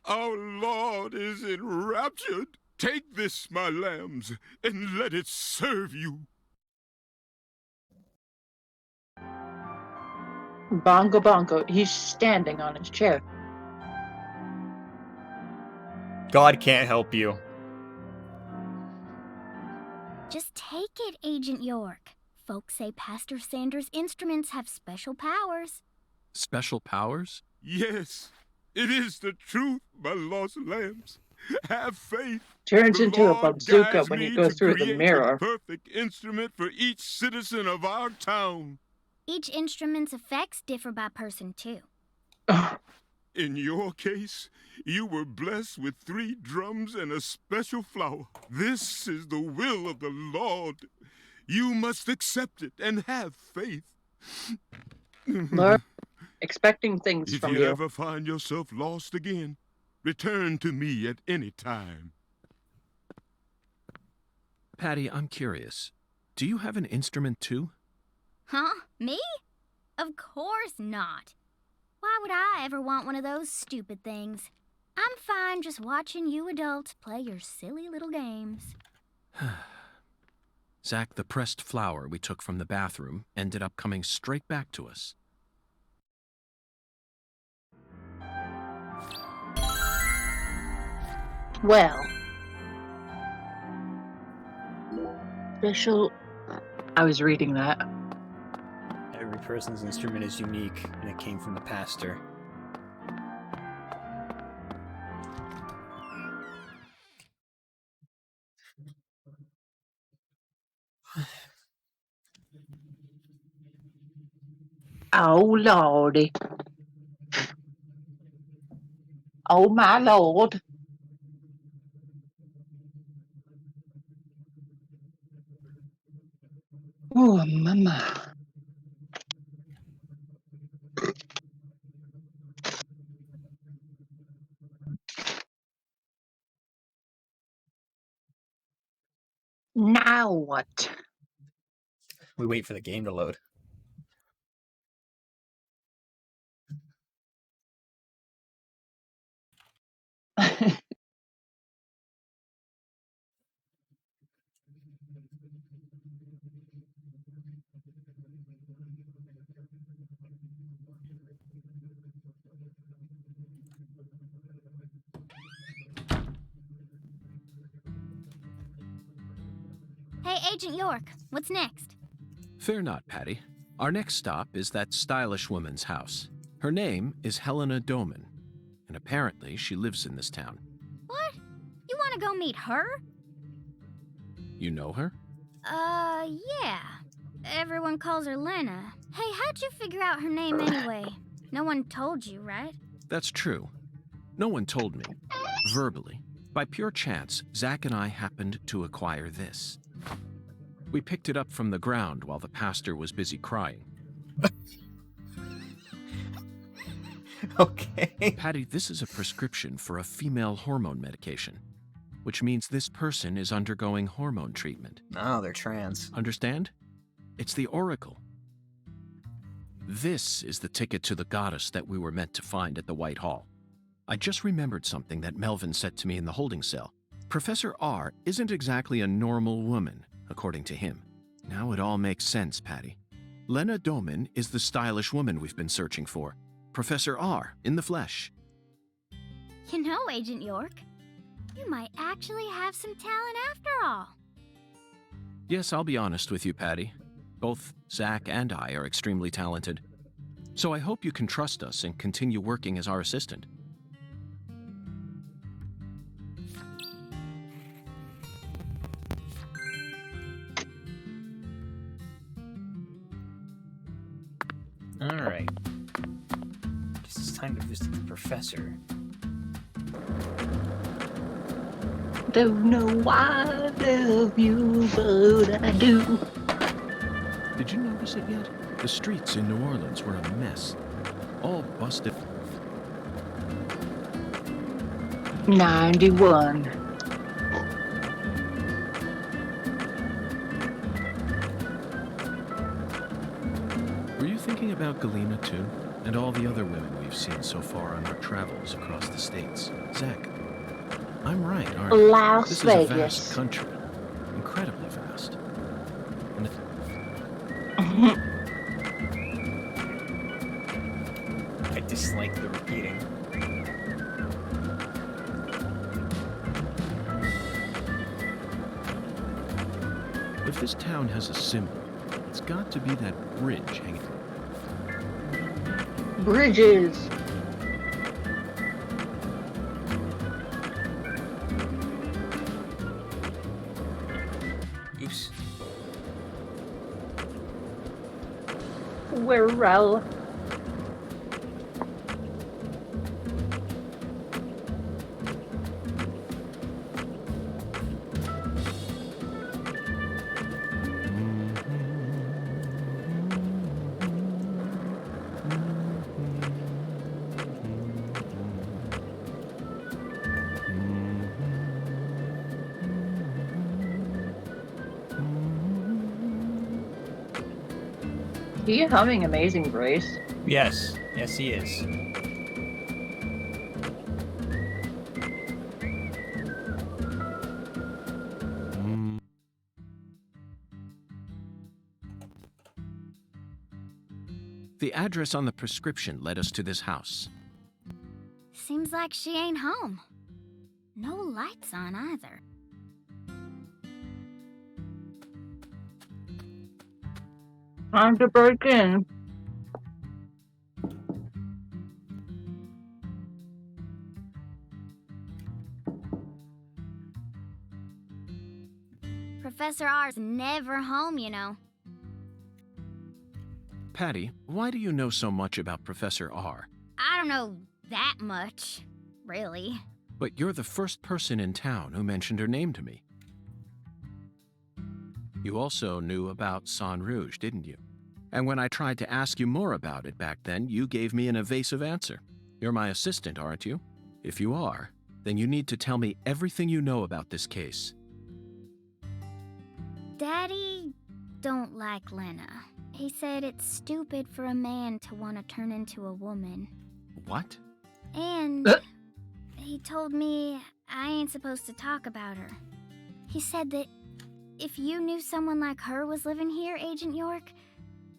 Our Lord is enraptured. Take this, my lambs, and let it serve you. Bongo bongo. He's standing on his chair. God can't help you. Just take it, Agent York. Folks say Pastor Sanders' instruments have special powers. Special powers? Yes, it is the truth, my lost lambs. Have faith. Turns The into a Lord bazooka guides when he me goes to through the create mirror. perfect instrument for each citizen of our town. Each instrument's effects differ by person, too. In your case, you were blessed with 3 drums and a special flower. This is the will of the Lord. You must accept it and have faith. Lord, expecting things If from you you. ever find yourself lost again, return to me at any time. Patty, I'm curious. Do you have an instrument too? Huh? Me? Of course not. Why would I ever want one of those stupid things? I'm fine just watching you adults play your silly little games. Zach, the pressed flower we took from the bathroom ended up coming straight back to us. Well. Special. I was reading that. Every person's instrument is unique, and it came from the pastor. Oh, Lordy. Oh, my Lord. Oh, Mama. Now what? We wait for the game to load. Hey, Agent York, what's next? Fear not, Patty. Our next stop is that stylish woman's house. Her name is Helena Doman, and apparently she lives in this town. What? You want to go meet her? You know her? Yeah. Everyone calls her Lena. Hey, how'd you figure out her name anyway? No one told you, right? That's true. No one told me. Verbally. By pure chance, Zach and I happened to acquire this. We picked it up from the ground while the pastor was busy crying. Okay. Patty, this is a prescription for a female hormone medication, which means this person is undergoing hormone treatment. Oh, they're trans. Understand? It's the Oracle. This is the ticket to the goddess that we were meant to find at the White Hall. I just remembered something that Melvin said to me in the holding cell. Professor R isn't exactly a normal woman, according to him. Now it all makes sense, Patty. Lena Doman is the stylish woman we've been searching for. Professor R in the flesh. You know, Agent York, you might actually have some talent after all. Yes, I'll be honest with you, Patty. Both Zach and I are extremely talented. So I hope you can trust us and continue working as our assistant. Alright. Guess it's time to visit the professor. Don't know why I love you, but I do. Did you notice it yet? The streets in New Orleans were a mess. All busted. 91. Were you thinking about Galena too? And all the other women we've seen so far on our travels across the states? Zach, I'm right, aren't I? Las This Vegas. is a vast country. Incredibly vast. And I dislike the repeating. if this town has a symbol, it's got to be that bridge hanging. Bridges. Oops. Well. Are you humming Amazing Grace? Yes. Yes, he is. The address on the prescription led us to this house. Seems like she ain't home. No lights on either. Time to break in. Professor R's never home, you know. Patty, why do you know so much about Professor R? I don't know that much, really. But you're the first person in town who mentioned her name to me. You also knew about San Rouge, didn't you? And when I tried to ask you more about it back then, you gave me an evasive answer. You're my assistant, aren't you? If you are, then you need to tell me everything you know about this case. Daddy don't like Lena. He said it's stupid for a man to want to turn into a woman. What? And he told me I ain't supposed to talk about her. He said that if you knew someone like her was living here, Agent York,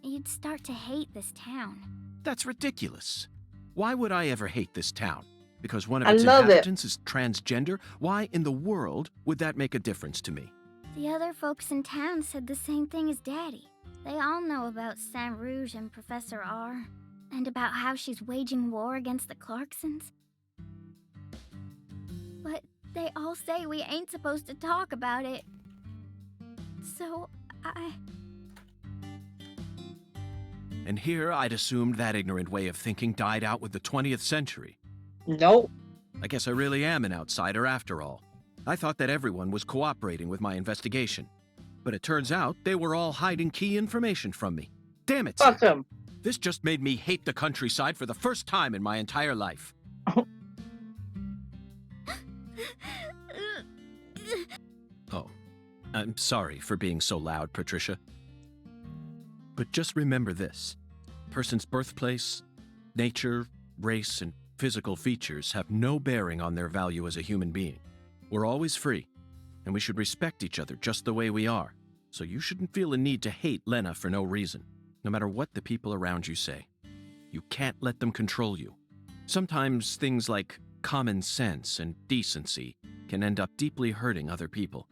you'd start to hate this town. That's ridiculous. Why would I ever hate this town? Because one of I its love it. inhabitants is transgender? Why in the world would that make a difference to me? The other folks in town said the same thing as Daddy. They all know about Saint Rouge and Professor R, and about how she's waging war against the Clarksons. But they all say we ain't supposed to talk about it. So And here I'd assumed that ignorant way of thinking died out with the 20th century. Nope. I guess I really am an outsider after all. I thought that everyone was cooperating with my investigation. But it turns out they were all hiding key information from me. Damn it! Fuck them. This just made me hate the countryside for the first time in my entire life. Oh, I'm sorry for being so loud, Patricia. But just remember this. A person's birthplace, nature, race, and physical features have no bearing on their value as a human being. We're always free, and we should respect each other just the way we are. So you shouldn't feel a need to hate Lena for no reason, no matter what the people around you say. You can't let them control you. Sometimes things like common sense and decency can end up deeply hurting other people,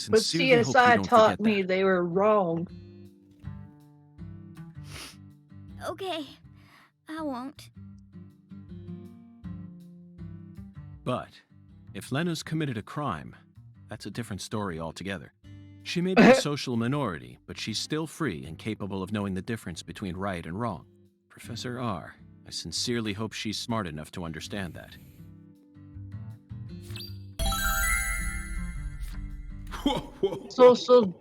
But sincerely hope you CSI don't taught forget me that. they were wrong. Okay, I won't. But if Lena's committed a crime, that's a different story altogether. She may be a social minority, but she's still free and capable of knowing the difference between right and wrong. Professor R, I sincerely hope she's smart enough to understand that. Social.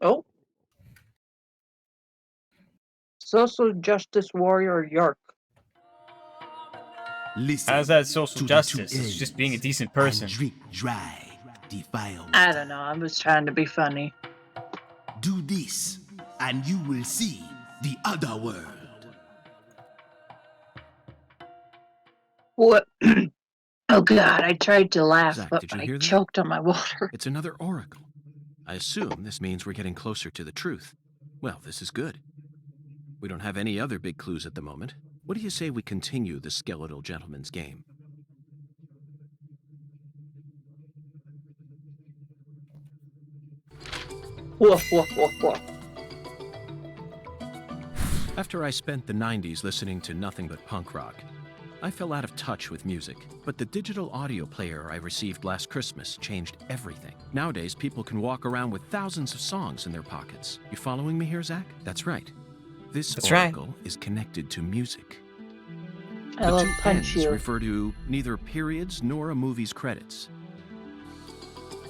Oh. Social justice warrior York. Listen How's that social to the justice? two It's just being a ends decent and person. drink dry, defile. I don't know. I was trying to be funny. Do this, and you will see the other world. What? Oh God! I tried to laugh, Zach, but did you I hear that? choked on my water. It's another oracle. I assume this means we're getting closer to the truth. Well, this is good. We don't have any other big clues at the moment. What do you say we continue the skeletal gentleman's game? Woof woof woof woof. After I spent the 90s listening to nothing but punk rock, I fell out of touch with music. But the digital audio player I received last Christmas changed everything. Nowadays, people can walk around with thousands of songs in their pockets. You following me here, Zach? That's right. This oracle is connected to music. I The will two punch ends you. refer to neither periods nor a movie's credits.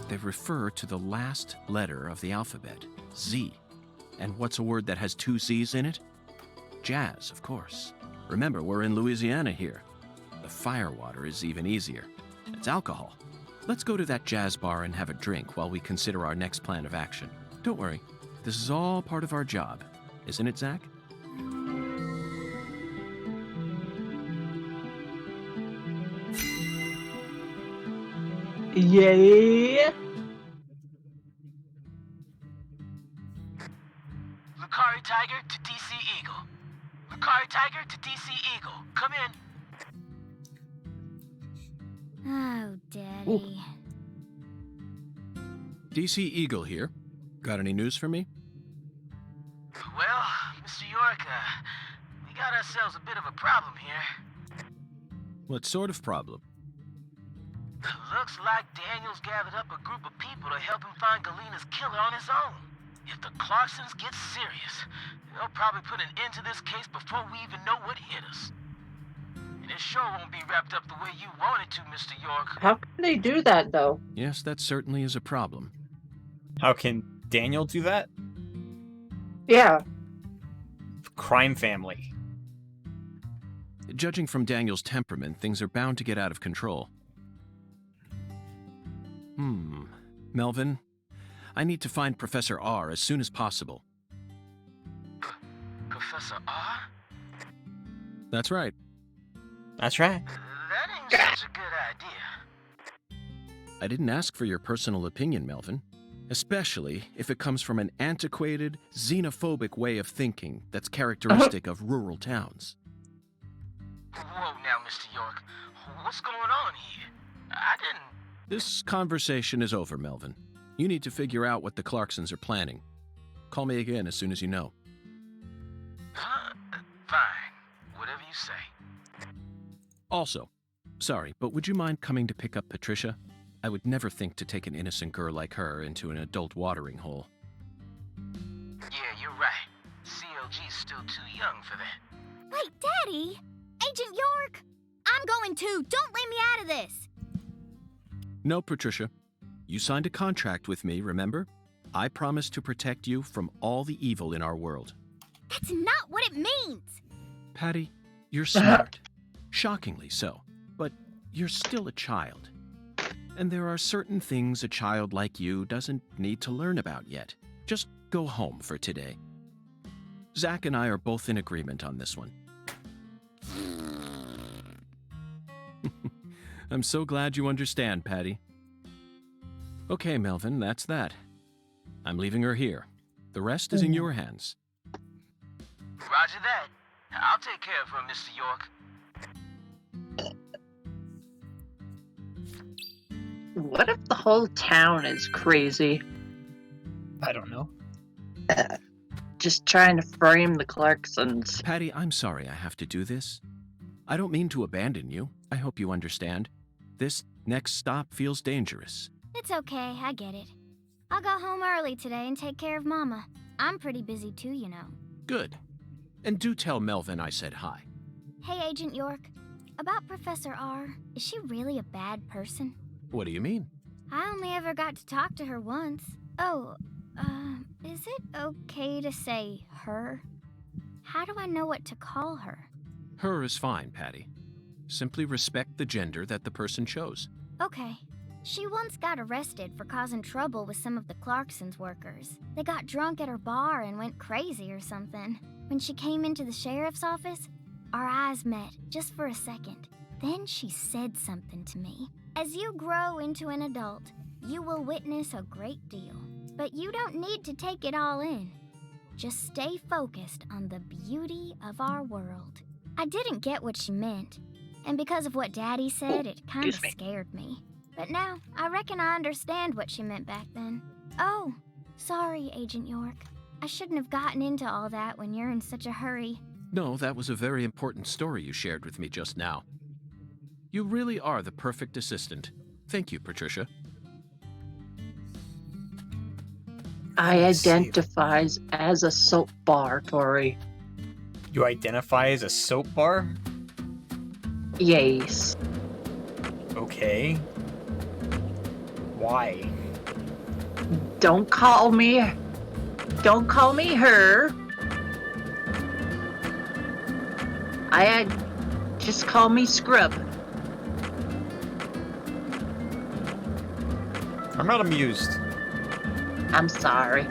They refer to the last letter of the alphabet, Z. And what's a word that has two Z's in it? Jazz, of course. Remember, we're in Louisiana here. The firewater is even easier. It's alcohol. Let's go to that jazz bar and have a drink while we consider our next plan of action. Don't worry, this is all part of our job. Isn't it, Zach? Yeah. Lucari Tiger to DC Eagle. Lucari Tiger to DC Eagle. Come in. Oh, Daddy. DC Eagle here. Got any news for me? Well, Mr. York, we got ourselves a bit of a problem here. What sort of problem? Looks like Daniel's gathered up a group of people to help him find Galena's killer on his own. If the Clarksons get serious, they'll probably put an end to this case before we even know what hit us. And it sure won't be wrapped up the way you want it to, Mr. York. How can they do that though? Yes, that certainly is a problem. How can Daniel do that? Yeah. Crime family. Judging from Daniel's temperament, things are bound to get out of control. Melvin, I need to find Professor R as soon as possible. Professor R? That's right. That's right. That ain't such a good idea. I didn't ask for your personal opinion, Melvin. Especially if it comes from an antiquated, xenophobic way of thinking that's characteristic of rural towns. Whoa now, Mr. York. What's going on here? I didn't... This conversation is over, Melvin. You need to figure out what the Clarksons are planning. Call me again as soon as you know. Huh? Fine. Whatever you say. Also, sorry, but would you mind coming to pick up Patricia? I would never think to take an innocent girl like her into an adult watering hole. Yeah, you're right. CLG's still too young for that. Wait, Daddy! Agent York! I'm going too! Don't leave me out of this! No, Patricia. You signed a contract with me, remember? I promised to protect you from all the evil in our world. That's not what it means! Patty, you're smart. Shockingly so. But you're still a child. And there are certain things a child like you doesn't need to learn about yet. Just go home for today. Zach and I are both in agreement on this one. I'm so glad you understand, Patty. Okay, Melvin, that's that. I'm leaving her here. The rest is in your hands. Roger that. I'll take care of her, Mr. York. What if the whole town is crazy? I don't know. Just trying to frame the Clarksons. Patty, I'm sorry I have to do this. I don't mean to abandon you. I hope you understand. This next stop feels dangerous. It's okay, I get it. I'll go home early today and take care of Mama. I'm pretty busy too, you know. Good. And do tell Melvin I said hi. Hey, Agent York. About Professor R, is she really a bad person? What do you mean? I only ever got to talk to her once. Oh, is it okay to say her? How do I know what to call her? Her is fine, Patty. Simply respect the gender that the person chose. Okay. She once got arrested for causing trouble with some of the Clarksons workers. They got drunk at her bar and went crazy or something. When she came into the sheriff's office, our eyes met just for a second. Then she said something to me. As you grow into an adult, you will witness a great deal. But you don't need to take it all in. Just stay focused on the beauty of our world. I didn't get what she meant, and because of what Daddy said, it kind of scared me. But now, I reckon I understand what she meant back then. Oh, sorry, Agent York. I shouldn't have gotten into all that when you're in such a hurry. No, that was a very important story you shared with me just now. You really are the perfect assistant. Thank you, Patricia. I identify as a soap bar, Tori. You identify as a soap bar? Yes. Okay. Why? Don't call me her. Just call me Scrub. I'm not amused. I'm sorry.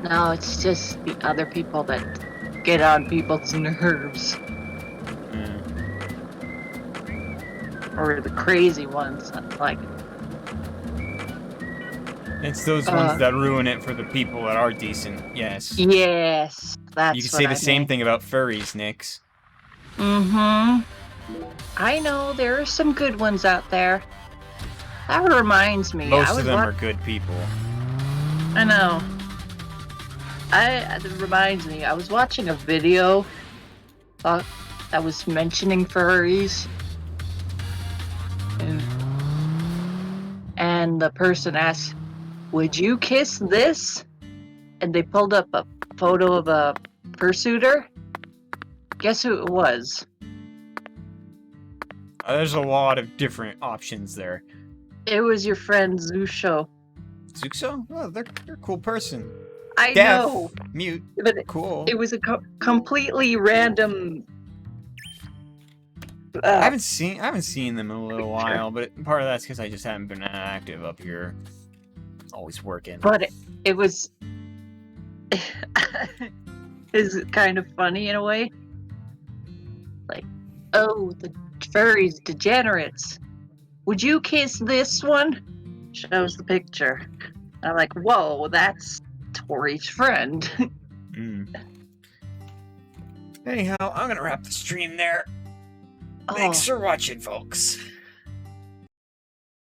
No, it's just the other people that get on people's nerves. Or the crazy ones. Like, it's those ones that ruin it for the people that are decent. Yes. Yes, that's You can what say the I same mean. thing about furries, Nix. Mm-hmm. I know there are some good ones out there. That reminds me. Most of them are good people. I know. It reminds me. I was watching a video that was mentioning furries, and the person asked, "Would you kiss this?" And they pulled up a photo of a fursuiter. Guess who it was? There's a lot of different options there. It was your friend Zusho. Zuxo? Oh, they're a cool person. I Deaf, know. mute, But cool. It was a completely random. I haven't seen them in a little while, but part of that's because I just haven't been active up here. Always working. But it was is kind of funny in a way. Like, oh, the furries degenerates. Would you kiss this one? Shows the picture. I'm like, whoa, that's Tori's friend. Anyhow, I'm gonna wrap the stream there. Thanks for watching, folks.